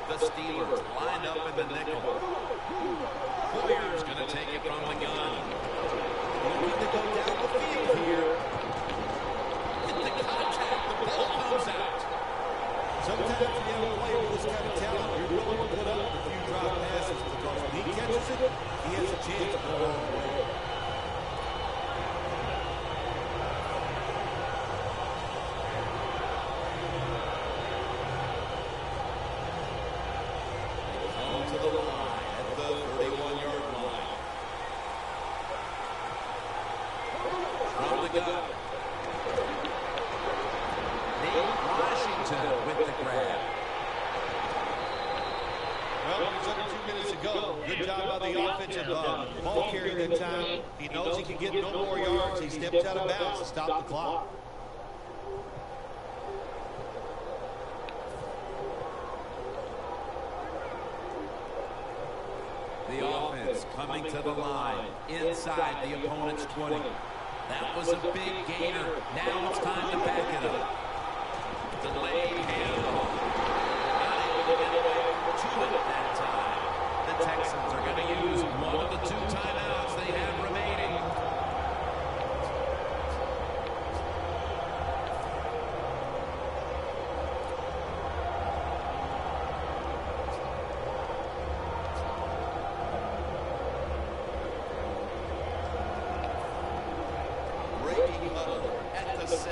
The Steelers lined up in the nickel. Warriors going to take it from the gun. Looking to go down the field here. Hit the contact. The ball comes out. Sometimes you have a player with this kind of talent, you're willing to put up a few drop passes because when he catches it, he has a chance to go all the way. To the line at the 31-yard line. From the gun. Washington with the grab. Well, there's under 2 minutes to go. Good job by the offensive ball carrier that time. He knows he can get no more yards. He steps out of bounds to stop the clock. The offense coming to the line inside the opponent's 20. That was a big gainer. Now it's time to back it up. Delayed handoff. Not able to get to it that time. The Texans are going to use one of the 2 timeouts they have remaining. At the 6.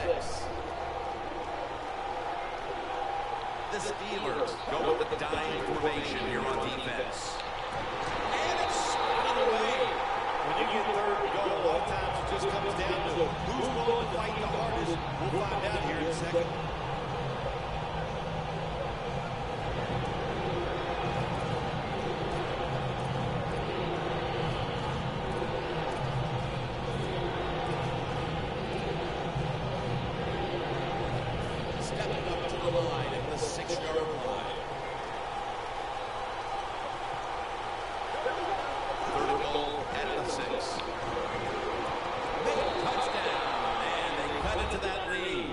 The Steelers go with the dime formation here on defense. And it's spotted away. When you get third and goal, a lot of times it just comes down to who's willing to fight the hardest. We'll find out here in a second. Stepping up to the line at the 6-yard line. Third and goal at the 6. Big touchdown, and they cut into that lead.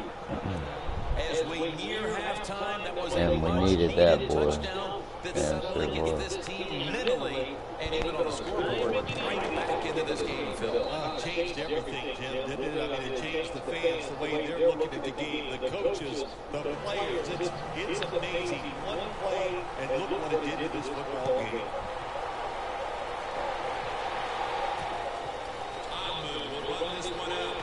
As we near halftime, that was a needed that, boy. touchdown that suddenly gets this team mentally and even on the scoreboard right back into this game, Phil. It changed everything, Jim, didn't it? I mean, it changed the fans, the way they're looking at the game, the coaches, the players. It's amazing. One play, and look what it did to this football game. Ahmed will run this one out.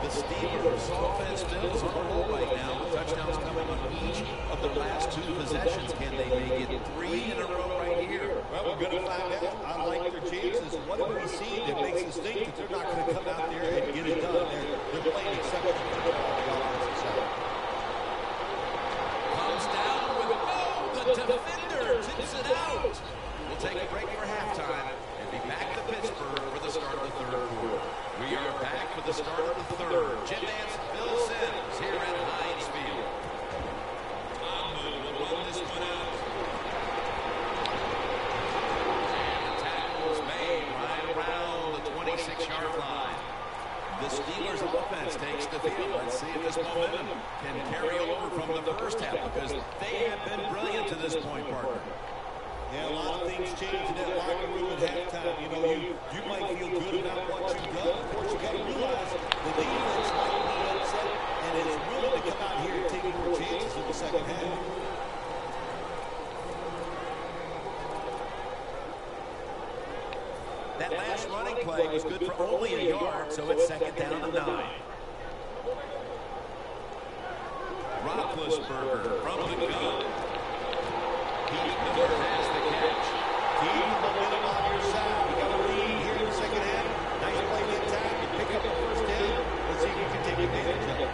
The Steelers offense still is on a roll right now. The touchdowns coming on each of the last 2 possessions. Can they make it 3 in a row right here? Well, we're going to find out. I like their chances. What have we seen that makes us think that they're not going to come out there and get it done? They're playing exceptional football on the offensive side. Comes down with the defender tips it out. We'll take a break for halftime and be back to Pittsburgh for the start of the third quarter. We are back for the start of the third. Jim Nance, Phil Simms here at Heinz Field. Ahmed will run this one out. And the tackle is made right around the 26-yard line. The Steelers offense takes the field. Let's see if this momentum can carry over from the first half because they have been brilliant to this point, partner. Yeah, a lot of things change in that locker room at halftime. You know, you might feel good about what you've done. Of course, you got to realize the defense might be upset and is willing to come out here and take more chances in the second half. running play was good for only a yard, so it's second down and 9. Roethlisberger from the gun. Heath Miller has the catch. Keep the momentum on your side. You got a lead here in the second half. Nice play in time. You pick up the first down. Let's see if you can take advantage of it.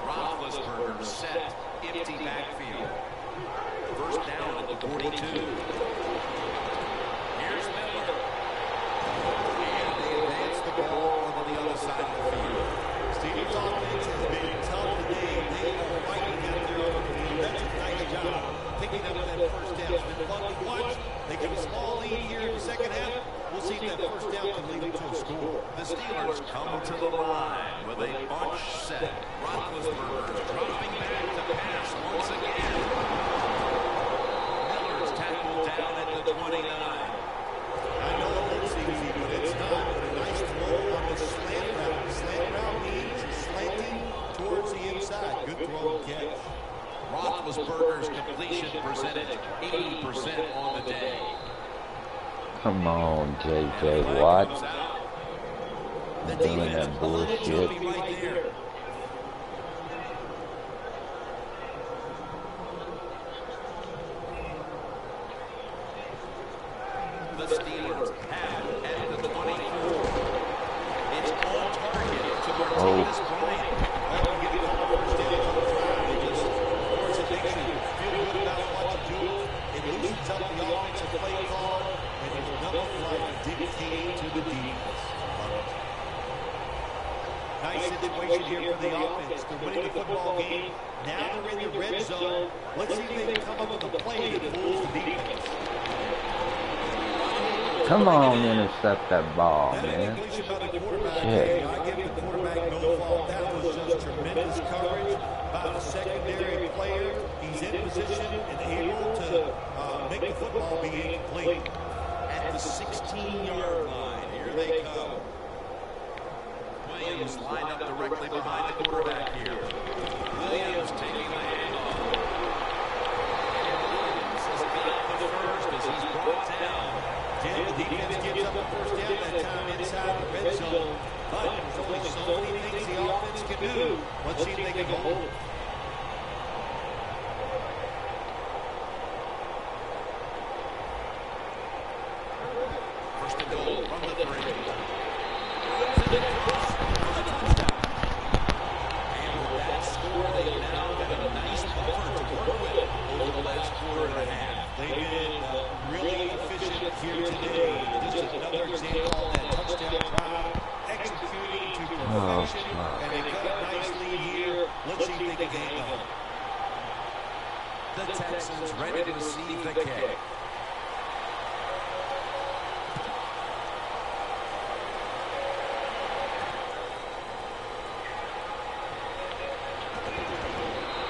Roethlisberger set. Empty backfield. First down at the 42. Here's Miller. And they advance the ball on the other side of the field. Steelers offense has been tough today. They are fighting out there on the field. That's a nice job picking up that first down. It's been fun to watch. They get a small lead here in the second half. We'll see if that first down can lead them to a score. The Steelers come to the line with a bunch set. Roethlisberger dropping back to pass once again. Miller's tackled down at the 29. I know it looks easy, but it's not. But a nice throw on the slant route. Slant route means slanting towards the inside. Good throw and catch. Roethlisberger's completion percentage 80% on the day. Come on, J.J. Watt. The Doing defense that bullshit. right there. The Steelers have at the 24. It's on target to Martinez Bryant. It loosens up the offensive play call, and there's nothing like dictating to the defense. Nice situation here for the offense. They're winning the football game. Now they're in the red zone. Let's see if they can come up with a play that fools the defense. Come on, intercept that ball, man. Shit. I give the quarterback no fault. That was just tremendous coverage by the secondary player. He's in position and able to make the football be incomplete. At the 16-yard line, here they come. Williams lined up directly behind the quarterback here. Williams taking the handoff. Williams has got the first as he's brought down. The defense gives up the first down that time inside the red zone. But there's only so many things the offense can do. Let's see if they can hold it. First and goal from the 3. And with that score, they now have a nice buffer to work with over the last quarter and a half. They've been really efficient here today. Just another example of that touchdown drive, executing to perfection, and they've got a nice lead here. Let's see if they can hang on. The Texans ready to receive the kick.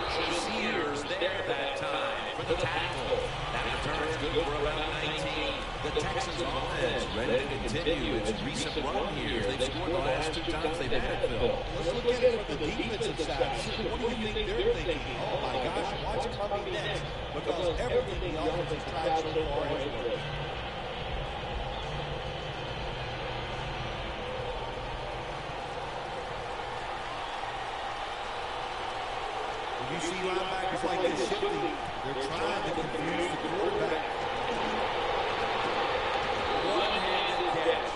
Shaziers there that time for the tackle. That return's good for about 19. The Texans offense ready to continue its recent run here. They've scored the last 2 times they've had it, Phil. Let's look at it from the defensive side. What do you think they're thinking? Oh my gosh, what's coming next? Because everything the offense has tried so far has worked. When you see linebackers like this shifting, they're trying to confuse the quarterback. One-handed catch.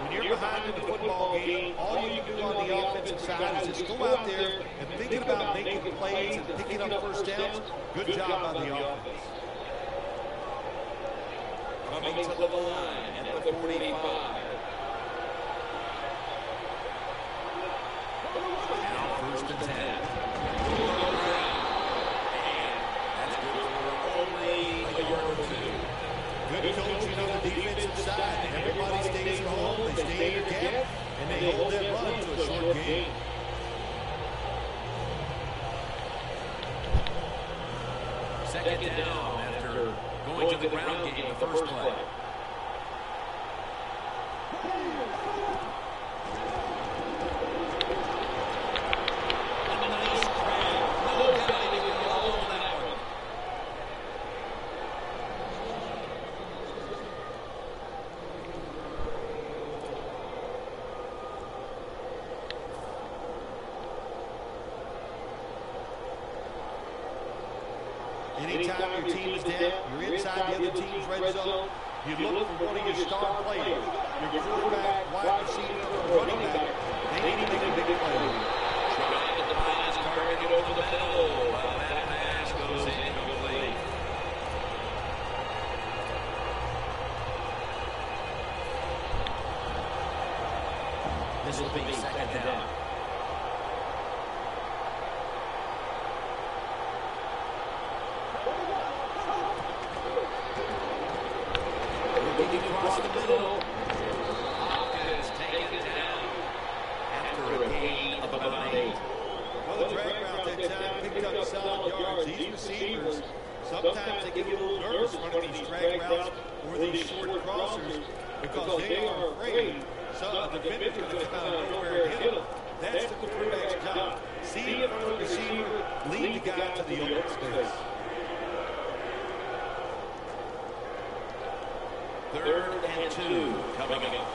When you're behind in the football game, all you can do on the offensive side is just go out there and thinking about making plays and picking up first downs. Good job by the offense. Coming to the line at the 45. Now first and 10. That's good for only a yard or 2. Good coaching on the defensive side. Everybody stays at home, they stay in their gap, and they hold that run to a short game. Second down after going to the ground game the first play. A nice grab. No guy to go all over that one. anytime your team is down, you're inside the other team's red zone, you look for one of your star players, your quarterback, wide receiver, or running back, they need to make a big play. Trying to get the pass target over the middle. Well, that pass goes incomplete. This will be second down. Looking across the middle. Hopkins taken down after a gain of about 8. Well, the drag route that time picked up solid yards. These receivers, sometimes they get a little nervous running these drag routes or these short crossers because they are afraid the defender's going to come out of nowhere and hit them. That's the quarterback's job. See it from the receiver, lead the guy to the open space. Third and 2 coming up.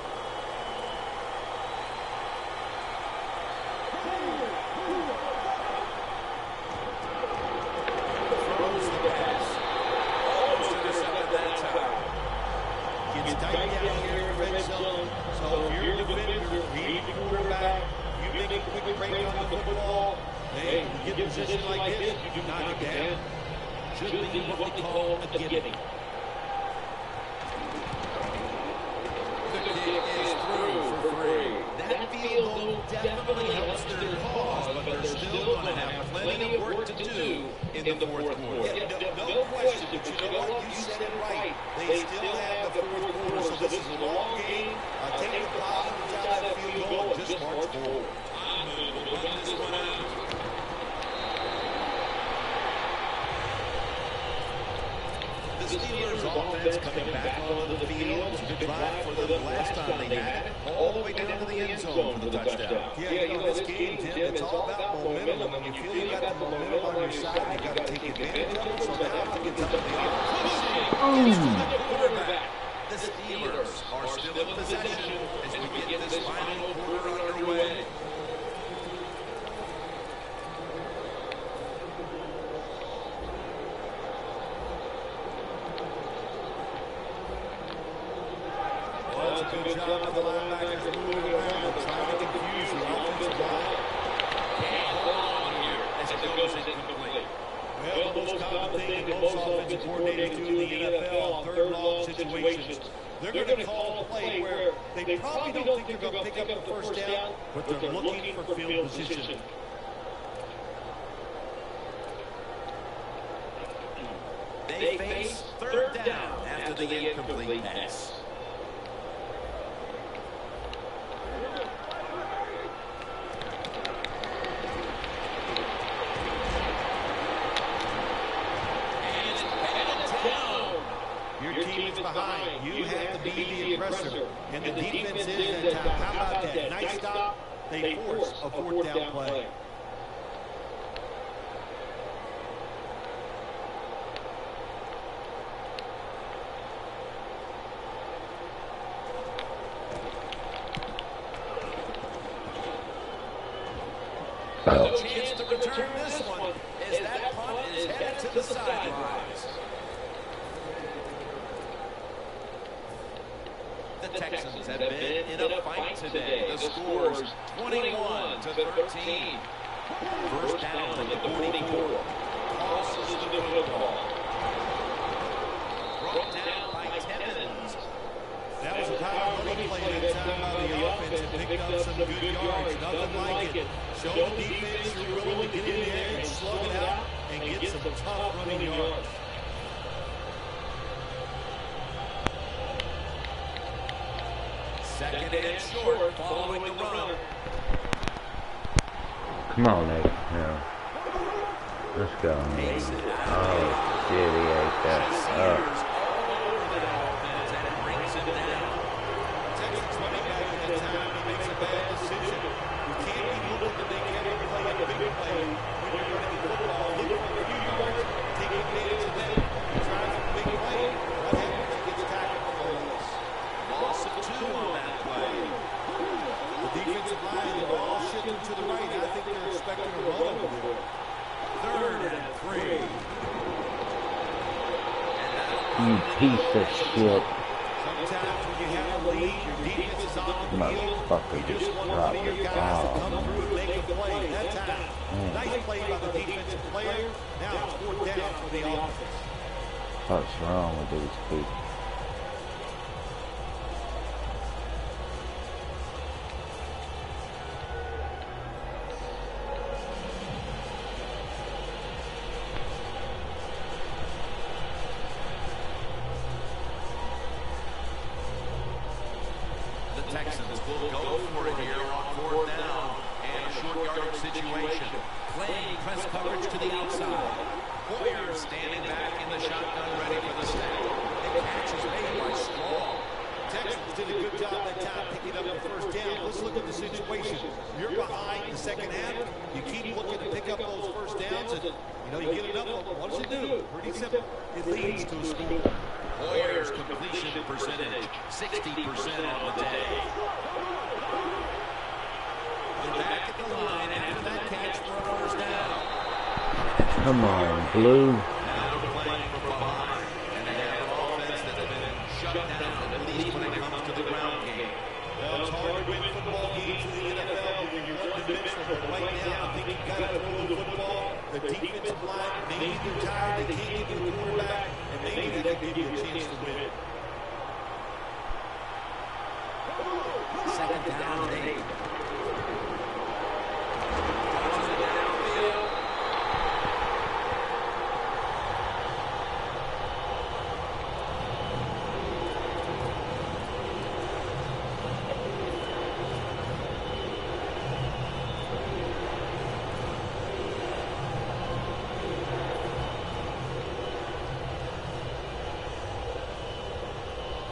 Throws the pass. Almost intercepted that time. Gets tight down here in the red zone. So if you're the defender, lead the quarterback, you make a quick break on the football. Hey, you get in a position like this, you do knock it down. Should be what they call a giving. The kick is through for 3. That field goal definitely helps their cause, but they're still going to have plenty of work to do in the fourth quarter. Yeah, no question, but you know what? You said it right. They still have the fourth quarter, so this is a long game. Take the positives out of that field goal and just march forward. I'm going to run this one out. The Steelers' offense coming back onto the field. It was a good drive for them last time they had it, all the way down to the end zone for the touchdown. Yeah, you know, this game, Tim, it's all about momentum. And when you feel you got the momentum on your side, you got to take advantage of it. So now I think it's up to the The quarterback. The Steelers are still in possession as we get this final quarter underway. Good job of the linebackers moving around and trying to confuse the offensive line. Can't hold on here as it goes incomplete. Well, the most common thing that most offensive coordinators do in the NFL on third long situations, they're going to call a play where they probably don't think they're going to pick up the first down, but they're looking for field position. They face third down after the incomplete pass. Your team is behind. You have to be the aggressor. And the defense is that time. How about that? Nice stop. They force a fourth down play. No chance to return this one as that punt is headed to the sidelines. The Texans have been in a fight today. The score's 21-13. First down at the 44. Tosses the football. Brought down by Timmons. That was a power running play that time by the offense and picked up some good yards. Nothing like it. Show the defense you're willing to get in there and slug it out and get some tough running yards. Second and short following the run. Come on, Nate. Yeah. Let's go, Nate. Oh, shit, he ate that up. Texas running back at that time, he makes a bad decision. You can't be looking to make every play a big play when you're running the football. Look for a few yards, take advantage of that, try to big play. What happens? He gets tackled for the loss. Loss of 2 on that play. The defensive line, they're all shifting to the right. I think they're expecting a run over there. Third and 3. You piece of shit. Sometimes when you have a lead, your defense is on the field. Motherfucker You just just want one dropped of your it. guys to come through and make a play. That time, nice play by the defensive player. Now it's 4th down for the offense. What's wrong with these people? The Texans will go for it here on 4th down and a short yardage situation. Playing press coverage to the outside. Hoyer standing back in the shotgun ready for the snap. The catch is made by Strong. Texans did a good job that time picking up the 1st down. Let's look at the situation. You're behind the 2nd half. You keep looking to pick up those 1st downs, and you get enough of them. What does it do? Pretty simple. It leads to a score. Hoyer's completion percentage, 60% on the day. They're back at the line after that catch for a 1st down. Come on, Blue. Now they're playing from behind, and they have an offense that's been shut down, at least when it comes to the ground game. Well, it's hard to win football games in the NFL when you're one-dimensional, but right now I think you've got to throw the football. The defensive line, maybe they're tired, they can't get to the quarterback, and maybe they can give you a chance to win. 2nd down and 8.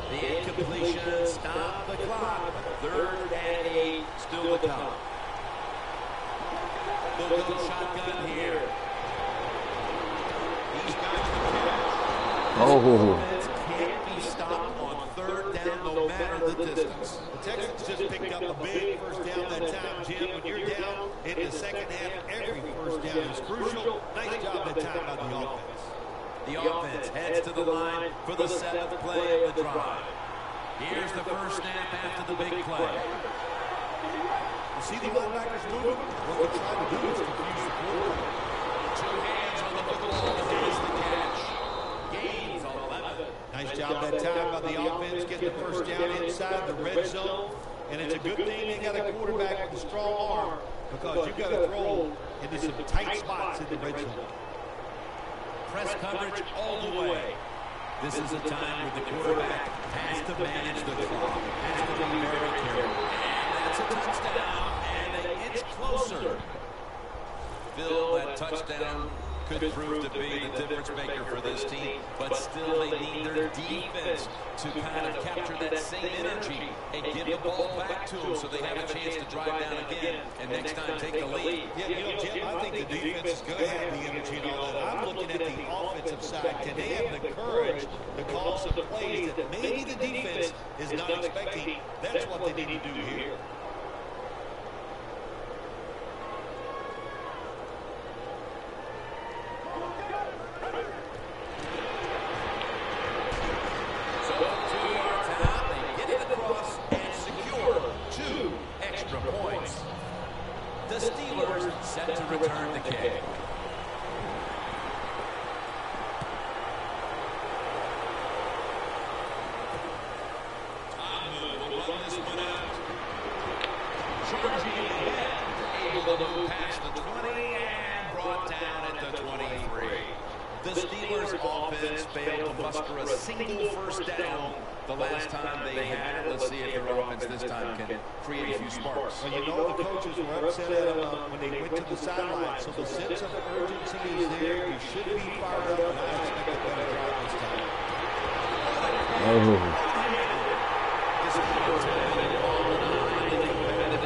The incompletion stopped the clock. 3rd and 8 still to come. They'll go shotgun here. He's got the catch. Oh. Offense can't be stopped on 3rd down no matter the distance. The Texans just picked up a big 1st down that time, Jim. When you're down in the 2nd half, every 1st down is crucial. Nice job that time by the offense. The offense heads to the line for the 7th play of the drive. Here's the 1st snap after the big play. You see the linebackers moving? What they're trying to do is confuse the quarterback. 2 hands on the football, and there's the catch. Gains 11. Nice job that time by the offense, getting the 1st down inside the red zone. And it's a good thing they got a quarterback with a strong arm, because you've got to throw into some tight spots in the red zone. Press coverage all the way. This is a time when the quarterback has to manage the clock, has to be very careful. And that's a touchdown, and they inch closer. Phil, that touchdown could prove to be the difference maker for this team, but still they need their defense to kind of capture that same energy and give the ball back to them so they have a chance to drive down again and next time take the lead. Yeah, Jim, I think the defense is going to have the energy and all that. I'm looking at the offensive side. Can they have the courage to call some plays that maybe the defense is not expecting? That's what they need to do here. The Steelers set to return the kick. Will run this one out. Charging ahead, able to move past the 20 and brought down at the 23. The Steelers offense failed to muster a single 1st down the last time they had it. Let's see if their offense this time can create a few sparks. Well, you know the coaches were upset at them when they went to the sideline, so the sense of urgency is there. You should be fired up, and I expect a better drive this time. This is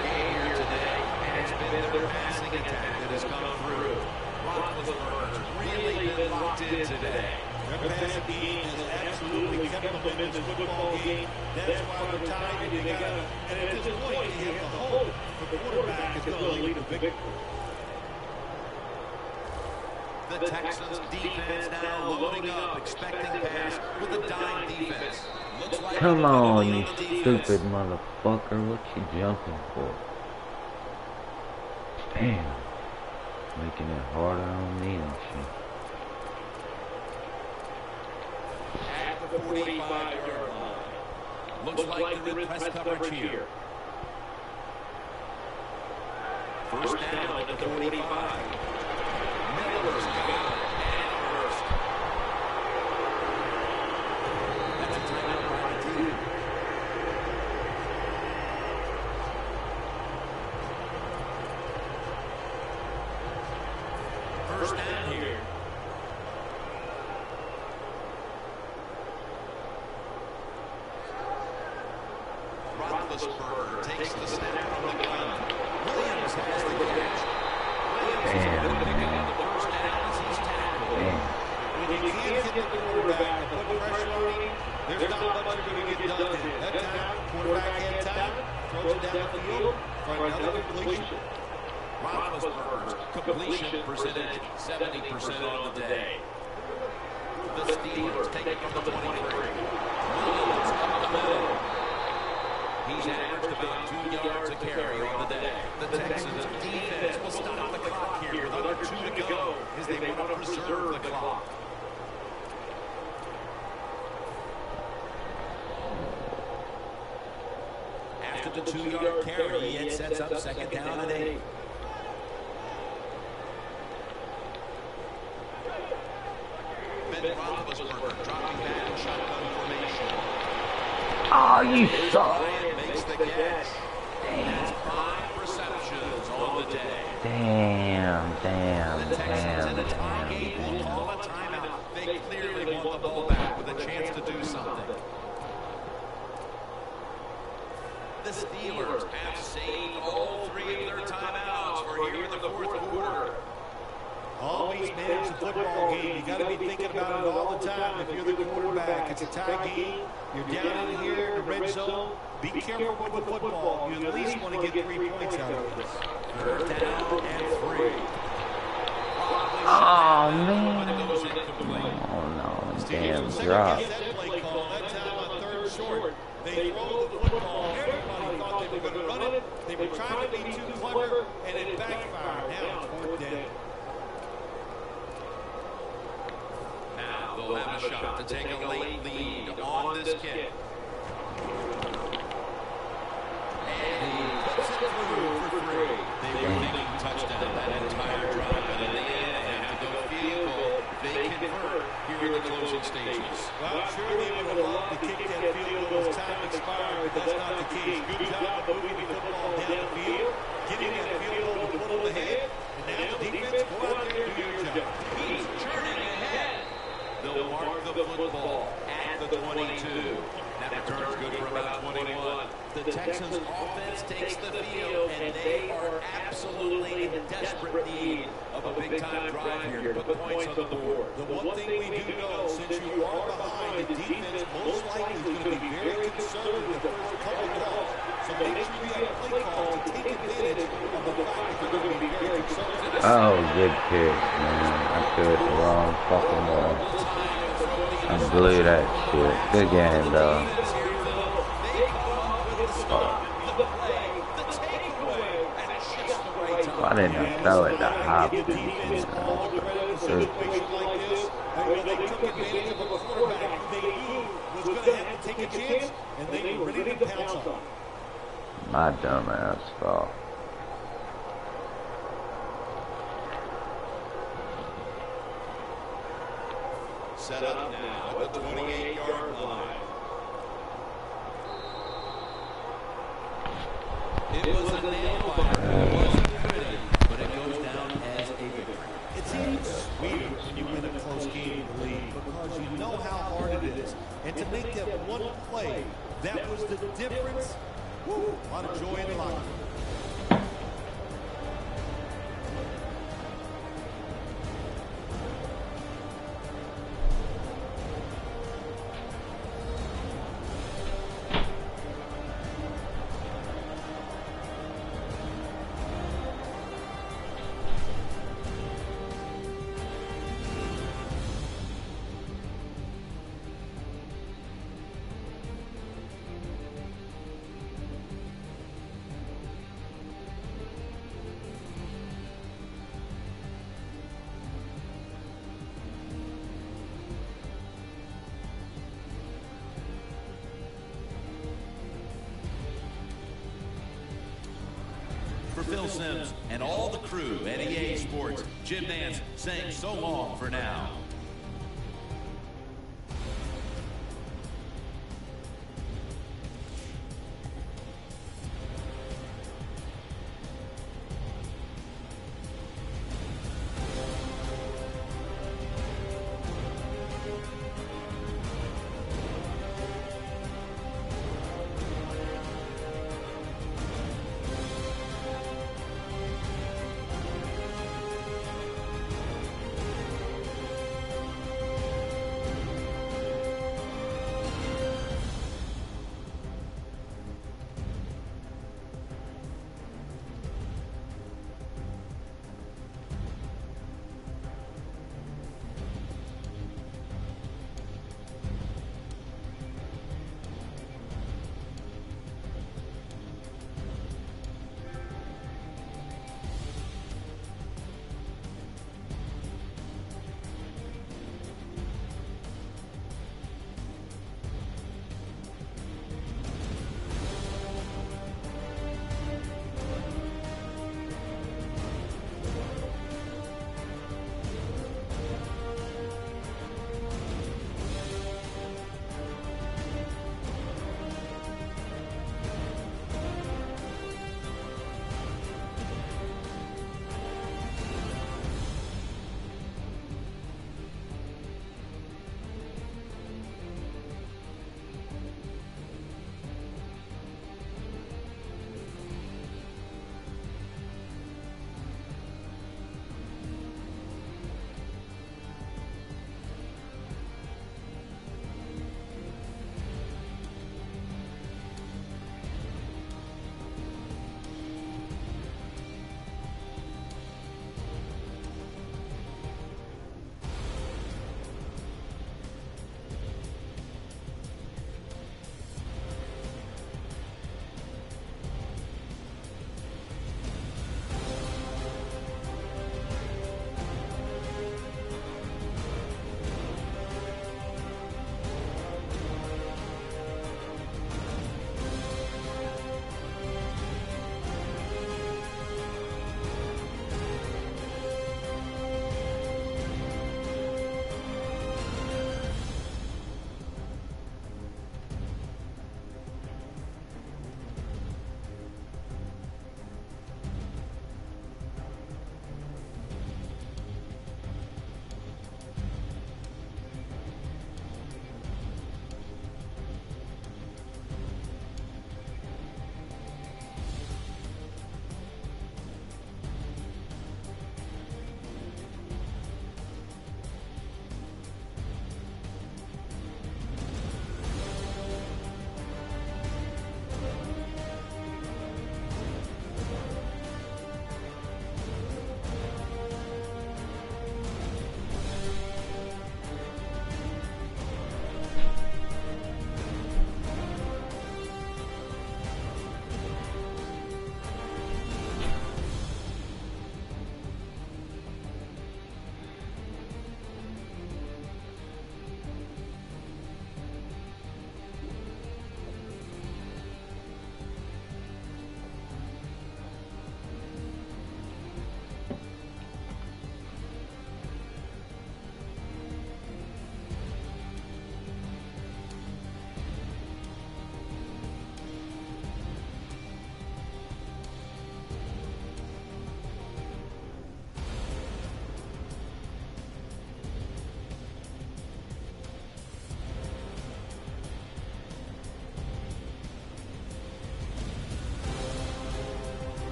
here today, and it's been their passing attack that has come through. Roethlisberger's really been locked in today. Their passing game has absolutely kept them in this football game. That's why they're tied, and they got and at this point, you have to hope the quarterback is going to lead the victory. The Texans defense now loading up, expecting pass with a dime defense. Looks like Come on, you on the defense. stupid motherfucker. What you jumping for? Damn. Making it harder on me and shit. At the 45-yard line. Looks like there is press coverage here. First down at the 45. Miller's got it. And first. That's a timeout by the team. First down here. Roethlisberger takes the snap from the gun. Williams has the catch. Damn, Williams picking man. up the first down as he's tackled. Damn. When you can't get the quarterback and put pressure on him, there's not much you're going to get done there. That time, quarterback had time, throws it down the field for another completion. Roethlisberger's completion percentage 70% on the day. The Steelers take it from the 23. Williams up the middle. He's averaged about 2 yards a carry on the day. The Texans defense will stop the clock here with under 2 to go as they want to preserve the clock. After the 2-yard carry, it sets up second down and 8. Ben Roethlisberger dropping back in shotgun formation. Oh, you suck. Bryant makes the catch. That's 5 receptions on the day. Damn, The damn, Texans in damn, a tie damn, game will damn. call a timeout. They clearly want the ball back with a chance to do something. The Steelers have saved all 3 of their timeouts for here in the fourth quarter. Always manage the football game. You got to be thinking about it all the time. If you're the quarterback, it's a tie game. You're down in here in the red zone. Be careful with the football. You at least want to get 3 points out of this. Third down and 3. Oh, man. Goes incomplete. Oh, no. Damn Second drop. get that play call. That time on third short. They throw the football. Everybody thought they were going to run it. They were trying to be too clever, and it backfired. Now it's fourth down. Now they'll have a shot to take a late lead on this kick. And he puts it through for 3. They were thinking touchdown that entire drive, but in the end, they have to go field goal. They convert here in the closing stages. Well, sure they would have loved to kick that field goal as time expired, but that's not the case. Good job of moving the football down the field, getting that field goal to pull ahead, and now the defense, go out there and do your job. He's turning ahead. They'll mark the football at the 22. That return's good for about 21. The Texans offense takes the field, and they are absolutely in desperate need of a big-time drive here to put points on the board. The one thing we do know, since you are behind, the defense most likely is going to be very conservative the first couple of calls. So make sure you have a play call to take advantage of the fact that they're going to be very conservative. Oh, good pick, man. I took the wrong fucking way. I blew that shit. Good game, though. Why didn't I throw it to Hopkins? Give defense all the credit in a situation like this. They took advantage of a quarterback who they knew was going to have to take a chance, and they were ready to pounce on him. My dumbass fault. Set up now at the 28-yard line. It was a nail-biter. It wasn't pretty, but it goes down as a victory. It's even sweeter when you win a close game in the league because you know how hard it is. And to make that one play, that was the difference. Woo, a lot of joy in the locker room. For Phil Simms and all the crew at EA Sports, Jim Nance saying so long for now.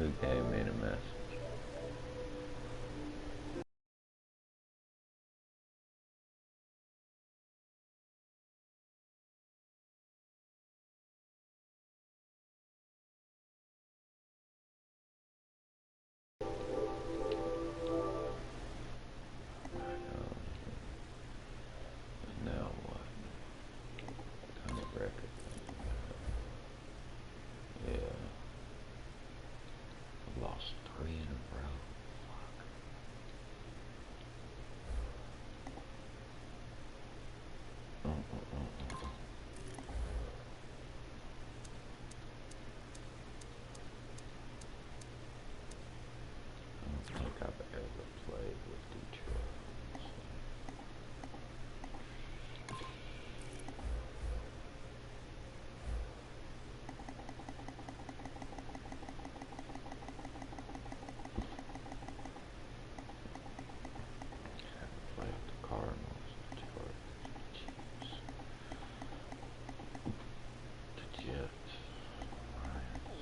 who gave me the message. Now what? Kind of record. Yeah. I've lost 3 in a row. Fuck. I don't think I've ever played with Detroit. Played the Cardinals, Detroit, the Chiefs, the Jets, Lions.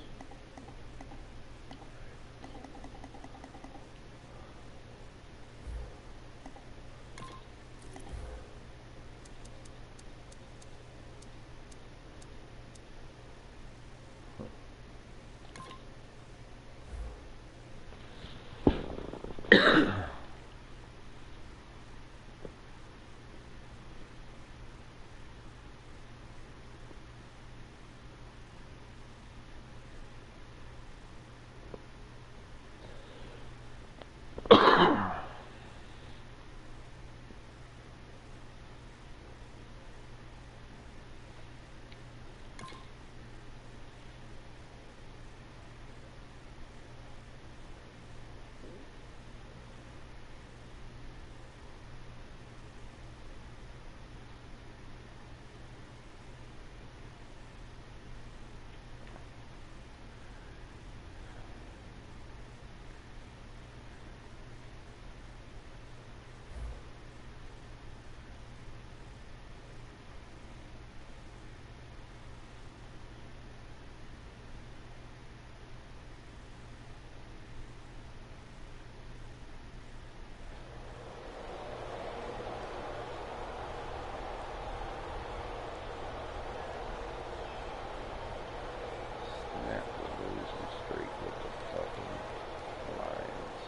Snap the losing streak with the fucking Lions.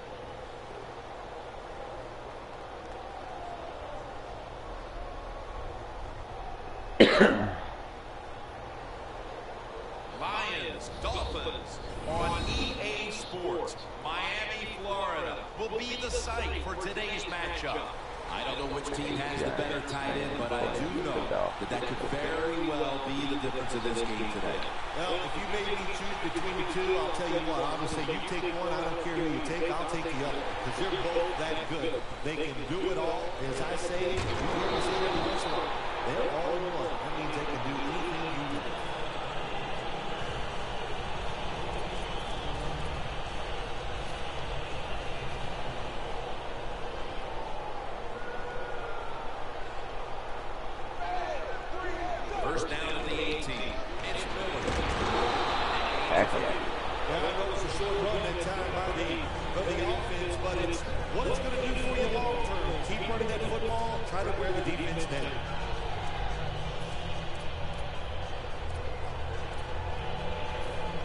Lions, Dolphins on EA Sports. Miami, Florida will be the site for today's matchup. I don't know which team has the better tight end, but I do know that could very well be the difference in this game today. Well, if you made me choose between the two, I'll tell you what. I'm going to say you take one. I don't care who you take. I'll take the other because they're both that good. They can do it all. As I say, you hear me say every once in a while, they're all in one. That means they can do anything you do. First down at the 18. It's Miller. And I know it's a short run that time by the offense, but it's what it's going to do for you long term. Keep running that football, try to wear the defense down.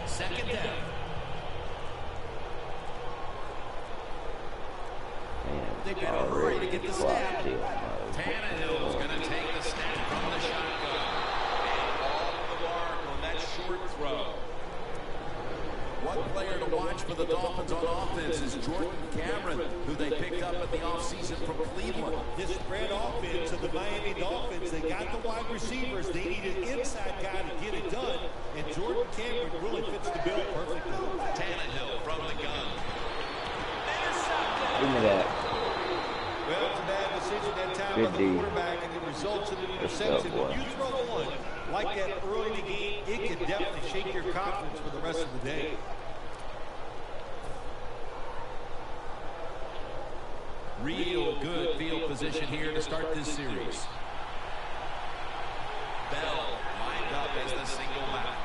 Second down. They've got to hurry to get the snap. Tannehill's going to take the snap from the shotgun. And off the mark on that short throw. One player to watch for the Dolphins on offense is Jordan Cameron, who they picked up at the offseason from Cleveland. This spread offense of the Miami Dolphins, they got the wide receivers. They need an inside guy to get it done, and Jordan Cameron really fits the bill perfectly. Tannehill from the gun. Give me that. Well, it's a bad decision that time by the quarterback, and it results in an interception. When you throw one like that early in the game, it can definitely shake your confidence for the rest of the day. Real good field position here to start this series. Bell lined up as the single back.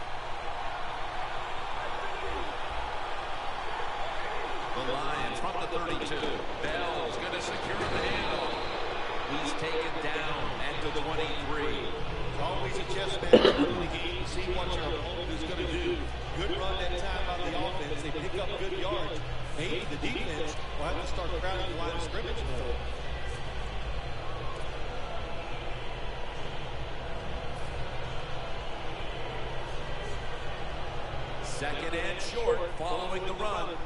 32. Bell's going to secure the handle. He's taken down at the 23. Always a chess match in the game. You see what your opponent is going to do. Good run that time by the offense. They pick up good yards. Maybe the defense will have to start crowding the line of scrimmage more. Second and short following the run.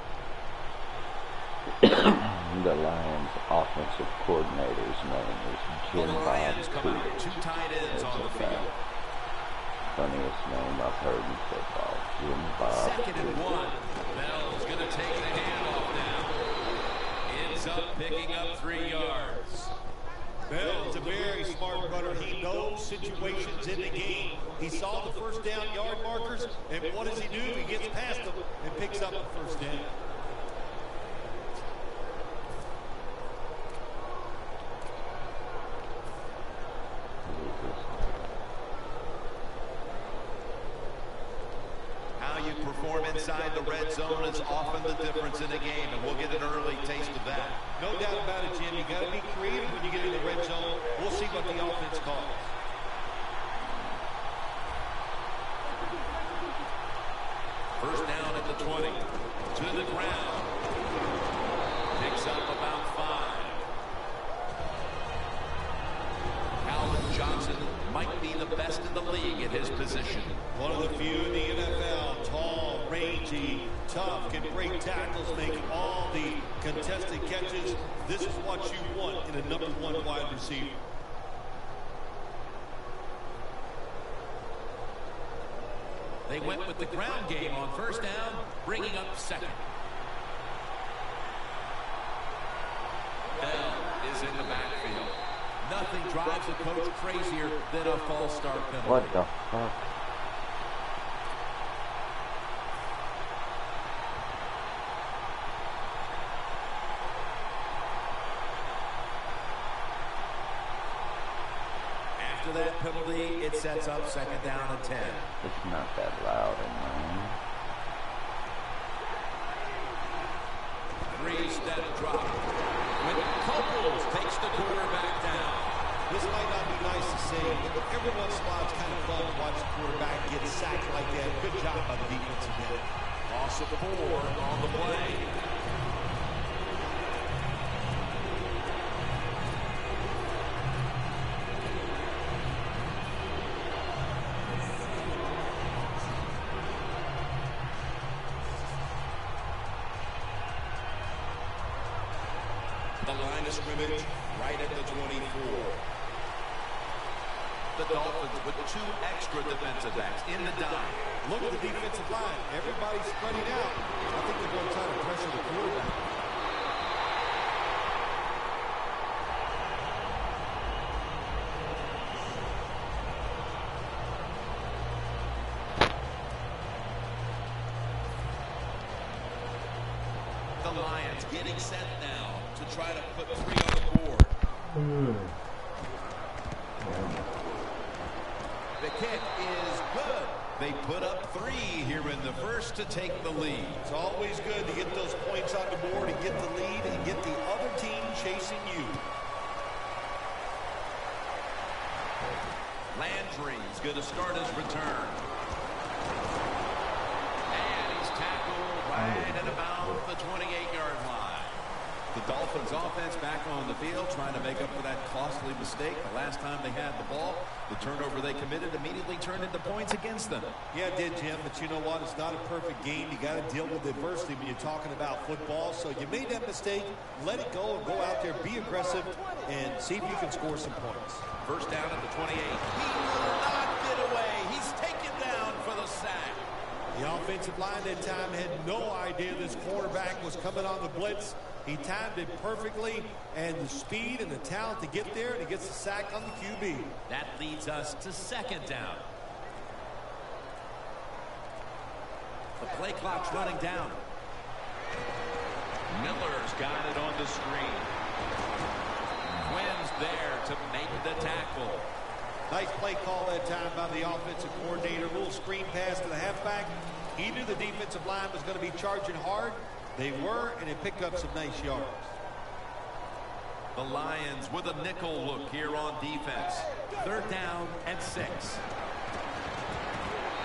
The Lions' offensive coordinator's name is The Jim Lions Bob come out, Cooter. 2 tight ends on the That's field. about funniest name I've heard in football. Jim Bob Second and Cooter. 1. Bell's going to take the handoff now. Ends up picking up 3 yards. Bell's a very smart runner. He knows situations in the game. He saw the first down yard markers, and what does he do? He gets past them and picks up the first down. How you perform inside the red zone is often the difference in a game, and we'll get an early taste of that. No doubt about it, Jim. You got to be creative when you get in the red zone. We'll see what the offense calls. First down at the 20. To the ground. Picks up about 5. Calvin Johnson might be the best in the league at his position. One of the few in the NFL, tall, rangy, tough, can break tackles, make all the contested catches. This is what you want in a #1 wide receiver. They went with the ground game on first down, bringing up second. Bell is in the backfield. Nothing drives a coach crazier than a false start penalty. What the fuck? After that penalty, it sets up second down and 10. It's not that loud in mine. 3-step drop. When Copeland takes the quarterback down. This might not be nice to see, but every once in a while it's kind of fun to watch the quarterback get sacked like that. Good job by the defensive end. Loss of 4 on the play. The line of scrimmage right at the 24. The Dolphins with 2 extra defensive backs in the dime. Look at the defensive line. Everybody's spreading out. I think they're going to try to pressure the quarterback. The Lions getting set now to try to put 3 on the board. The kick is good. They put up 3 here in the first to take the lead. It's always good to get those points on the board and get the lead and get the other team chasing you. Landry's going to start his return. And he's tackled right at about the 28-yard line. The Dolphins offense back on the field trying to make up for that costly mistake. The last time they had the ball, the turnover they committed immediately turned into points against them. Yeah, it did, Jim, but you know what? It's not a perfect game. You got to deal with adversity when you're talking about football. So you made that mistake, let it go and go out there, be aggressive, and see if you can score some points. First down at the 28. He will not get away. He's taken down for the sack. The offensive line that time had no idea this quarterback was coming on the blitz. He timed it perfectly, and the speed and the talent to get there, and he gets the sack on the QB. That leads us to second down. The play clock's running down. Miller's got it on the screen. Quinn's there to make the tackle. Nice play call that time by the offensive coordinator. A little screen pass to the halfback. He knew the defensive line was going to be charging hard. They were, and it picked up some nice yards. The Lions with a nickel look here on defense. 3rd down and 6.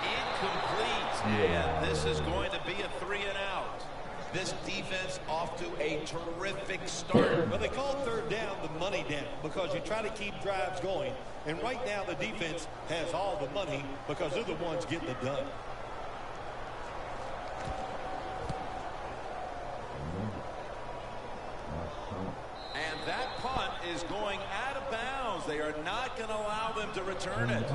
Incomplete. And this is going to be a 3 and out. This defense off to a terrific start. Well, they call 3rd down the money down because you try to keep drives going. And right now the defense has all the money because they're the ones getting it done. And that punt is going out of bounds. They are not going to allow them to return it.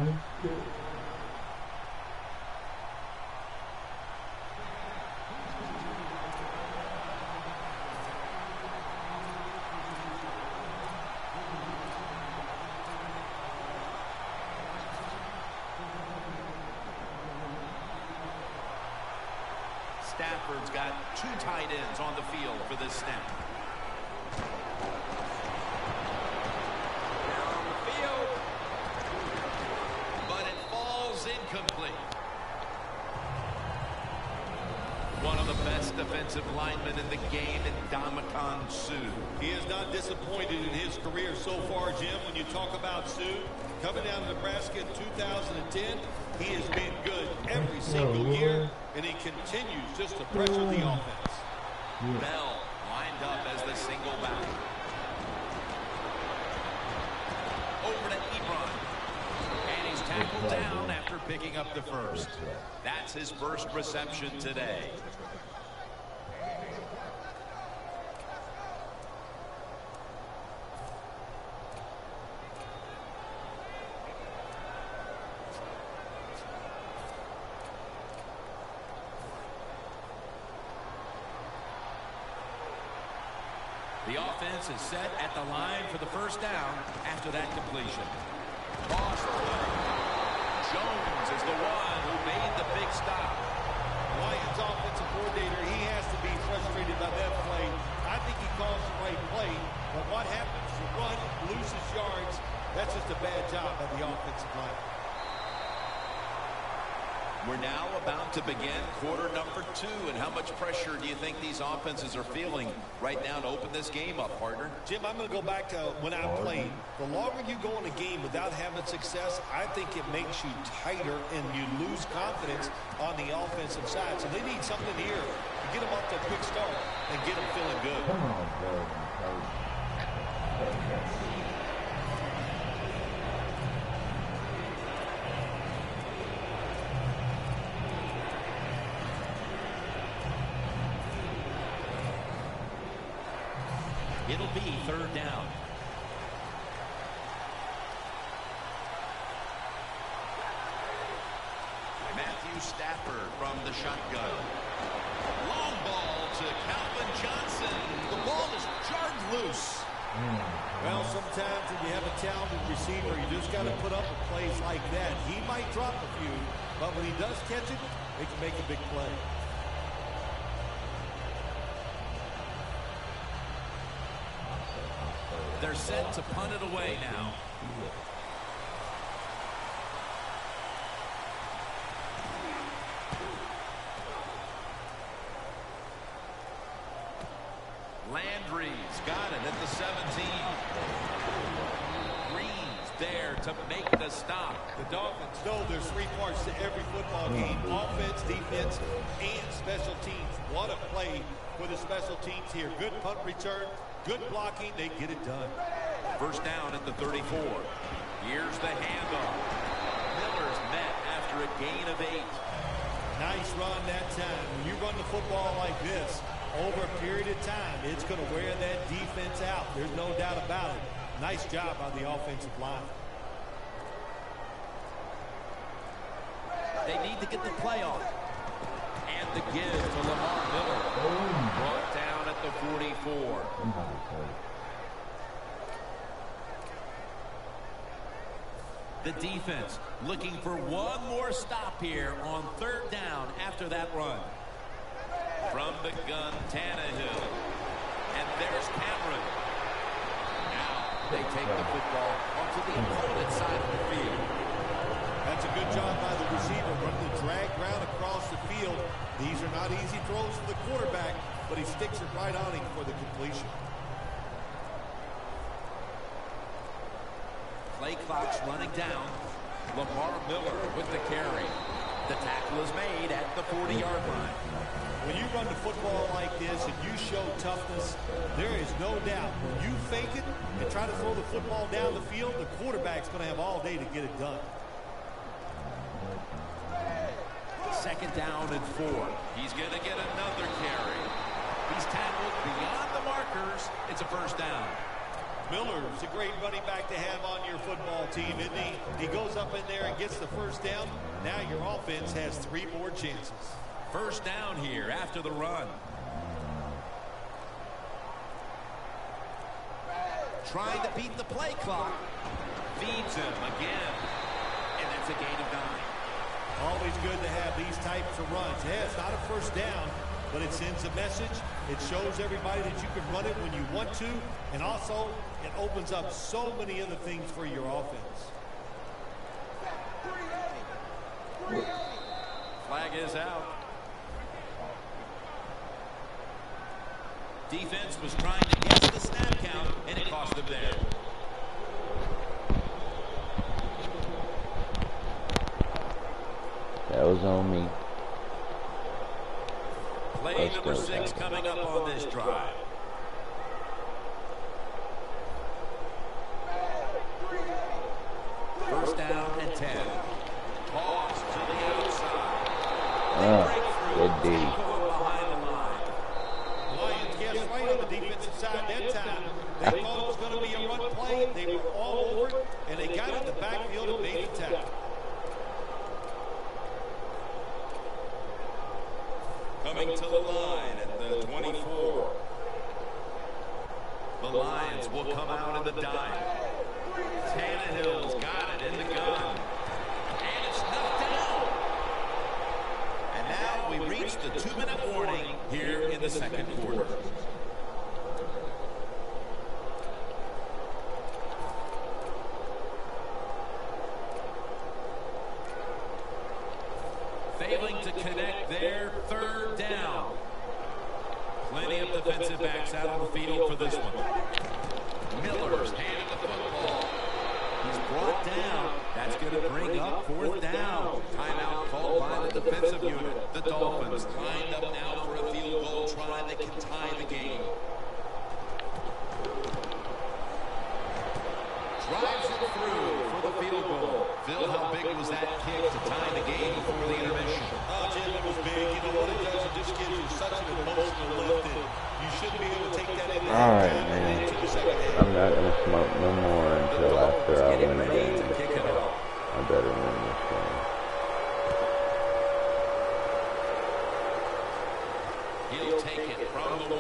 Stafford's got 2 tight ends on the field for this snap. Down on the field. But it falls incomplete. One of the best defensive linemen in the game in Ndamukong Suh. He has not disappointed in his career so far, Jim. When you talk about Suh, coming down to Nebraska in 2010, he has been good every single year, and he continues just to pressure the offense. Bell lined up as the single back. Over to Ebron. And he's tackled down after picking up the first. That's his first reception today. The offense is set at the line for the first down after that completion. Cross play. Jones is the one who made the big stop. Lions offensive coordinator, he has to be frustrated by that play. I think he calls the right play, but what happens? The run loses yards. That's just a bad job by the offensive line. We're now about to begin quarter number 2, and how much pressure do you think these offenses are feeling right now to open this game up, partner? Jim, I'm going to go back to when I played. The longer you go in a game without having success, I think it makes you tighter and you lose confidence on the offensive side. So they need something here to get them off to a quick start and get them feeling good. Come on, Jordan. It'll be 3rd down. Matthew Stafford from the shotgun. Long ball to Calvin Johnson. The ball is jarred loose. Well, sometimes when you have a talented receiver, you just got to put up with plays like that. He might drop a few, but when he does catch it, he can make a big play. They're set to punt it away now. Landry's got it at the 17. Green's there to make the stop. The Dolphins know there's 3 parts to every football game: offense, defense, and special teams. What a play for the special teams here. Good punt return, good blocking. They get it done. First down at the 34. Here's the handoff. Miller's met after a gain of 8. Nice run that time. When you run the football like this, over a period of time, it's going to wear that defense out. There's no doubt about it. Nice job on the offensive line. They need to get the play off. And the give to Lamar Miller. Brought down at the 44. The defense looking for one more stop here on 3rd down after that run. From the gun, Tannehill. And there's Cameron. Now they take the football onto the opponent's side of the field. That's a good job by the receiver, running the drag route across the field. These are not easy throws for the quarterback. but he sticks it right on him for the completion. Play clock's running down. Lamar Miller with the carry. The tackle is made at the 40-yard line. When you run the football like this and you show toughness, there is no doubt. When you fake it and try to throw the football down the field, the quarterback's going to have all day to get it done. Second down and 4. He's going to get another carry. He's tackled beyond the markers. It's a first down. Miller's a great running back to have on your football team, isn't he? He goes up in there and gets the first down. Now your offense has 3 more chances. First down here after the run. Trying to beat the play clock. Feeds him again. And that's a gain of 9. Always good to have these types of runs. Yeah, it's not a first down, but it sends a message. It shows everybody that you can run it when you want to. And also, it opens up so many other things for your offense. Flag is out. Defense was trying to guess the snap count, and it cost them there. That was on me. Play number 6 coming up on this drive. First down and 10. Toss to the outside. Good D. Behind the line. Lions guessed right on the defensive side that time. They thought it was going to be a run play. They were all over it, and they got in the backfield and made the tackle. Coming to the line at the 24. The Lions will come out in the dime. Tannehill's got it in the gun. And it's knocked down. And now we reach the 2-minute warning here in the second quarter. Failing to connect there, third down. Plenty of defensive backs out on the field for this one. Miller's handed the football. He's brought down. That's going to bring up fourth down. Timeout called by the defensive unit. The Dolphins lined up now for a field goal try that can tie the game. Drives it through for the field goal. Phil, how big was that kick to tie the game before the intermission? Oh, Jim, it was big. You know what it does? It just gives you such an emotional lift, and you should be able to take that in. All right, man. I'm not going to smoke no more until after I win the game. I better win this game. He'll take it from the 1.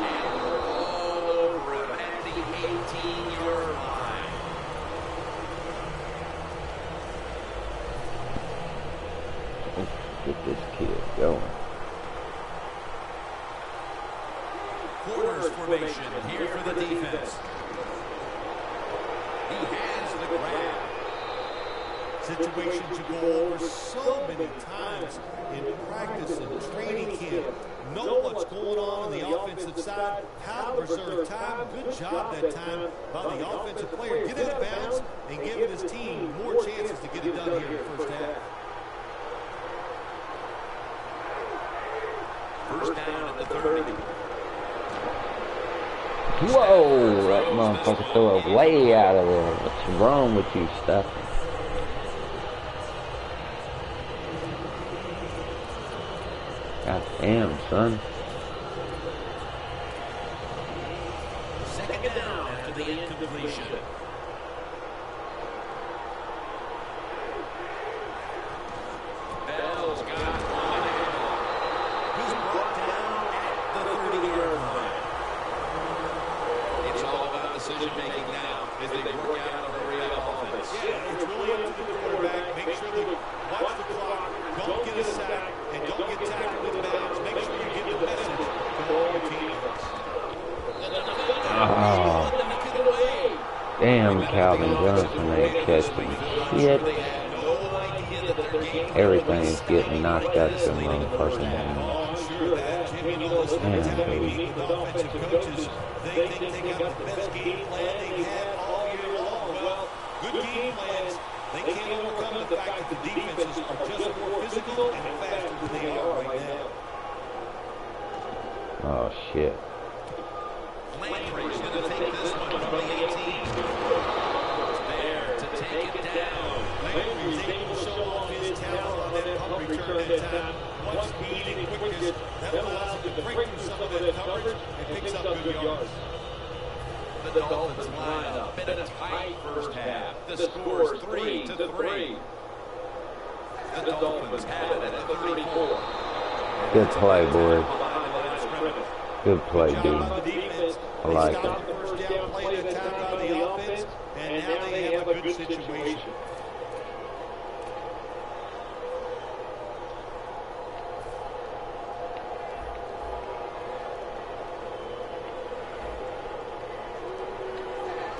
And all over him at the 18-yard line. Let's get this kid going. Quarters formation here for the defense. He has the grab. Situations you go over so many times in practice and training camp. Know what's going on the offensive side, how to preserve time. Good job that time by the offensive player. Get it out of bounds and give his team more chances to get it done here in the first half. First down at the 30. Whoa, that motherfucker threw it way out of there. What's wrong with you, Stephen? God damn, son. Second down after the incompletion. Bell's got one. He's brought down at the 30-yard line. It's all about decision-making now as they work out a hurry-up offense. Yeah, it's really up to the quarterback. Make sure they watch the clock, don't get a sack, and don't get tackled with bounds. Make sure you get the message to all your teammates. Oh. Damn, Calvin Johnson ain't catching shit. They had no idea Everything's getting knocked out your motherfucking hand. Man, dude. The offensive coaches, they think they got the best game plan they have all year long. Well, good game plans, they can't overcome the fact that the defenses are just more physical and faster than they are right now. Oh, shit. Landry's going to take this one from the 18. There to take it down. Landry was able to show off his talent on that punt return that time. One speed and quickness, that allows him to break through some of that coverage and picks up good yards. The Dolphins line up. Been a tight first half. The score is 3-3. The Dolphins have it at the 34. Good play, boy. Good play, dude. I like it. First down play at a time by the offense, and now they have a good situation.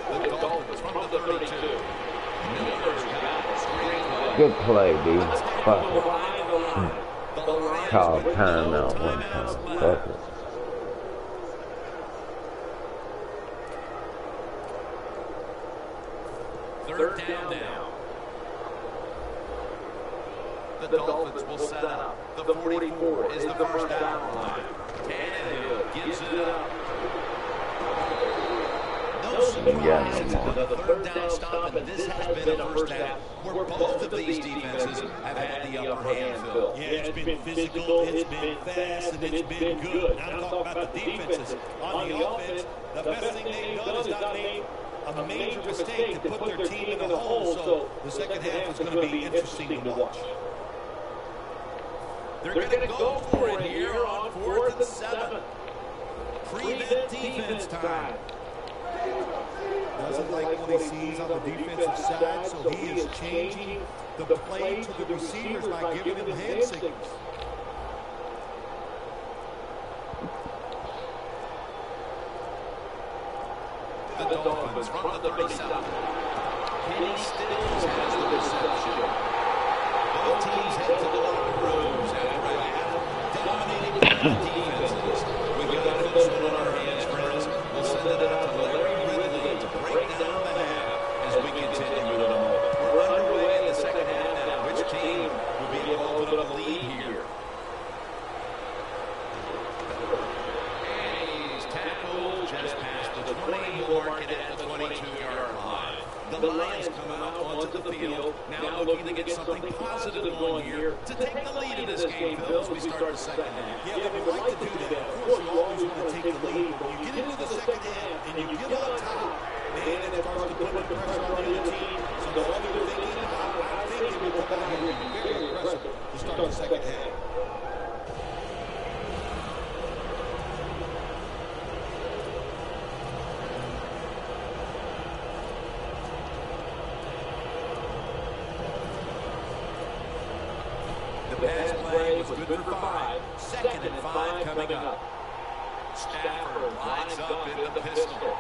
The Dolphins from the 32. Good play, dude. Fuck it. Call timeout one time. Fuck it. Third down now. The Dolphins will set up. The 44 is the first down line. Tannehill gives it up. No surprise, it's another third down stop, and this has been a first half where both of these defenses have had the upper hand, Phil. Yeah, it's been physical, it's been fast, and it's been good. I'm talking about the defenses. On the offense, the best thing they've done is not made a major mistake to put their team in the hole, so the second half is going to be interesting to watch. They're going to go for it here on 4th and 7. Prevent defense time. Doesn't like what he sees on the defensive side, so he is changing the play to the receivers by giving them hand signals. The Dolphins from the 37. Kenny Stills has the reception. Both teams head to the locker rooms after a half dominated by the defenses. We've got a close one on our hands, friends. We'll send it out to Larry Ridley to break down the half as we continue in a moment. We're underway in the second half now. Which team will be able to open up a lead here? And he's tackled just past the 20 mark and at the 22-yard line. The Lions come out onto the field, now looking to get something positive going here to take the lead in this game, Phil, as we start the second half. Yeah, they would like to do that. Of course, you always want to take the lead. But you get into the second half and you get on top, man, it starts to put the pressure on the other team. So the other thinking, I think they will come out here and be very aggressive to start the second half. The pass play was good for 5. Second and 5 coming up. Stafford lines up in the pistol.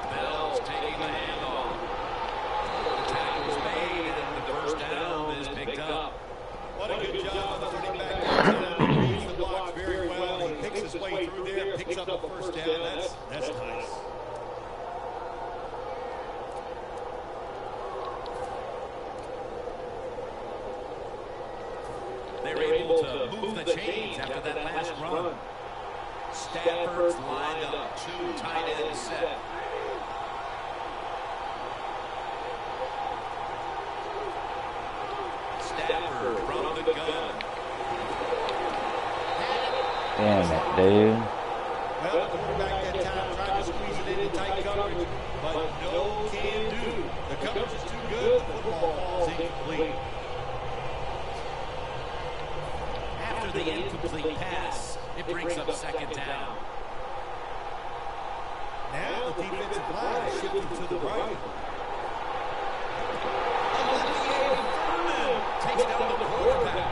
Bell's taking the handoff. The tackle's made and the first down is picked up. What a good job on the running back. He reads the block very well. He picks his way through there, picks up a first down. That's nice. They were able to move the chains after that last run. Stafford's lined up, 2 tight ends set. Stafford from the gun. Damn it, dude. Well, the quarterback that time tried to squeeze it in tight coverage, but no can do. The coverage is too good. The football falls incomplete. After the incomplete pass, it brings up second down. Now the defensive line is shifting to the right. Takes down the quarterback.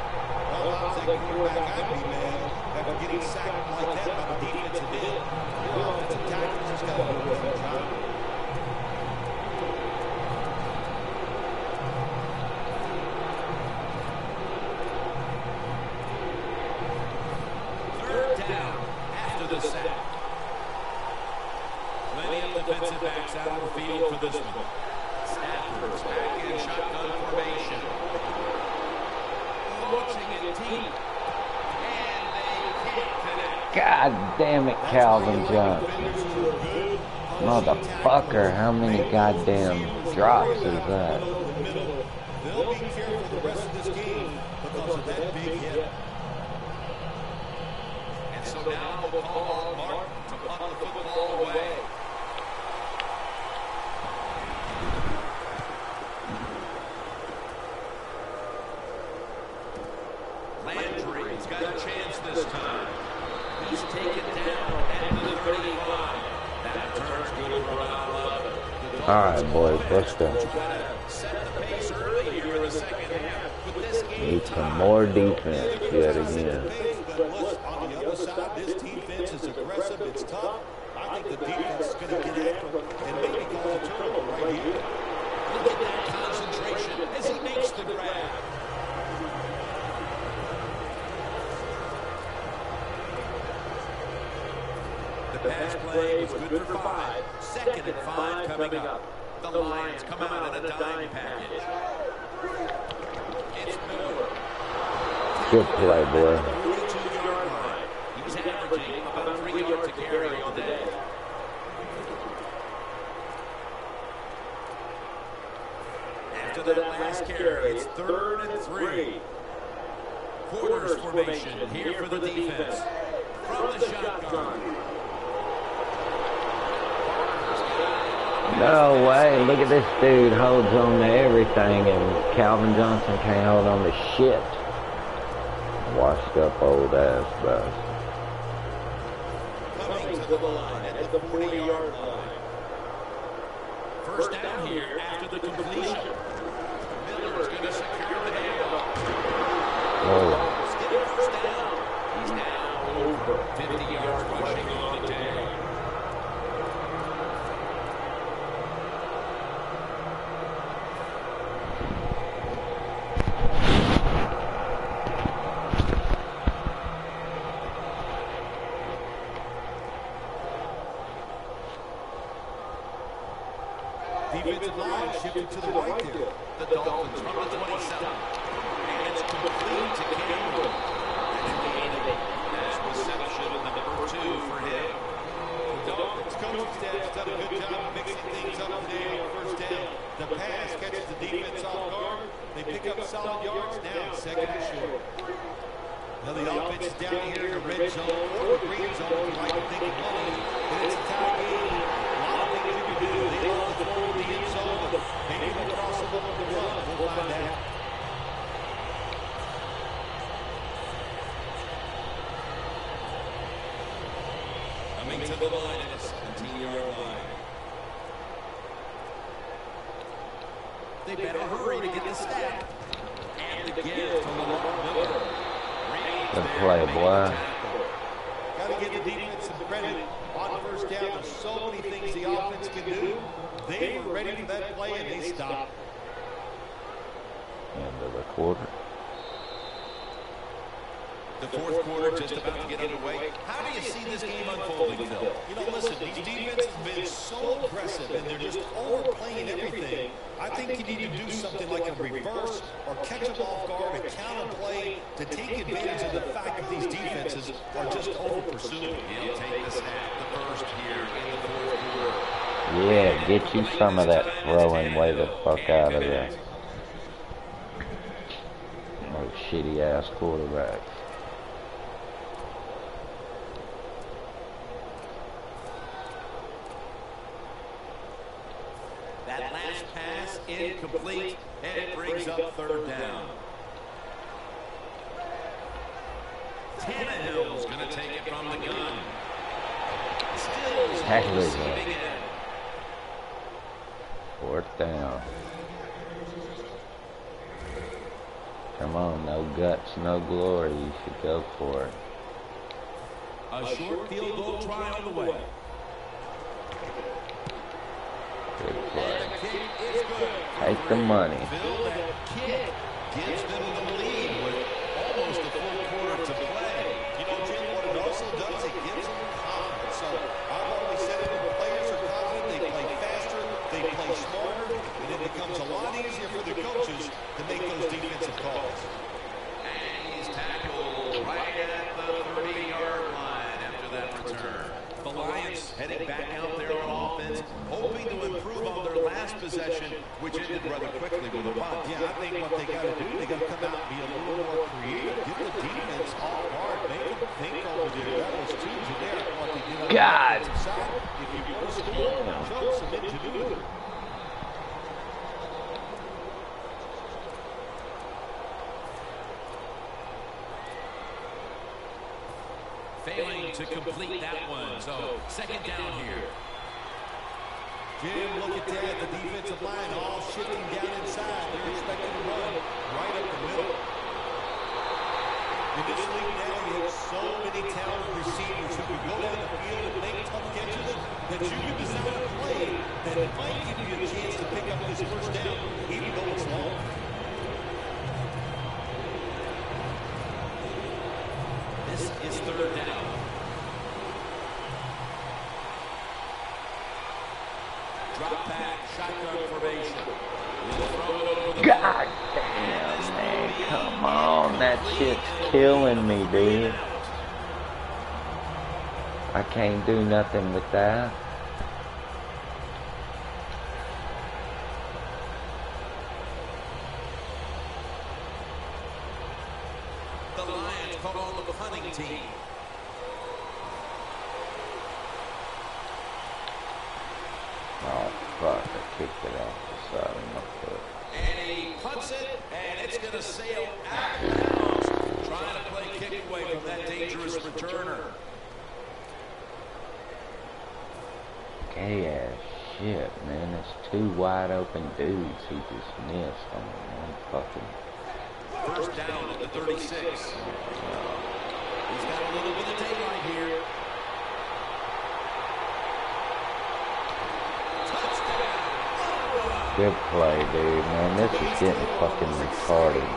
Well, if I was that quarterback, I'd be mad after getting sacked like that by the defensive end. Your offensive tackle just got to do well. backs out of the field for this one. Snappers back in shotgun formation. Launching it deep. And they can't connect. God damn it, Calvin Johnson. Motherfucker, how many goddamn drops is that? They'll be careful the rest of this game because of that big hit. And so now we'll call on Martin to punt the football away. Landry's got a chance this time. He's taken down at the 35. That turn's good for around 11. Alright, boys, let's go. Set the pace early here in the second half. With this game Need some more defense yet again. But look, on the other side, this defense is aggressive. It's tough. I think the defense is going to get after him and maybe cause a turnover right here. Look at that concentration as he makes the grab. The pass play was good for 5. Second and 5 coming up. The Lions come out in a dime package. It's Miller. Good play, boy. 42-yard line. He's averaging about 3 yards to carry on the day. After that last carry, it's 3rd and 3. Quarters formation here for the defense. From the shotgun. No way, look at this dude holds on to everything and Calvin Johnson can't hold on to shit. Washed up old ass bus. Coming to the line at the 40-yard line. First down here after the completion. Miller's going to secure the handoff. Whoa. Get first down. He's now over 50 yards rushing on the day. Defensive line shifted to the right there. The Dolphins from the 27. And it's complete to Campbell. That's reception number 2 for him. The Dolphins coaching staff's done a good job mixing things up today on first down. The pass catches the defense off guard. They pick up solid yards. Now it's second and short. Now the offense is down here in the red zone or the green zone. You might be thinking, and it's a tie game. A lot of things you can do. They love to forward the end zone, but maybe they'll cross them up the run. We'll find out. Coming to the line at the 17-yard line. They better hurry to get the snap. And the give to Lamar Miller. Good play, boy. Got to give the defense some credit. On first down, there's so many things the offense can do. They were ready for that play, and they stopped. End of the quarter. The fourth quarter just about to get underway. How do you see this game unfolding, Phil? You know, listen, these defenses have been so aggressive, and they're just overplaying everything. I think you need to do something like a reverse or catch them off guard, a counter play to take advantage of the fact that these defenses are just over-pursuing. He'll take the snap, the first here in the fourth quarter. Yeah, get you some of that throwing way the fuck out of there. Those shitty ass quarterbacks. That last pass incomplete, and it brings up third down. Tannehill's going to take it from the gun. Stills on the receiving end. Fourth down. Come on, no guts, no glory. You should go for it. A short field goal try on the way. Good And play. the kick is good. Take the money. Phil, that kick gives them the lead with almost a full quarter to play. You know, Jim, what it also does, it gives them confidence. So I've always said it, when players are confident, they play they play smarter, and it becomes a lot easier for the coaches to make those defensive calls. And he's tackled right at the 30-yard line after that return. The Lions heading back out there on offense, hoping to improve on their last possession, which ended rather quickly with a punt. Yeah, I think what they got to do, they got to come out and be a little more creative, get the defense off guard, make them think over there. That was two generic what they did on the defensive side. If you want to score, show some ingenuity. Failing to complete that one, so second down here. Jim, look at that. The defensive line all shifting down inside. They're expecting to run right up the middle. In this league now, you have so many talented receivers who can go down the field and make tough catches that you can design a play that might give you a chance to pick up this first down, even though it's long. This is third down. Drop back, shotgun formation. God damn, man. Come on. That shit's killing me, dude. I can't do nothing with that. The Lions call on the punting team. Oh, fuck. I kicked it off the side of my foot. And he punts it, and it's going to sail out of bounds. Trying to play kick away from that dangerous returner. Gay ass shit, man. It's two wide open dudes he just missed on one fucking. First down at the 36. He's got a little bit of daylight here. Touchdown. Good play, dude, man. This is getting fucking retarded.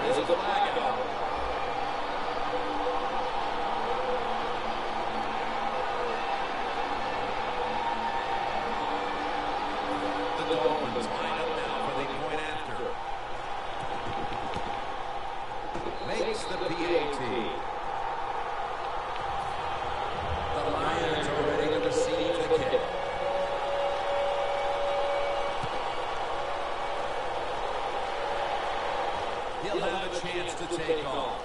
There's a flag out. The Dolphins line up now for the point after. Makes the PAT. The Lions are ready to receive the kick. He'll have a chance to take off.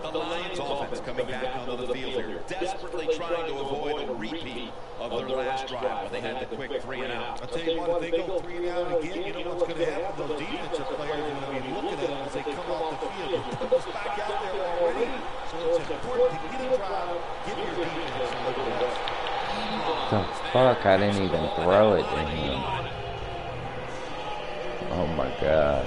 The Lions offense coming back onto the field here, desperately trying to avoid a repeat of their last drive when they had the quick 3 and out. I'll tell you what, if they go 3 and out again, you know what's going to happen? Those defensive players are going to be looking at them as they come off the field. You put this back out there already, so it's important to get a drive, give your defense a little rest. The fuck? I didn't even throw it to him. Oh my god.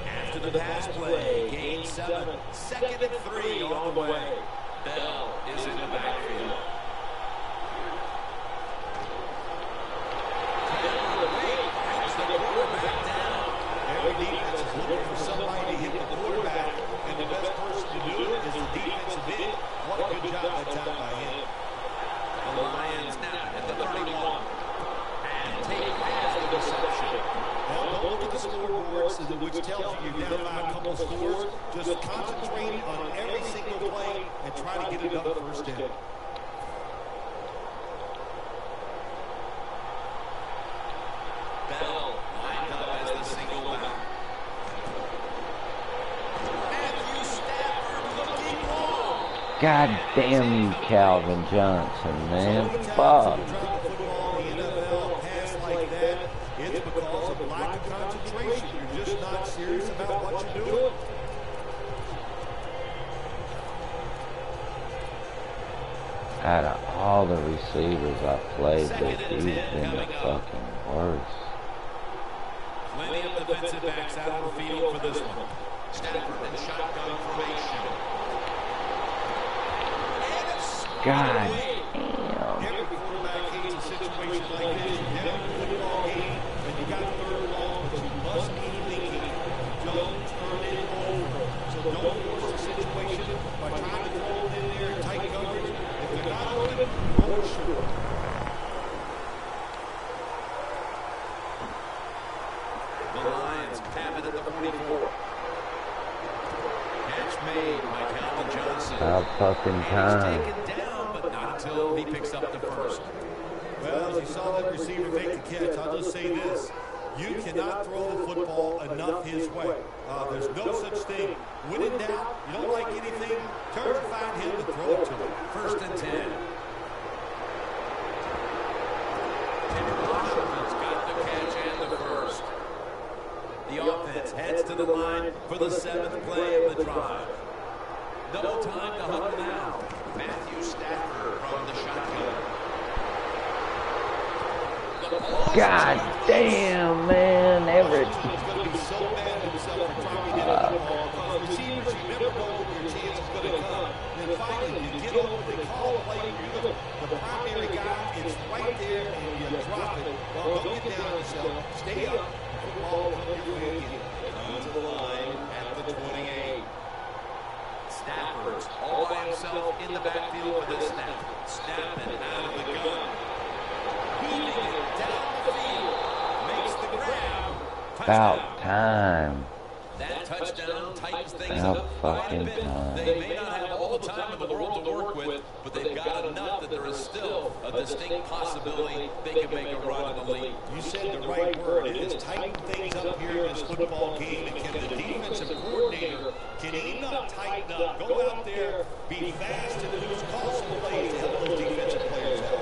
After the pass play, gain 7, second and 3 on the way. Bell is in the backfield. Every defense is looking for somebody to hit the quarterback, and the best person to do it is the defensive end. What a good job that time by him. The Lions now at the 31. And Tate has the reception. Now, don't look at the scoreboards, which tells you you're down by a couple of scores. Just concentrate on every single play and try to get it up first down. Bell lined up as the single back. Matthew Stafford looking long. God damn you, Calvin Johnson, man. Fuck. It's because of lack of concentration. You're just not serious about what you're doing. Out of all the receivers I played with, he's been the fucking worst. Plenty of defensive backs out on the field for this one. Stafford in shotgun formation. God damn. Every quarterback hates a situation like this. You're down in the football game, and you got third long, but you must be thinking, don't turn it over. So don't force the situation by trying to throw it in there in tight coverage. If they're not open, go short. The Lions have it at the 44. Catch made by Calvin Johnson. About fucking time. Taken down, but not until he picks up the first. Well, as you saw that receiver make the catch, I'll just say this. You cannot throw the football enough his way. There's no such thing. When in doubt, you don't like anything, turn and find him and throw it to him. 1st and 10. Timmy Washington's got the catch and the first. The offense heads to the line for the 7th play of the drive. No time to huddle now. Matthew Stafford from the shotgun. God damn, man. Everett. He's going to be so mad at himself for dropping it at the ball. Because receivers, you never know when your chance is going to come. And finally, you get over, they call a play, you're the primary guy, it's right there, and you drop it. Well, don't get down on yourself. Stay up. Football will come your way again. To the line at the 28. Stafford's all by himself in the backfield for this snap. Snapping out of the gun. Heaving it down the field. Makes the grab. About time. That touchdown tightens things About up quite a fucking bit. time. They may not have all the time in the world to work with, but they've got enough that there is still a distinct possibility they can make a run in the league. You said the right word. It is tighten things up here in this football game. And can the defensive coordinator, can he not tighten up? Go out there, be fast and loose, call some plays to help those defensive players out.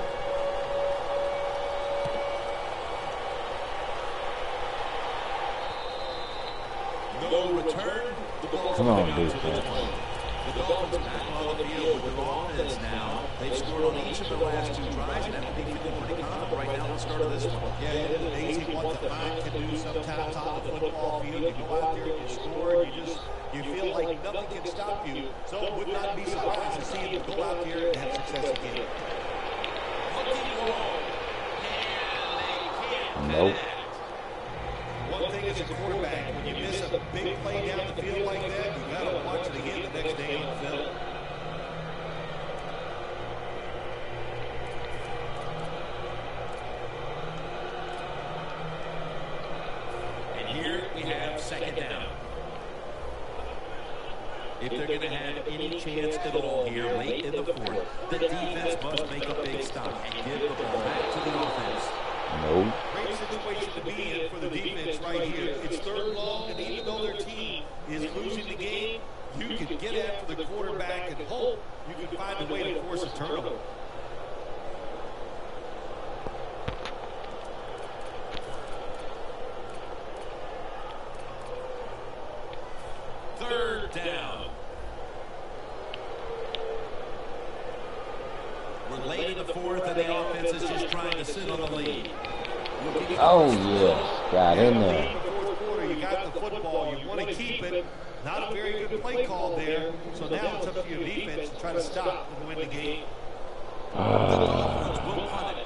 No return. Come on, defense. The Dolphins back on the field with their offense now. They've scored on each of their last 2 drives, and they're feeling pretty confident right now at the start of this one. Yeah, it is amazing what the mind can do sometimes on the football field. You go out there and you score, and you feel like nothing can stop you. So I would not be surprised to see them go out there and have success again. Nope. One thing as a quarterback, when you miss a big play down the field like that, you got to watch it again the next day on film. And here we have 2nd down. If they're going to have any chance at all here late in the 4th, the defense must make a big stop and give the ball back to the offense. Nope. Great situation to be in for the defense right here. It's 3rd long, and even though their team is losing the game, you can get after the quarterback and hope you can find a way to force a turnover. Third down. We're late in the 4th, and the offense is just trying to sit on the lead. Oh, yes. Got in there. In the 4th quarter, you got the football. You want to keep it. Not a very good play call there. So now it's up to your defense to try to stop and win the game. The Dolphins will punt it.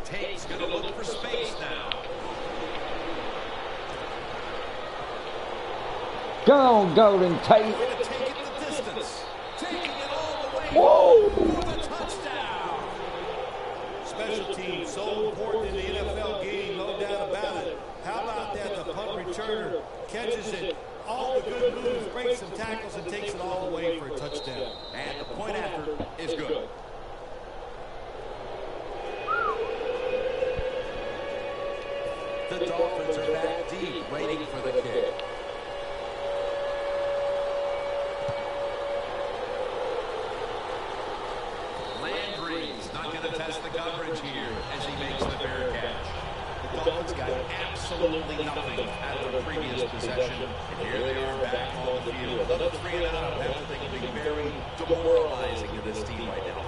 Tate's going to look for space now. Go on, Golden Tate. Going to take it the distance. Taking it all the way. Whoa. For the touchdown. Special teams, so important in the NFL game, no doubt about it. How about that? The punt returner catches it. All the good moves, breaks some tackles, and takes it all the way for a touchdown. And the point after is good. The Dolphins are back deep, waiting for the kick. Landry's not going to test the coverage here as he makes the fair catch. The Dolphins got absolutely nothing out of their previous possession. And here they are back on the field. Another 3 and out. I think will be very demoralizing to this team right now.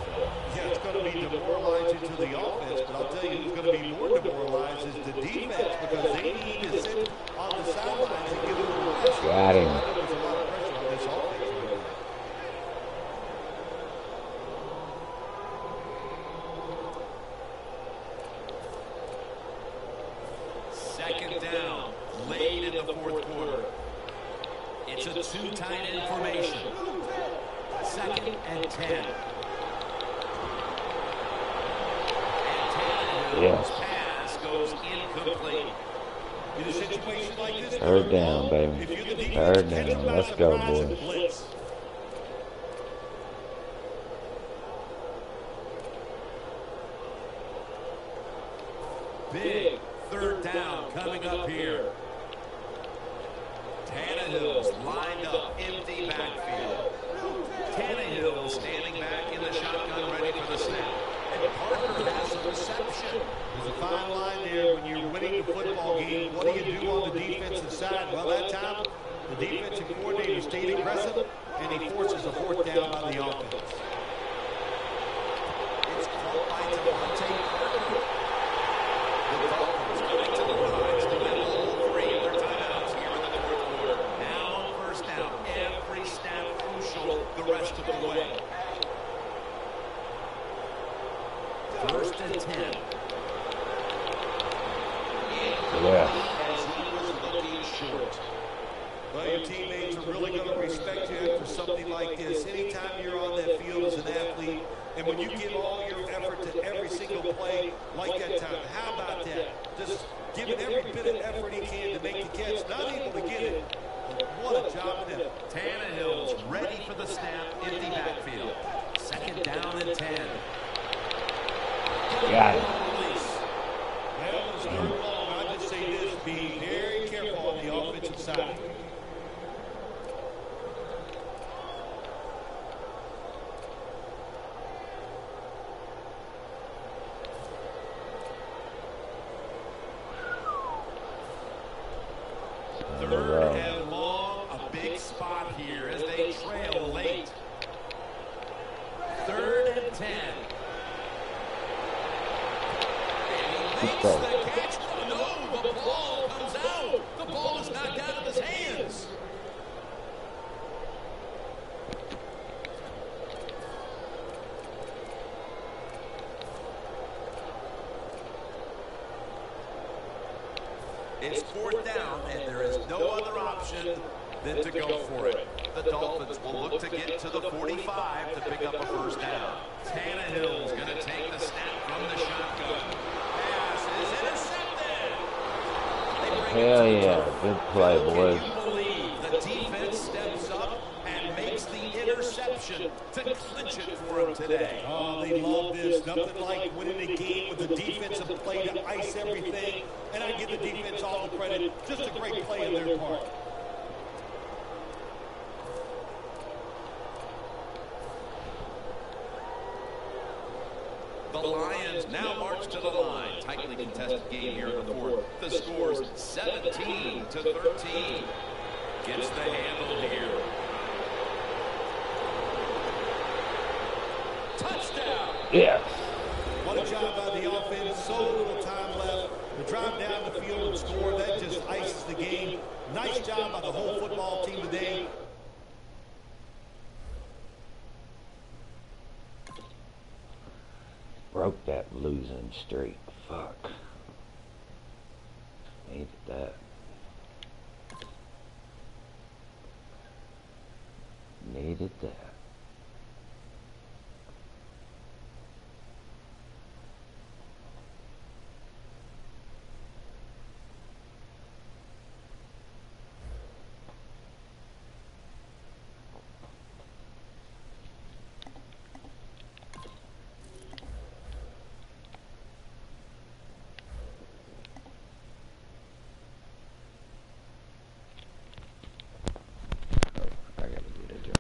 Yeah, it's going to be demoralizing to the offense, but I'll tell you who's going to be more demoralized is the defense because they need to sit on the sidelines and give them a rest. Got him. There's a lot of pressure on this offense right now. Second down, late in the fourth quarter. It's a two-tight end formation. 2nd and 10. Yes. Pass goes incomplete. In a situation like this, Third down, baby. Third down. Let's go, boys. Big third down coming up here. Tannehill's lined up, empty backfield. Tannehill standing back in the shotgun, ready for the snap. And Parker has a reception. There's a fine line there when you're winning the football game. What do you do on the defensive side? Well, that time, the defensive coordinator stayed aggressive, and he forces a fourth down by the offense. It's caught by Devontae Parker. The Dolphins going to the rise to win all 3 of their timeouts here in the fourth quarter. Now on first down, every snap crucial the rest of the way. 1st and 10. Yeah. As he was looking short. Well, your teammates are really going to respect you after something like this. Anytime you're on that field as an athlete, and when you give all your effort to every single play like that time, how about that? Just giving every bit of effort he can to make the catch, not able to get it. What a job of effort. Tannehill's ready for the snap, empty backfield. 2nd down and 10. Got it. Well, it's 3rd long. I just say this, be very careful on the offensive side. Third and long, a big spot here as they trail late. 3rd and 10. And he makes the catch. No, the ball comes out. The ball is knocked out of his hands. It's 4th down, and there is no other option than to go for it. The Dolphins will look to get to the 45 to pick up a first down. Tannehill's going to take the snap from the shotgun. Pass is intercepted. Hell yeah. Good play, boys. Can you believe the defense steps up and makes the interception to clinch it for him today? Oh, they love this. Nothing like winning a game with the defensive play to ice everything. And I give the defense all the credit. Just a great play on their part. The Lions now march to the line. Tightly contested game here in the fourth. The score's 17-13. Gets the handle here. Touchdown! Yes. What a job by the offense. So little time left to drive down the field and score. That just ices the game. Nice job by the whole football team today. Broke that losing streak. Fuck. Needed that. Needed that. I gotta get a job.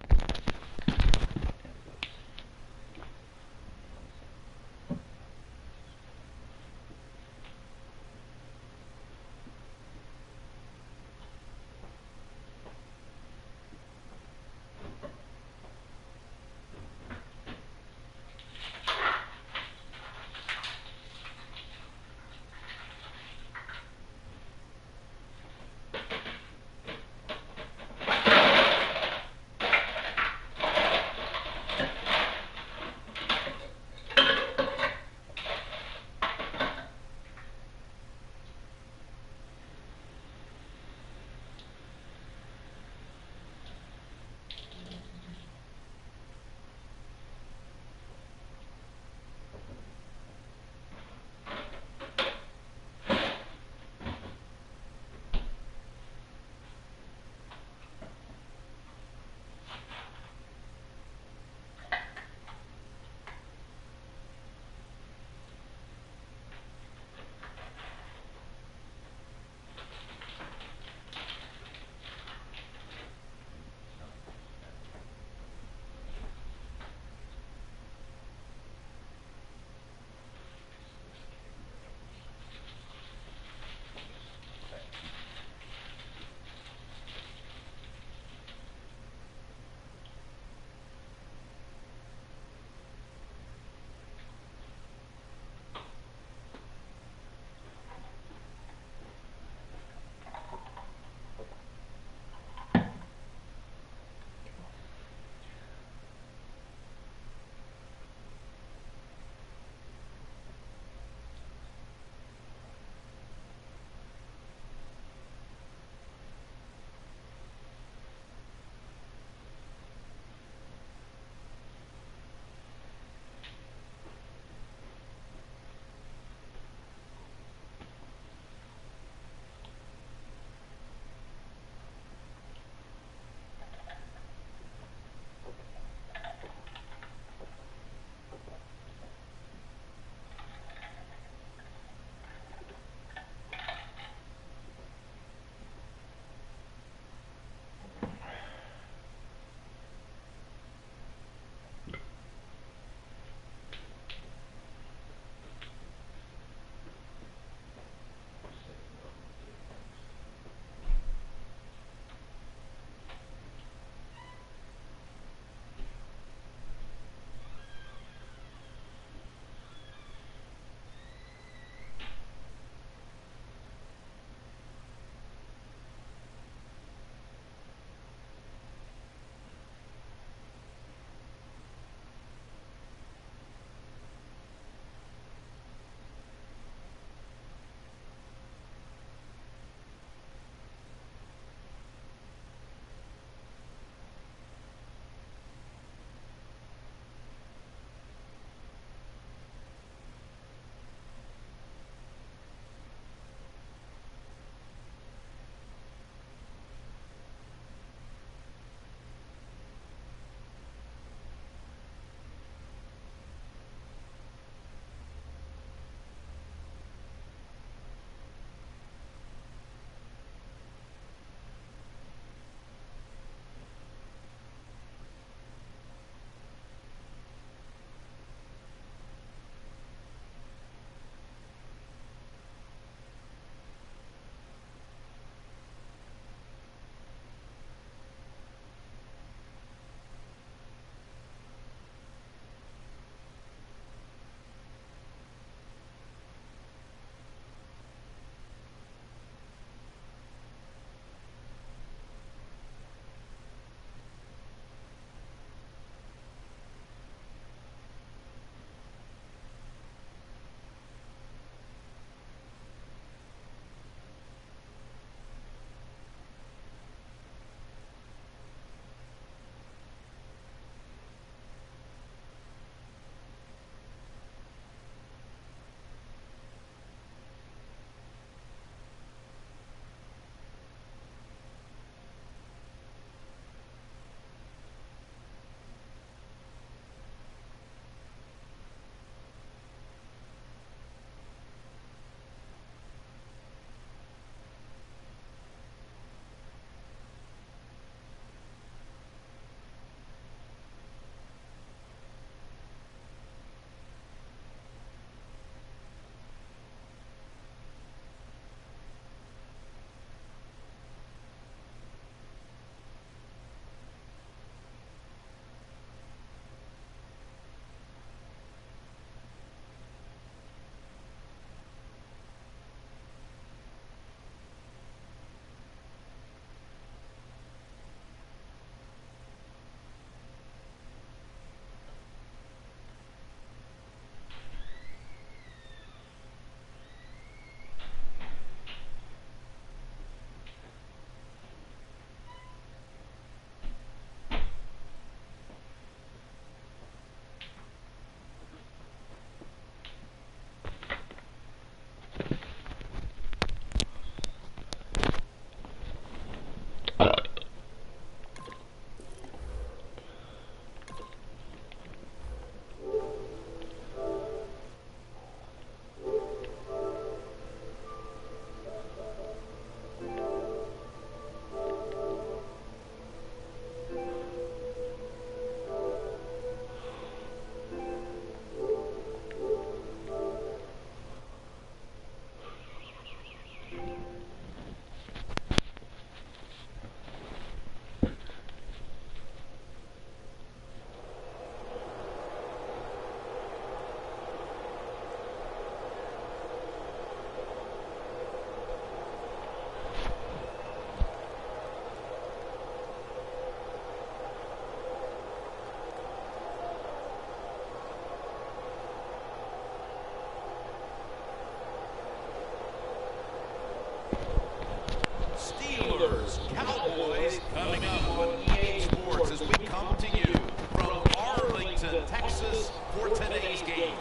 Steelers, Cowboys, coming up on EA Sports as we come to you from Arlington, Texas for today's game.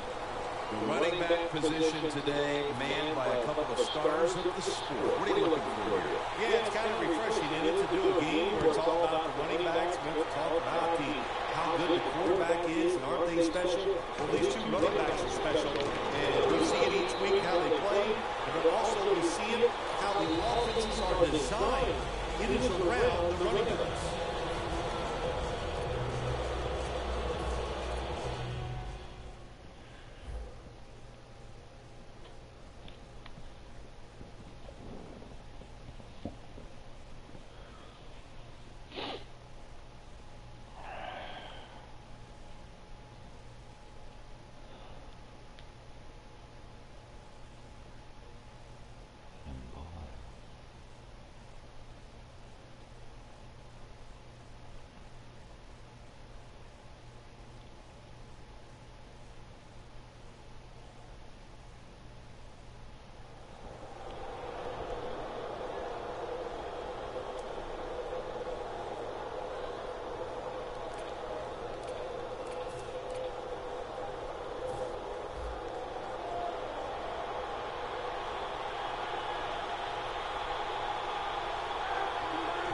The running back position today manned by a couple of stars of the sport. What are you looking for here? Yeah, it's kind of refreshing, isn't it, to do a game where it's all about the running backs. We're talking about how good the quarterback is, and aren't they special? Well, these two running backs are special, and we see it each week how they play, and then also we see it how the offenses are designed. It is around the running backs.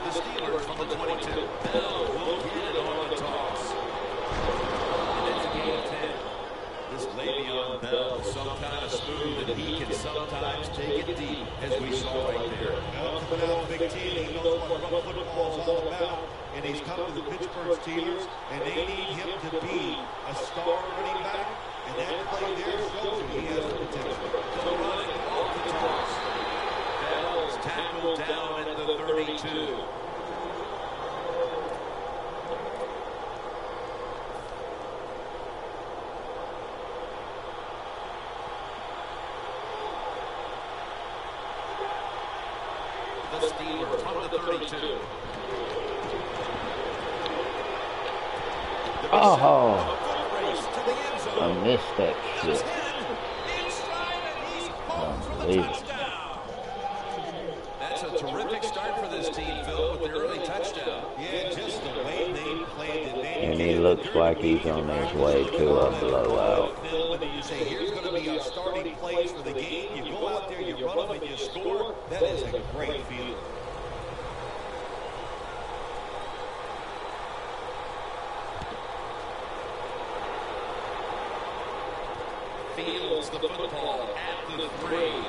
The Steelers from the 22. Bell will get it on the toss. And it's a game 10. This Le'Veon Bell is some kind of smooth, and he can sometimes take it deep, as we saw right there. Well, coming out of Big Ten, he knows what run football is all about, and he's come to the Pittsburgh Steelers, and they need him to be a star running back, and that play there shows that he has the potential. To the run off the toss. Bell's tackled down at the 32. The Steelers from the 32. Oh, I missed that shit. Unbelievable. That's a terrific start for this team, Phil, with the early touchdown. Yeah, just the way they played it. And he looks like he's on his way to a blowout. When you say, here's going to be our starting plays for the game, you go out there, you run them, and you score, that is a great feeling. Fields the football at the 3. And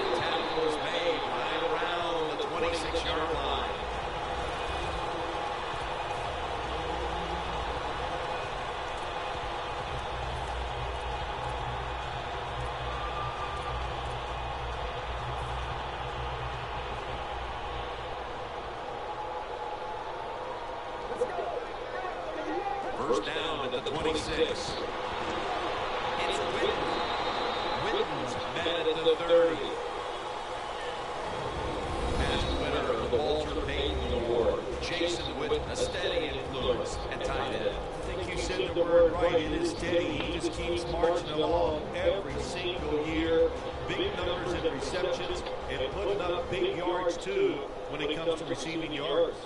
the tackle was made right around the 26-yard line. First down at the 26. It's Witten. Witten's met at the 30. Past winner of the Walter Payton Award, Jason Witten, a steady influence at tight end. I think you said the word right. It is steady. He just keeps marching along every single year. Big numbers in receptions and putting up big yards, too, when it comes to receiving yards.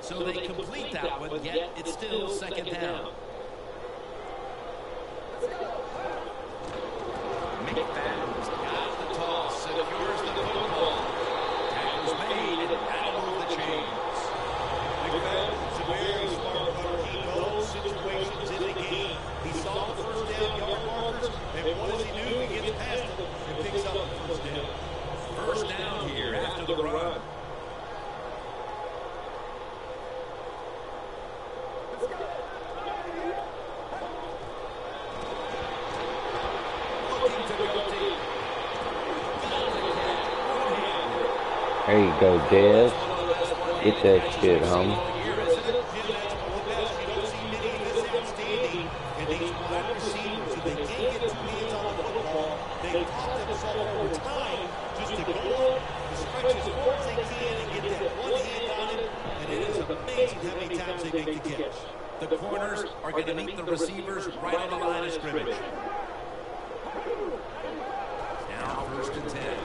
So they complete that one, yet it's still second down. McFadden's got the toss, secures the football. Tackle's made, and that'll move the chains. McFadden's a very smart runner. He knows situations in the game. He saw the first down yard markers, and what does he do? He gets past them and picks up the first down. First down here after the run. There you go, Dez. Get that shit, homie. The corners are going to meet the receivers right on the line of scrimmage. Now first and 10.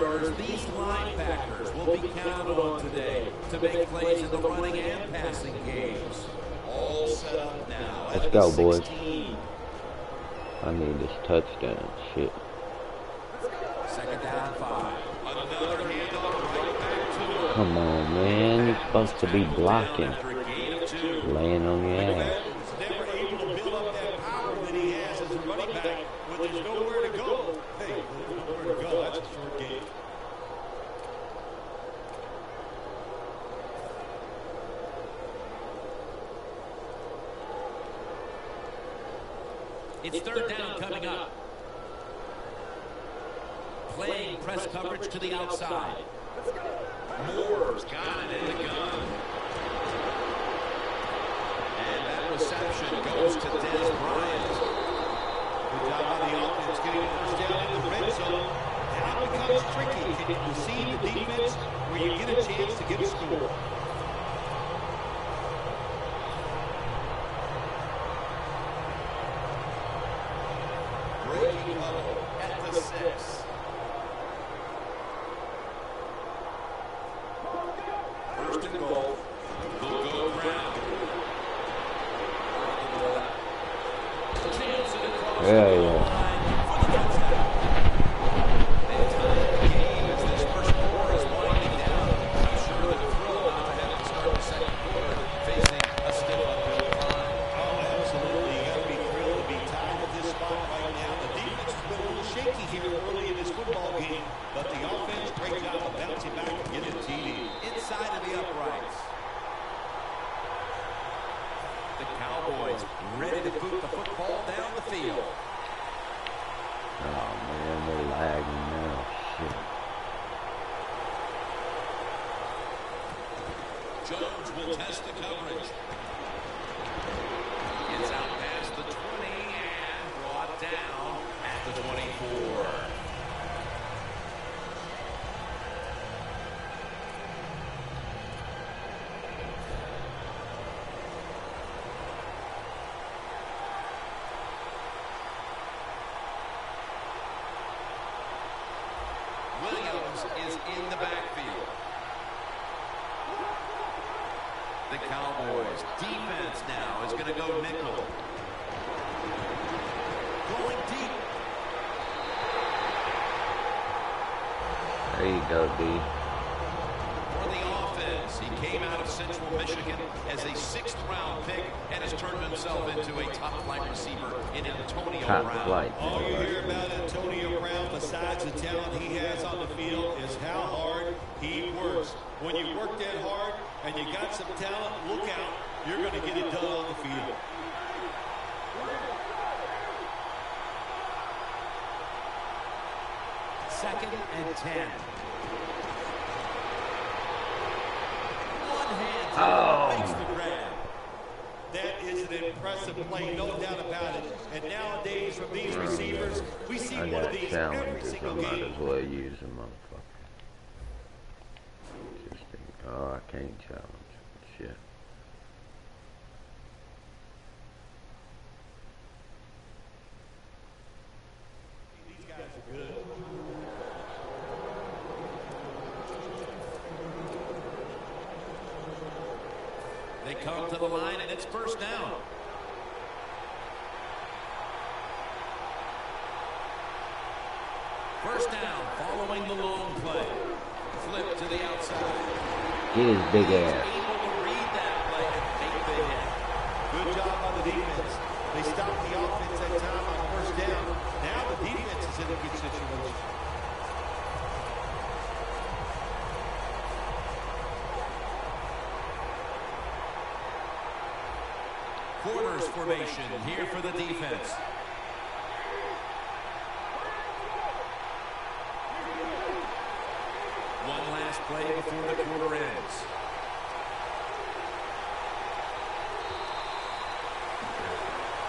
starters, these linebackers will be counted on today to make plays in the running and passing games. All set up now. Let's go, boys. I need this touchdown. Shit. Second down, 5. Another handoff right back to him. Come on, man. You're supposed to be blocking. Laying on your ass. Never able to build up that power that he has as a running back when there's nowhere to go. Hey, there's nowhere to go. That's a short game. It's third down coming up. Playing press coverage to the outside. Moore's got it in the gun. And that reception goes to Des Bryant. Good job by the offense getting the first down in the red zone. Now it becomes tricky. Can you see the defense where you get a chance to get a score? Breaking up at the 6. First and goal. They'll go ground. Yeah. Jones will test the coverage. Gets out past the 20 and brought down at the 24. Williams is in the backfield. The Cowboys defense now is going to go nickel. Going deep. There you go, D. For the offense, he came out of Central Michigan as a 6th-round pick and has turned himself into a top-flight receiver in Antonio Brown. Flight. All you hear about Antonio Brown, besides the talent he has on the field, is how hard he works. When you work that hard and you got some talent, look out. You're going to get it done on the field. Second and 10. One hand makes the grab. That is an impressive play, no doubt about it. And nowadays, from these receivers, we see I one of got these every challenges. I single might game. as well use them, motherfucker. Oh, I can't challenge. Shit. These guys are good. They come to the line, and it's first down. First down, following the long play. Flip to the outside. Get his big ass. Able to read that play and take the hit. Good job by the defense. They stopped the offense that time on first down. Now the defense is in a good situation. Quarters formation here for the defense. One last play before the quarter ends.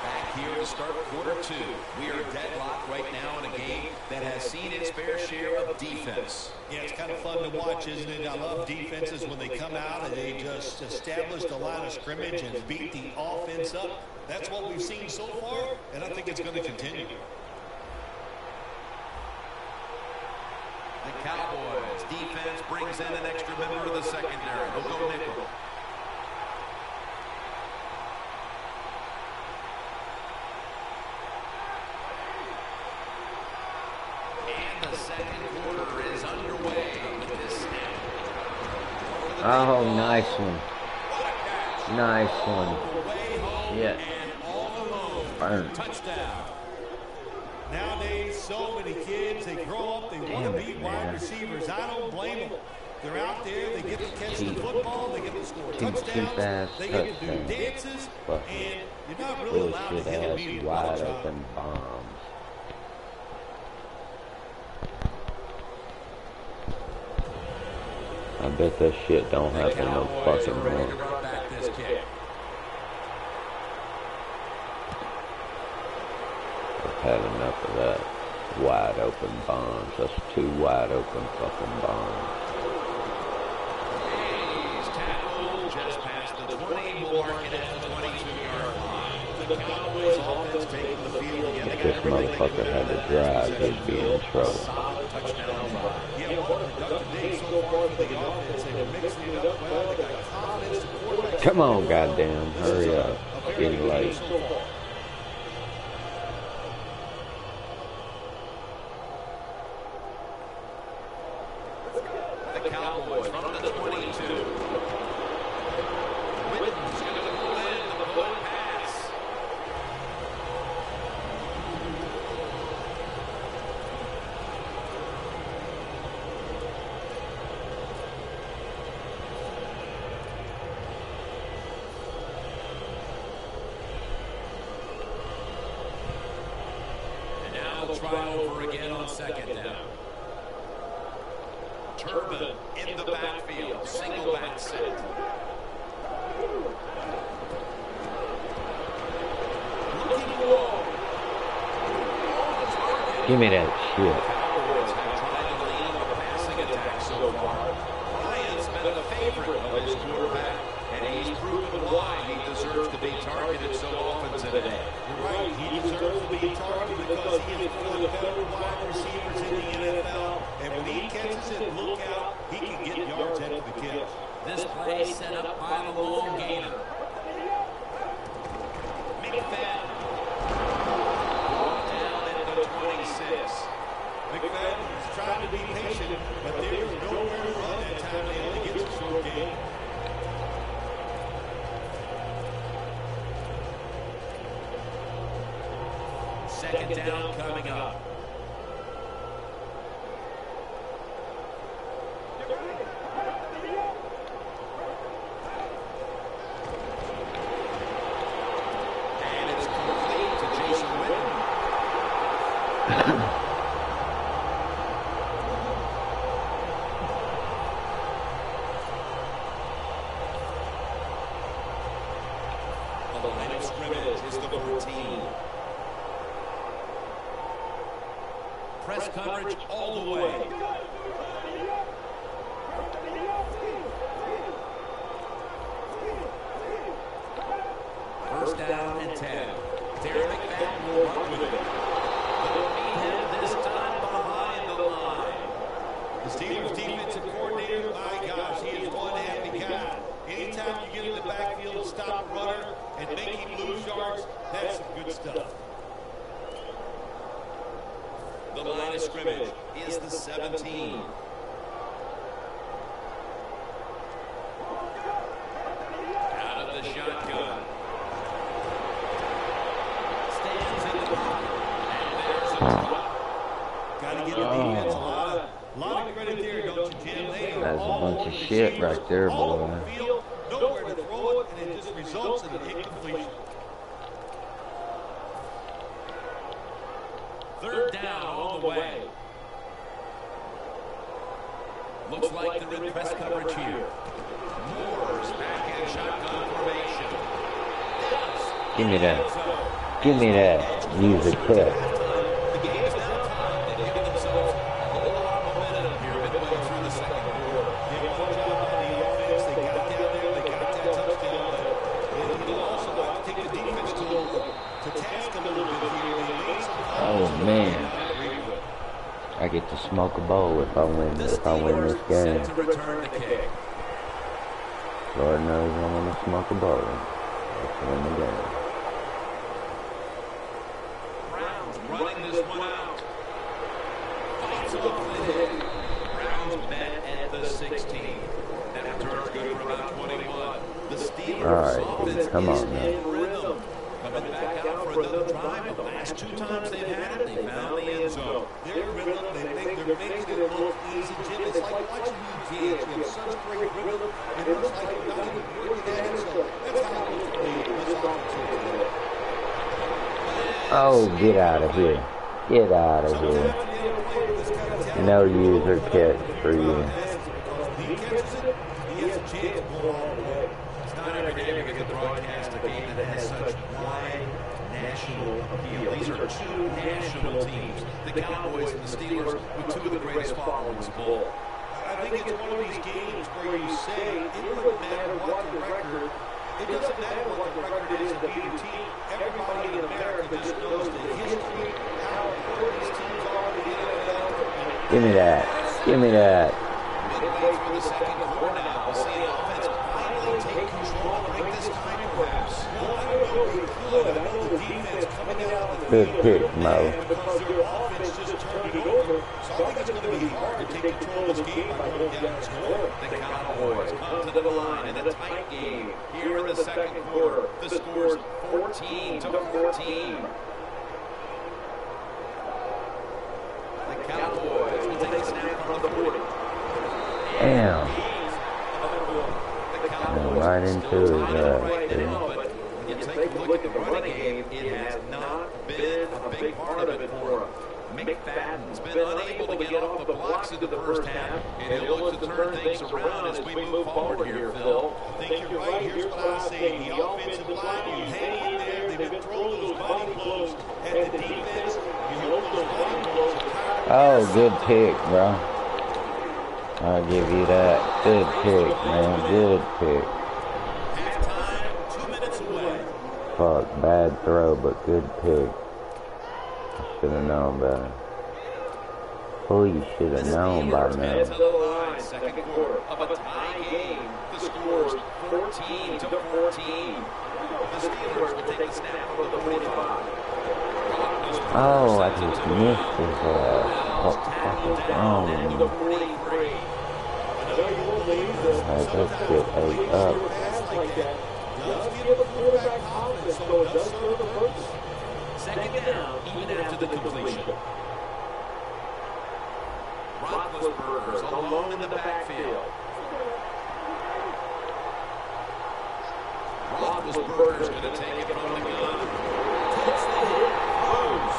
Back here to start quarter 2. We are deadlocked right now in a game that has seen its fair share of defense. Yeah, it's kind of fun to watch, isn't it? I love defenses when they come out and they just establish the line of scrimmage and beat the offense up. That's what we've seen so far, and I think it's going to continue. The The Cowboys defense brings in an extra member of the secondary. They'll go nickel. And the second quarter is underway with this snap. Oh, nice one. Nice one. Yeah. Burn. Touchdown. Nowadays, so many kids, they grow up, they want to be wide receivers. I don't blame them. They're out there, they get to catch the football, they get to score touchdowns, they get to do dances, and you're not really allowed to hit immediate wide ball open bombs. I bet that shit don't happen no fucking more. I've had enough of that. Wide open bombs. That's 2 wide open fucking bombs. He's tackled just past the 20, marking at the 22-yard line. The Cowboys offense taking the field again. If this motherfucker had to drive, he'd be in trouble. Touchdown drive. Yeah, what a productive day so far for the offense. They're mixing it up well. They got confidence. The quarterback. Come on, goddamn. Hurry up. It's getting late. The Cowboys from the 22. Witten's going to pull in the foot pass. And now they'll try over again on second down. Turbin in the backfield, single back set. Looking low. Give me that shit. Cowboys have tried to lead the passing attack so far. Ryan's been a favorite of his quarterback, and he's proven why he deserves to be targeted so often today. You're right. He deserves to be targeted because he is one of the better wide receivers in the NFL. And when he catches it, look out, he can get yards after the catch. This play set up by the long gainer. McFadden brought down at the 26. McFadden is trying to be patient, but there was nowhere to run that time. They only get a short game. Second down coming up. And it's complete to Jason Witten. The line of scrimmage is the 14. Press coverage all the way. First down and 10. Darren McFadden will run with it. They'll meet him this time behind the line. The Steelers defensive coordinator, my gosh, he is one happy guy. Anytime you get in the backfield and stop a runner and make him lose yards, that's some good stuff. The line of scrimmage is the 17. Out of the shotgun. Stands in the pocket. And there's a drop. Got to give the defense a lot of credit there, don't you, Jim? They are That's a all bunch of over shit receivers, right there, all boy. over the field, nowhere to throw it, and it just results in an incompletion. Third down on the way. Looks like they're in press coverage here. Moore's back in shotgun formation. Give me that. Give me that. Music cut. The game is now tied. They've given themselves a whole lot of momentum here midway through the second quarter. They one job on the offense. They got down there. They got that touchdown. But they also got to take the defense to task a little bit here. They made some Oh, man. I get to smoke a bowl if I win this game. Lord knows I'm gonna smoke a bowl. Let's win the game. Browns running this one out. Fights off the hit. Browns met at the 16. That return's good for about 21. The Steelers. All right, come on now. Coming back out for another drive. The last 2 times they've had it, they found the end zone. They're rhythm. They're making it look easy, Jim. It's like watching you kids. You have such great rhythm. It looks like you're not even working at it. So that's how it looks to me. This opportunity. Oh, get out of here. Get out of here. No user catch for you. He catches it, he has a chance to go all the way. It's not every day we get to broadcast a game that has such wide national appeal. These are 2 national teams, the Cowboys and the Steelers, with 2 of the greatest followings of all. I think it's one of these games where you say it doesn't matter what the record. It doesn't matter what the record is to beat a team. Everybody in America just knows the history, how important these teams are to the NFL. Give me that. Give me that. Midway through the second quarter now, we'll see the offense finally take control and make this time perhaps. Good pick, Mo. Because their offense just turned it over. So I think it's going to be hard to take control of this game by going down and scoring. The Cowboys come to the line in a tight game here in the second quarter. The score's 14-14. The Cowboys will take a snap from the 40. Damn. Right into his When you take a look at the running game, it has not been a big part of it for him. McFadden's been unable to get off the blocks in the first half, and he'll look to turn things around as we move forward here, Phil. I think you're right. Here's what I say. The offensive line, you hang in there. They've been throwing those body blows at the defense. You hope those body blows. Oh, good pick, bro. I'll give you that. Good pick, man. Good pick. Halftime, 2 minutes away. Fuck, bad throw, but good pick. I should have known better. Oh, you should have known by To now. the line, second quarter of a tie game. The score's 14-14. The Steelers will take a snap from the 45. Oh, I just missed his fucking phone. The 43. That shit ate up. Second down, even after the completion. Roethlisberger's alone in the backfield. Roethlisberger's going to take it from the gun. Takes the hit, moves.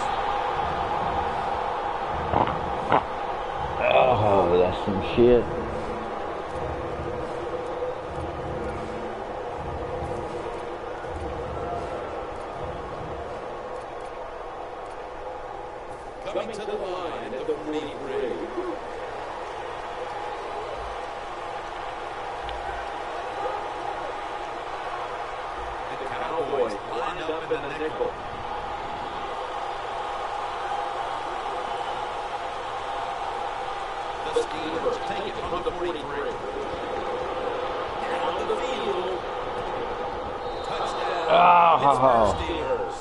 Oh, that's some shit. Coming to the line at the 43. The Cowboys lined up in the nickel. The Steelers take it from the 43. Down the field. Touchdown. Steelers.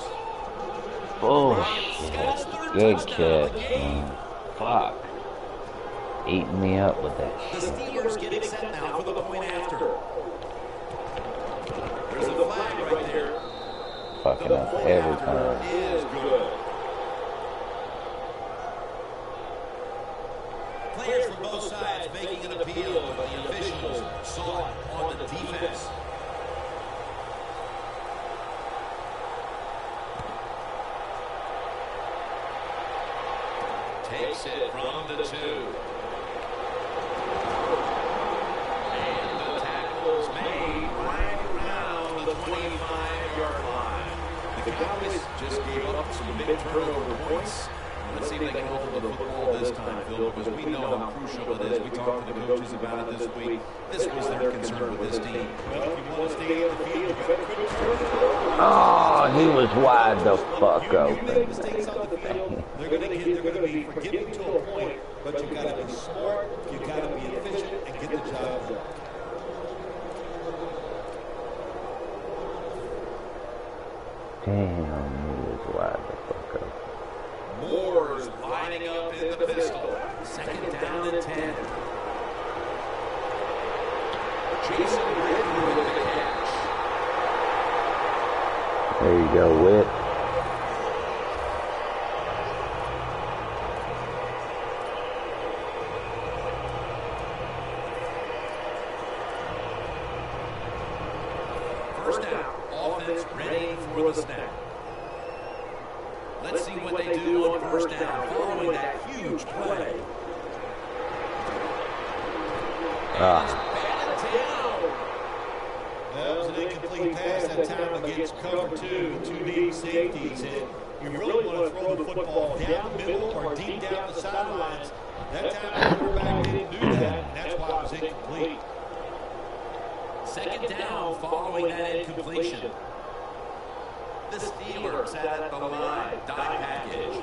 Bullshit. Good catch, man. Fuck. Eating me up with that The shit. Steelers getting set now for the point after. There's a flag right there. Fucking up every time. Is good. Players from both sides making an appeal, but the officials saw it on the defense. Takes it from the 2. And the tackle's made right around the 25-yard line. The Cowboys just gave up some big turnover points. Let's see if they can hold the football this time, Phil, because we know how crucial it is. We talked to the coaches about it this week. This was their concern with this team. Well, if you want to stay on the field, you better quit turning. Oh, he was wide the fuck You open. make mistakes on the field, they're going to be forgiving to a point. but you got to be smart, you got to be efficient, and get the job done. Damn, he is wide the fuck up. Moore's lining up in the pistol. Second down and 10. Jason Whitten with the catch. There you go, Whit. First down, offense ready for the snap. Let's see what they do on first down following that huge play. That was an incomplete pass that time against cover two deep safeties. And you really want to throw the football down the middle or deep down the sidelines. That time the quarterback didn't do that, and that's why it was incomplete. Second down following that incompletion. The Steelers set at the line, dime package.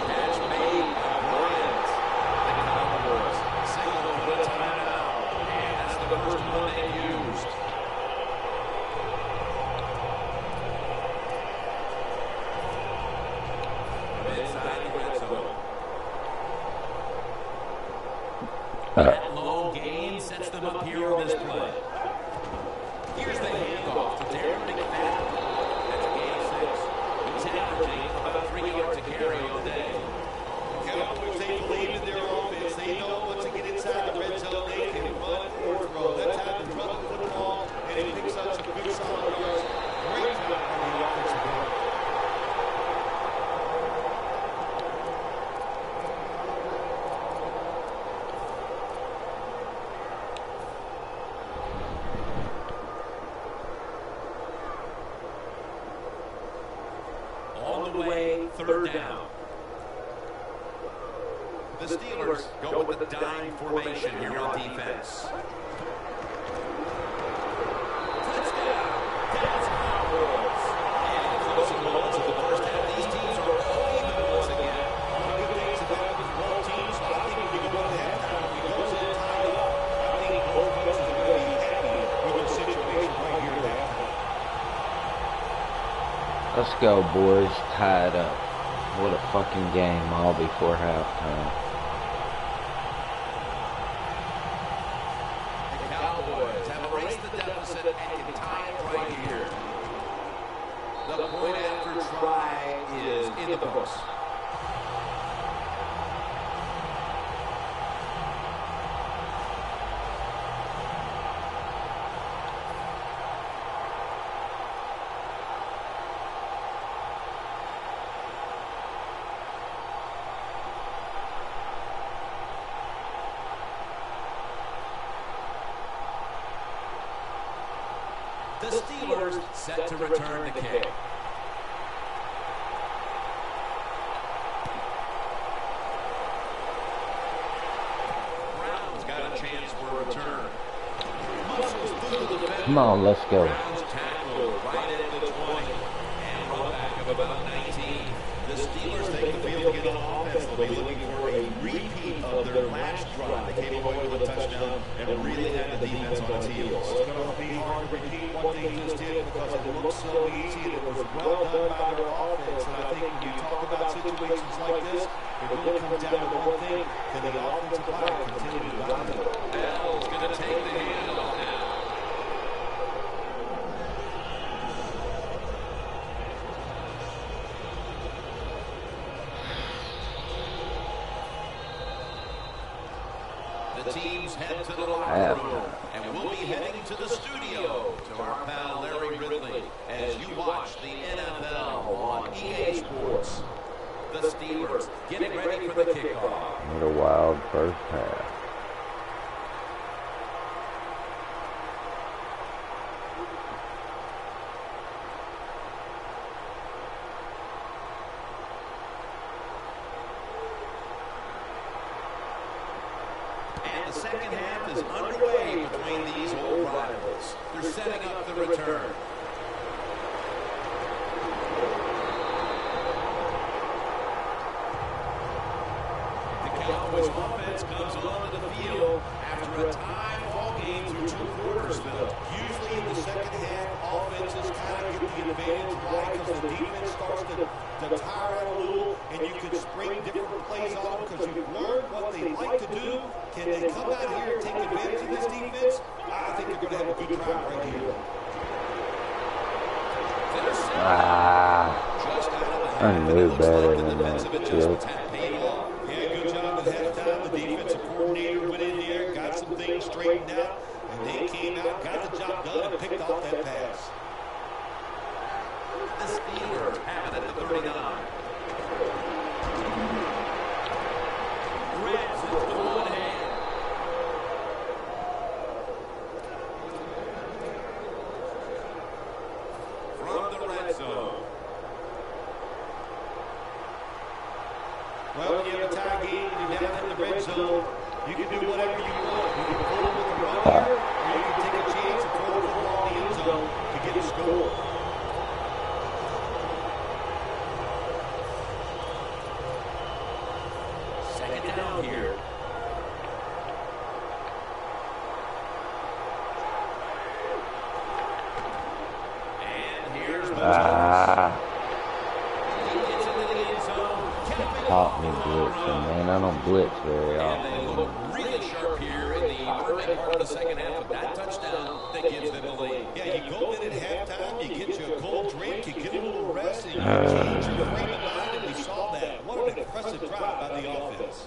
Catch made by Bryant. The Cowboys signal for the timeout, and that's the first one they used. Inside the red zone. That long gain sets them up here on this play. Here's the handoff to Darren McFadden. That's a gain 6. He's averaging about 3 yards a carry on the day. Cowboys, they believe in their offense. They know once they get inside the red zone, they can run or throw. That's how they run the football, and it picks up some good solid yards. Great job on the offensive line. On the way, third down. The Steelers go with the dime formation here on defense. Touchdown, Dallas Cowboys. And closing moments of the first half, these teams are all even once again. One of the good things about these both teams, I think we can go to halftime. If it goes in tied up, I think both coaches are going to be happy with their situation right here at halftime. Let's go, boys. Tied up. What a fucking game all before halftime. The Cowboys have erased the deficit and can tie it right here. The point after try is in the books. The Steelers set to return the kick. Brown's got a chance for a return. Muscles through the defense. Come on, let's go. Brown's tackle right at the 20 and run back of about 19. The Steelers take the field to get on offense. They'll be looking for a repeat of their last drive. They came away with a touchdown and really had the defense on its heels. It's going to be hard to repeat what they just did because it looked so easy and it was well done by their offense. And I think when you talk about situations like this, it really comes down to one thing. Can the offensive line continue to dominate? Bell's going to take the handoff now. The teams head to the locker room, and we'll be heading to the studio to our pal Larry Ridley as you watch the NFL on EA Sports. The Steelers getting ready for the kickoff. What a wild first half. And the second half is underway between these old rivals. They're setting up the return. ends why, because the defense starts to tire out a little, and you can spring different plays on them because you've learned what they like to do. Can they come out here and take advantage of this defense? I think they're going to have a good drive right here. I knew better than that shit. Yeah, good job at halftime. The defensive coordinator went in there, got some things straightened out, and they came out, got the job done, and picked off that pass. The Steelers have it at the 39. Grabs it with one hand. From the red zone. Well, when you have a tie game and you're down in the red zone, you can do whatever you want. You can pull with a run here, or you can take a chance and throw the football in the end zone to get a score. Second down here. And here's Taught me blitzing, man. I don't blitz very and they often. look really sharp here in the early part of the second half with that touchdown that gives them the lead. Yeah, you go in at halftime, you get you a cold drink, you get a little rest, and you change your frame of mind, and we saw that. What an impressive drive by the offense.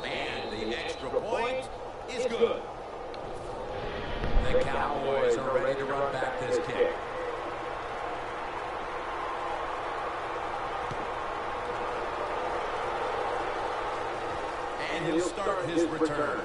And the extra point is good. The Cowboys are ready to run back this kick. And he'll start his return.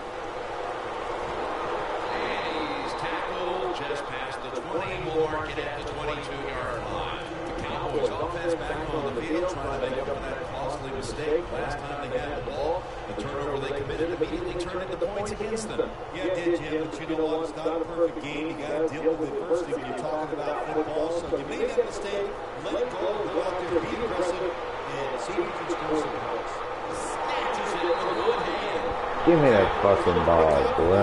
And he's tackled just past the 20, will mark it at the 22-yard line. The Cowboys offense back on the field trying to make up for that costly mistake. Last time they had the ball, the turnover they committed immediately turned into points against them. Yeah, it did, Jim, but you know what? It's not a perfect game. You got to deal with adversity when you're talking about football. So you made that mistake, let it go out there, be aggressive, and see if you can score some points. Snatches it with one hand. Give me that fucking ball, boy.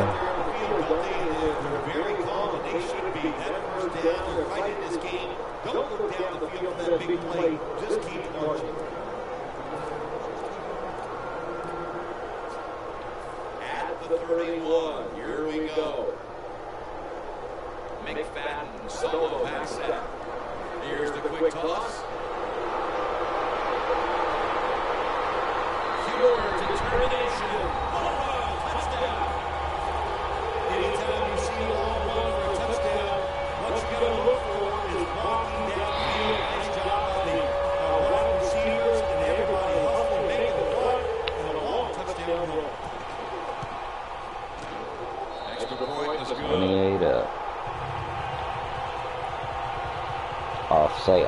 They're very calm, and they should be. That first down, they're right in this game. Don't look down the field for that big play. Just keep marching. At the 31, here we go. McFadden, solo back set. Here's the quick toss. Pure determination. Touchdown. Anytime you see a long run for a touchdown, what you got to look for is walking downfield. Nice job by the wide receivers and everybody hustling, making the run, and a long touchdown run. Extra point is good. 28 up. I'll say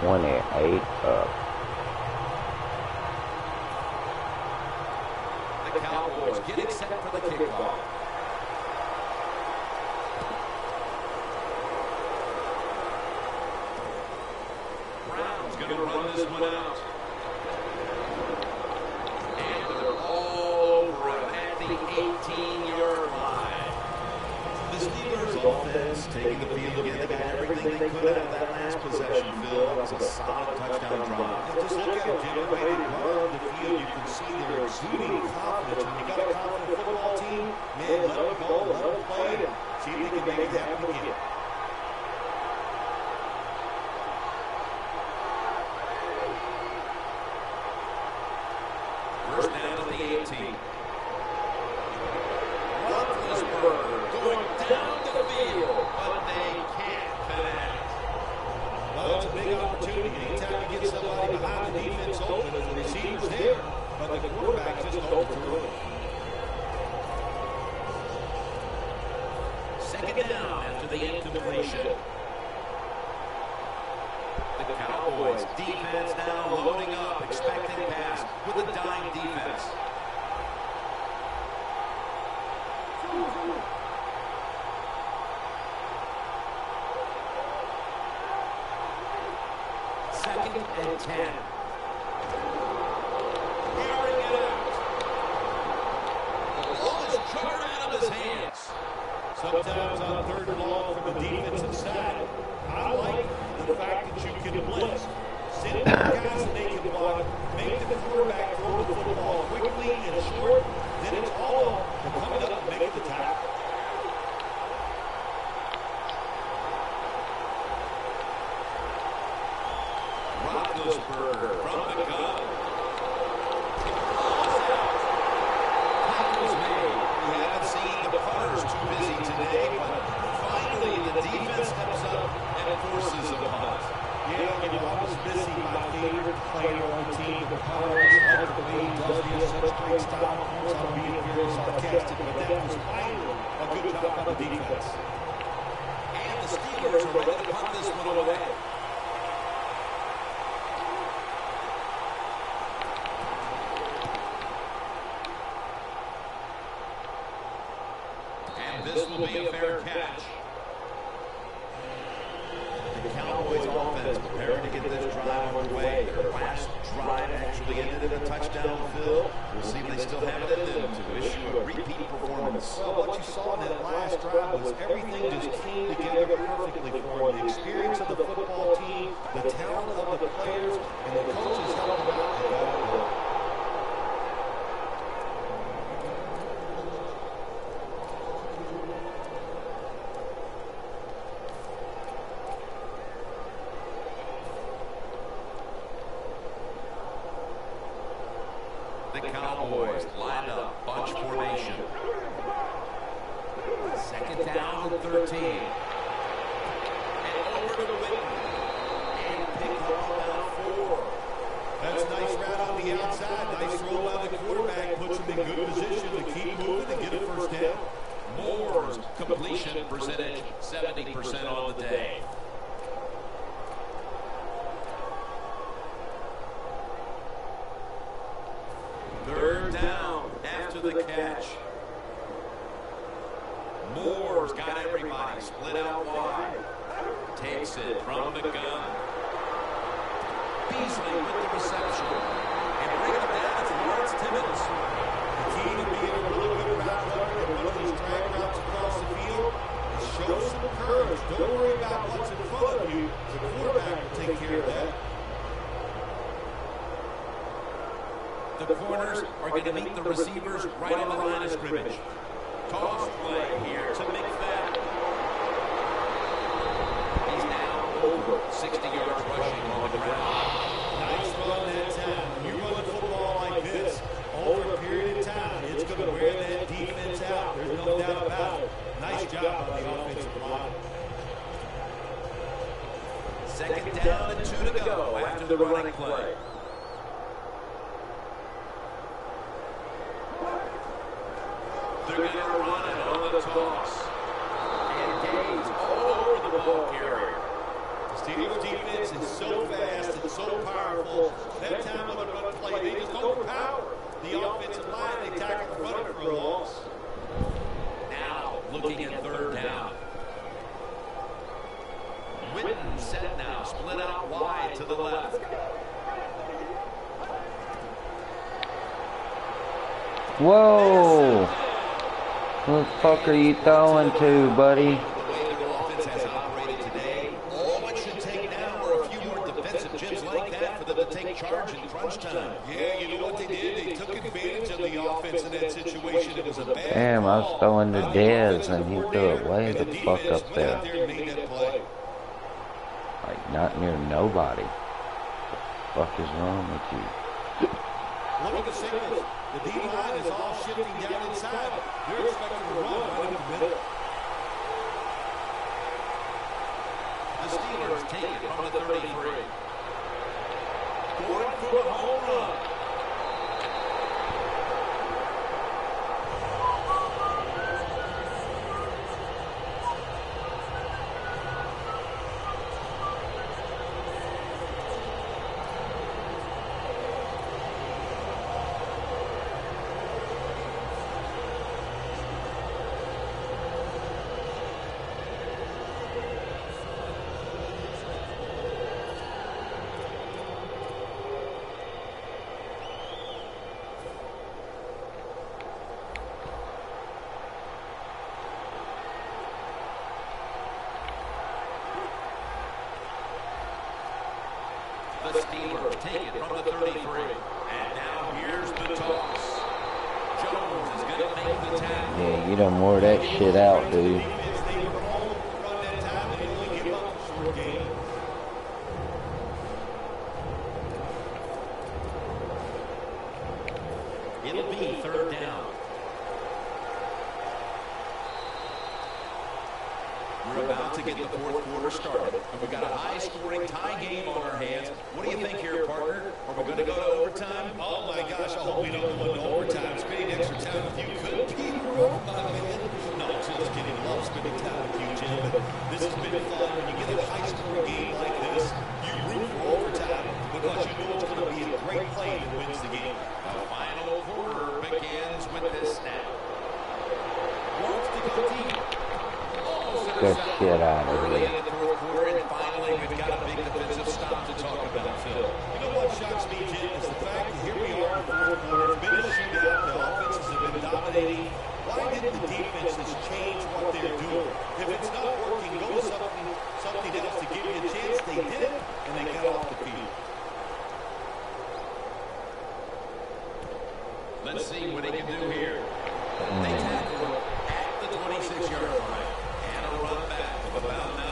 28 up. The Cowboys getting set for the kickoff. Brown's going to run this one out. And they're all over him at the 18-yard line. The Steelers offense taking the field again. They got everything they could out of that last possession, Phil. It was a solid touchdown drive. Just look at them, Jim. The way they run the field, you can see they're exuding confidence. When you got a confident football team, man, let them go, let them play, and see if they can make it happen again. First down at the 18. Roethlisberger going down the field, but they can't connect. Well, it's a big opportunity. Anytime you get somebody behind the defense open, the receiver's there, but the quarterback just overthrew it. Second down after the incompletion. The Cowboys defense now loading up, expecting pass with a dime defense. Second and 10. Carrying it out. The ball is charged out of his hands. Sometimes and short, then it's all to coming up and making the tackle. Roethlisberger from the gun. Tackles made. We haven't seen the punters too busy today, but finally the defense steps up and forces a punt. Yeah, and you're always missing my favorite player on the team, the punter. I love the way he does it. He has such great style. Of course, I'm being very sarcastic, but that was finally a good job by the defense. And the Steelers are ready to punt this one away. And this will be a fair catch. The Cowboys offense preparing to get this drive underway. Their last drive actually ended in a touchdown, Phil. We'll see if they still have it in them to issue a repeat performance. Well, what you saw in that last drive was everything just came together perfectly for them. The experience of the football team, the talent of the players, and the coaches helped them out. They got it done. The Cowboys line up, bunch formation. Second down and 13. And over to Witten. And picked up about 4. That's a nice route on the outside. Nice roll by the quarterback. Puts him in good position to keep moving and get a first down. Moore's completion percentage, 70% on the day. Third down after the catch. Moore's got everybody split out wide. Takes it from the gun. Beasley with the reception. And bringing it down to Lawrence Timmons. The key to being a really good route runner and one of these drag routes across the field is show some courage. Don't worry about what's in front of you. The quarterback will take care of that. The corners are going to meet the receivers right on the line of scrimmage. Toss play here to McFadden. He's now over 60 yards rushing on the ground. Nice run that time. When you run football like this, over a period of time, it's going to wear that defense out. There's no doubt about it. Nice job on the offensive line. Second down and 2 to go after the running play. They're going to run it on the toss. And Gaines all over the ball carrier. The Steelers defense is so fast and so powerful. That time on the run play, they just overpower the offensive line. They tackle the runner for a loss. Now looking at third down. Witten set now, split out wide to the left. Whoa! What the fuck are you throwing to, buddy? The way their offense has operated today, all it should take now are a few more defensive gems like that for them to take charge in crunch time. Yeah, you know what they did? They took advantage of the offense in that situation. It was a bad Damn, I was throwing to call. Dez and he threw it way the fuck defense up went out there. there and made that play. Like, not near nobody. What the fuck is wrong with you? Look at the signals. The D-line is all shifting down inside. They're expecting to run right in the middle. The Steelers take it from the 33. Going for a home run. The Steelers take it from the 33. And now here's the toss. the tackle. Yeah, you done wore that shit out, dude. It'll be third down. We're about to get the fourth quarter started, and we've got a high-scoring tie game on our hands. What do you think here, partner? Are we going to go to overtime? Oh, my gosh, I hope we don't go into overtime. Spending extra time with you could be rough, my man. No, just kidding. Love spending time with you, Jim. But this has been fun. When you get a high-scoring game like this, you root for overtime because you know it's going to be a great play that wins the game. The final quarter begins with this snap. Wants to go deep. Good shit out of here. In the fourth quarter, and finally, we've got a big defensive stop to talk about, Phil. You know what shocks me, Jim, is the fact that here we are in the fourth quarter. It's been a shootout. The offenses have been dominating. Why didn't the defenses change what they're doing? If it's not working, go to something else to give you a chance. They did it, and they got off the field. Let's see what he can do here. They tackle at the 26-yard line. And a run back of about 9.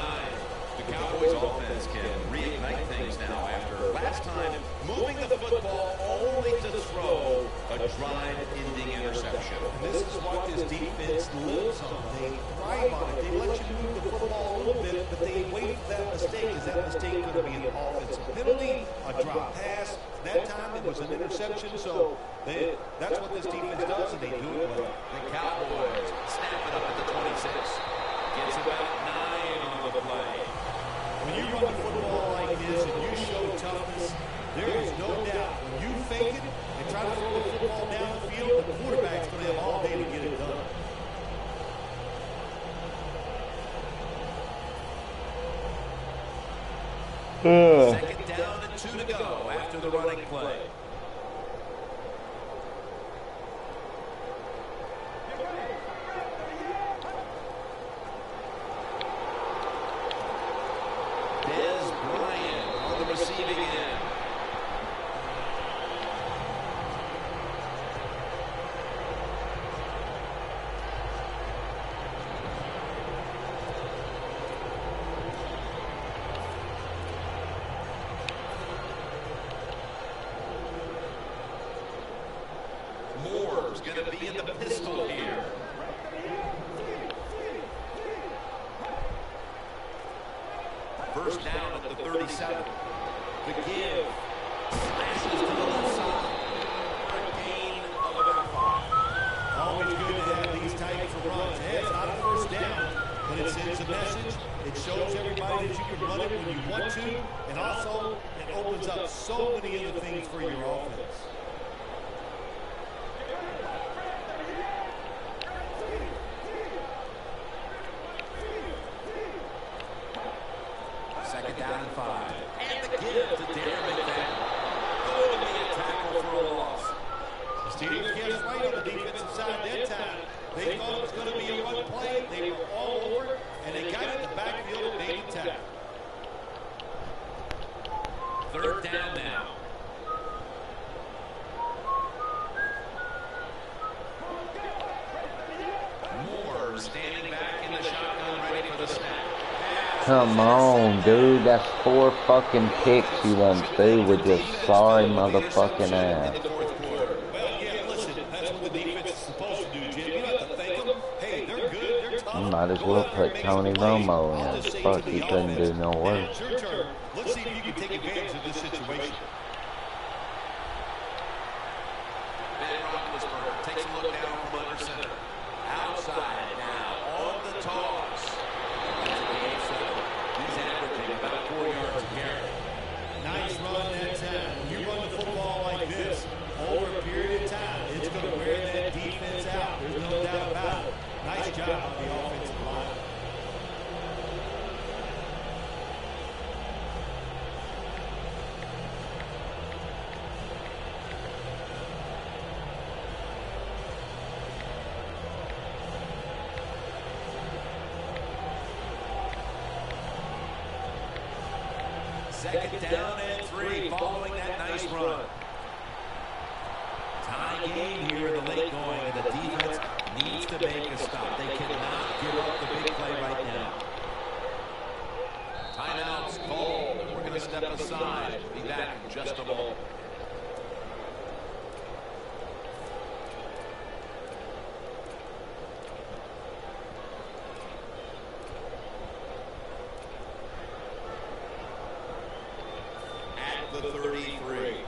The Cowboys offense can reignite things now after last time moving the football only to throw a drive-ending interception. And this is what this defense lives on. They thrive on it. They let you move the football a little bit, but they wait for that mistake. Is that mistake going to be an offensive penalty, a drop pass? That time it was an interception, so that's what this defense does, and they do it well. The Cowboys snap it up at the 26. Gets about 9 on the play. When you run the football like this and you show toughness, there is no doubt when you fake it and try to throw the football down the field, the quarterback's going to have all day to get it done. Second down and 2 to go after the running play. Receiving end. Moore's going to be in the pistol here. First down at the 37. The give. Slashes to the left side. For a gain of about 5. Always good to have these types of runs. Hey, it's not a first down, but it sends a message. It shows everybody that you can run it when you want to, and also it opens up so many other things for your offense. Second down and 5. And the give to Darren McFadden. Going to be a tackle for a loss. The Steelers guessed right on the defensive side that time. They thought it was going to be a run play. They were all over it, and they got in the backfield and made the tackle. Third down now. Moore standing back in the shotgun, ready for the snap. Come on, dude. That's 4 fucking picks you done threw with your sorry motherfucking ass. Well, yeah, listen, that's what the defense is supposed to do, Jim. You don't have to thank them. Hey, they're good, they're tough. You might as well put Tony Romo in. Fuck, he couldn't do no work. It's your turn. Let's see if you can take advantage of this situation. Ben Roethlisberger takes a look down from under center. Outside now on the toss. He's averaging about 4 yards a carry. Nice run that time. When you run the football like this, over a period of time, it's going to wear that defense out. There's no doubt about it. Nice job on the offensive line. Second down and 3 following that nice run. Tie game here in the late going, and the defense needs make a stop. They cannot give up the big play right now. Timeout's called. We're going to step aside. Be back in just a moment. At the 33.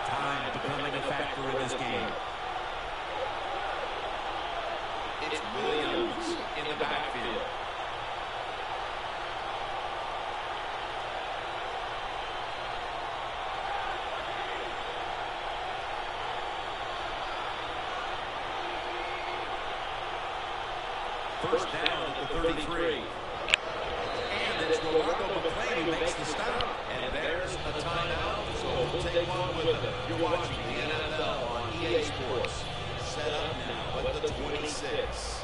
Time becoming a factor in this game. It's Williams in the backfield. First down at the 33. And it's Rolando McClain who makes the stop. And there's a timeout, so we'll take one with it. You're watching the NFL on EA Sports. Set up now at the 26.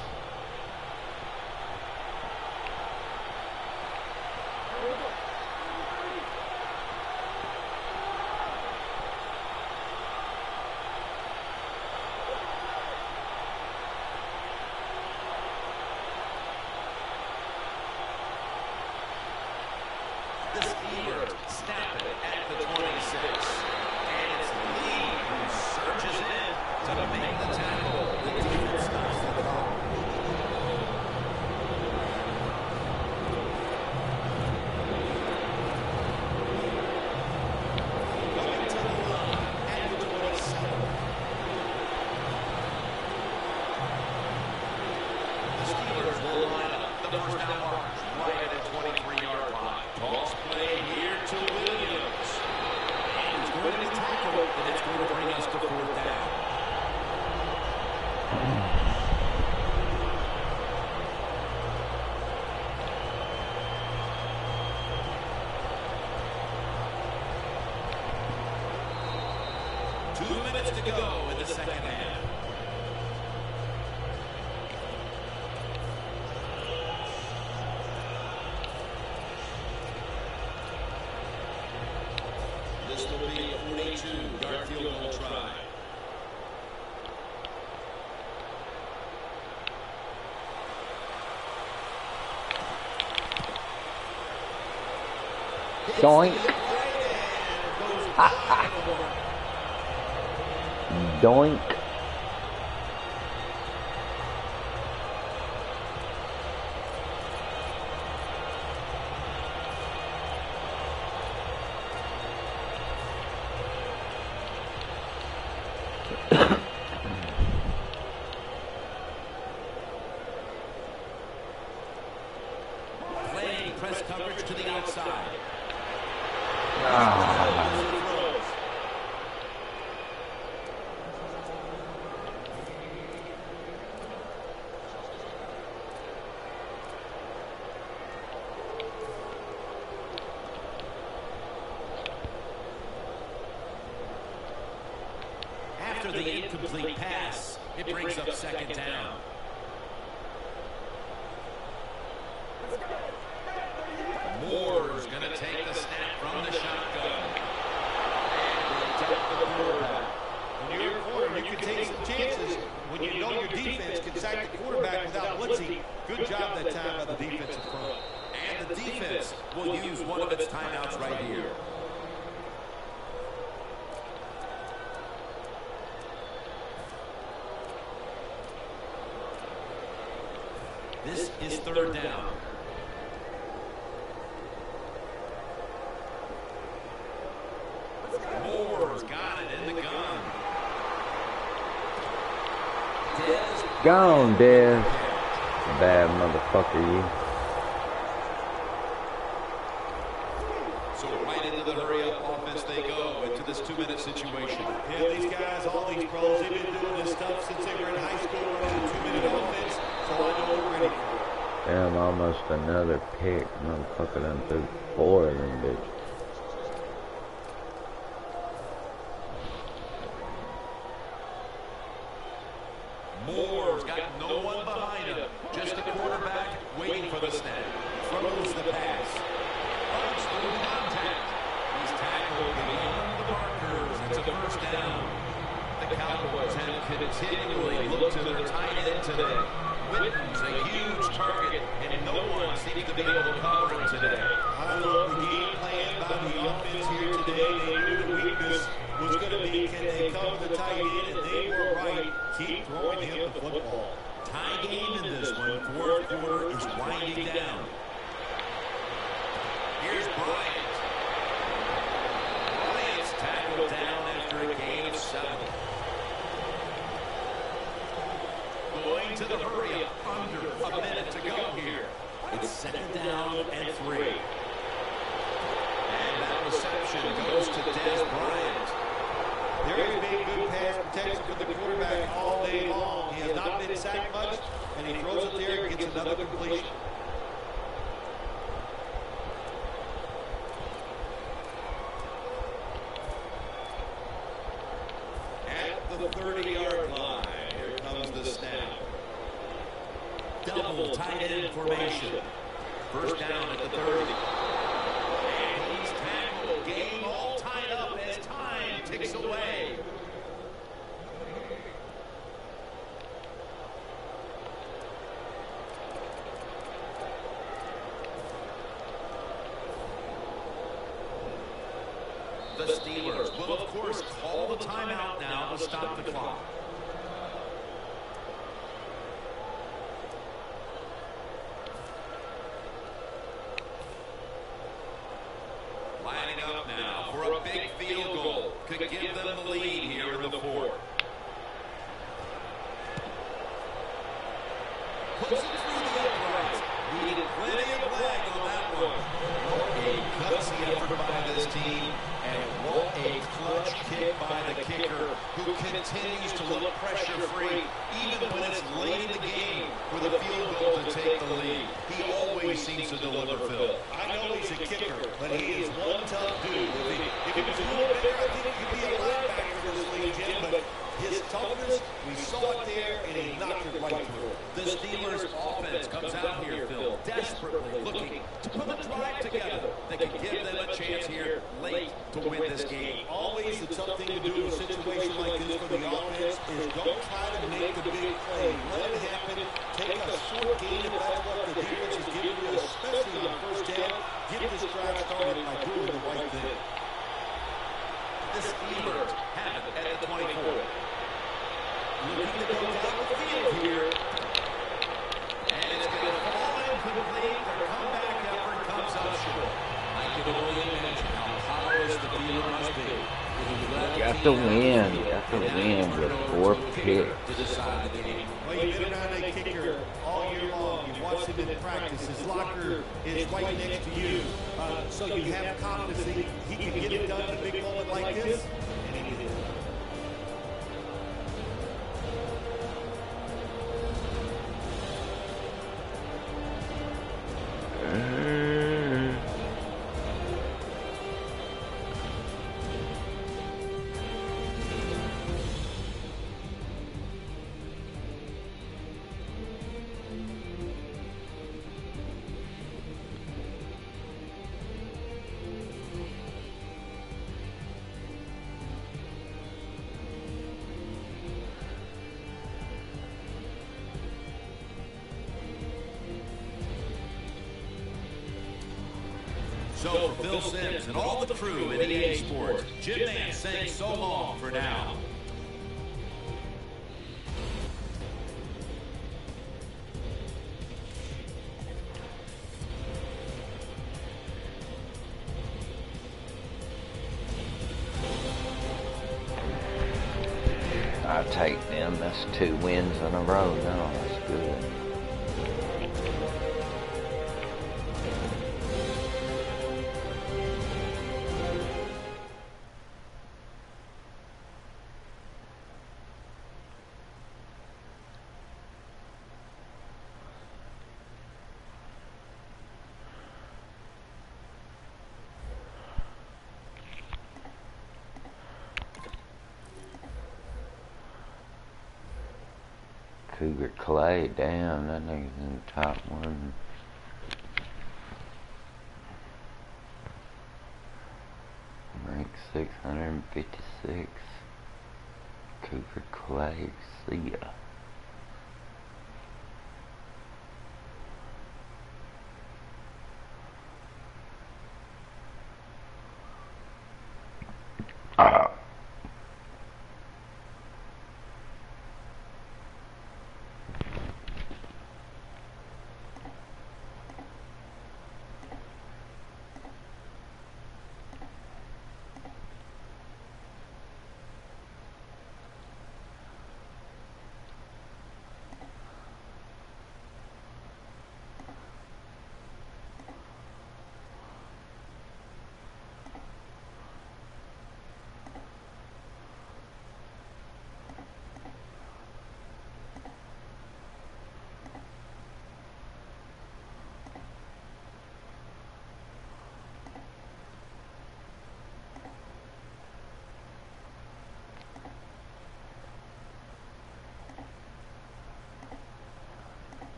The Steelers snap it at the 26. And it's Lee who surges in to make the tackle. The defense stops the call. Going to the line at the 27. The Steelers will line up the first down markers right at the 23-yard line. Toss play here to Williams. And he's going to be tackled, and it's going to bring us to fourth down. Two minutes to go in the second half. This will be a 42-yard field goal try. Doink. Doink. Playing press coverage to the outside. After the incomplete pass, it brings up second down. Moore's going to take the snap from the shotgun. And protect the quarterback. When you're a corner, you can take some chances when you know your defense can sack the quarterback without blitzing. Good job that time by the defensive front. And the defense will use one of its timeouts right here. This is third down. Moore's got it in the gun. Gone, Dez. Bad motherfucker, you. So right into the hurry-up offense they go into this 2-minute situation. Yeah, these guys, all these pros, they've been doing this stuff since they were in high school, running the 2-minute offense, so I know we're ready for it. Damn, almost another pick. Motherfucker done threw 4 of them, bitch. Moore's got no one behind him. Just a quarterback waiting for the snap. Throws the pass. Runs through contact. continually look to their tight end today. Witten's a huge target, and no one seems to be able to cover him today. I love the game plan by the offense here today. They knew the weakness was going to be, can they cover the tight end, and they were right. Keep throwing him the football. Tie game in this one. Fourth quarter is winding down. Here's Bryant. Bryant's tackled down after a gain of 7. Going to the hurry up. Under a minute to go here. It's 2nd down and 3. And that reception goes to Des Bryant. There has been good pass protection for the quarterback all day long. He has not been sacked much, and he throws it there and gets another completion. At the 30-yard line, here comes the snap. Double tight end formation. First down at the 30. And he's tackled. Game all tied up as time ticks away. The Steelers will, of course, call the timeout now to stop the clock. Lining up now for a big field goal. Could give them the lead here in the 4th. Puts it through the uprights. Needed plenty of leg on that one. What a gutsy effort by this team. And what a clutch kick by the kicker, who continues to look pressure-free, even when it's late in the game for the field goal to take the lead. He always seems to deliver, Phil. I know he's a kicker, but he is one tough dude. If he was a little bigger, I think he could be a linebacker for this league, Jim, but his toughness, we saw it there, and he knocked it right through. The Steelers' offense comes out here, Phil, desperately looking to put a drive together that can give them a chance here late to win this game. Always the tough thing to do in a situation like this for the offense is don't try to make the big play. Let it happen. Take a short gain if that's what the defense is giving you, especially on first down. Get this drive started by doing the right thing. The Steelers have it at the 24. Looking to go down the field here. And it's going to fall incomplete. Their comeback effort comes up short. I can only imagine how powerless the field must be. Got the win with 4 picks. To decide the game. Well, you've been around that kicker all year long. You've watched him in practice. His locker is right next to you. So you have confidence that he can get it done in a big moment like this. And he did it. So for Phil Simms and all the crew at EA Sports, Jim Nance saying so long for now. I take them. That's 2 wins in a row now. That's good. Cougar Clay, damn, that nigga's in the top 1. Ranked 656. Cougar Clay. See ya.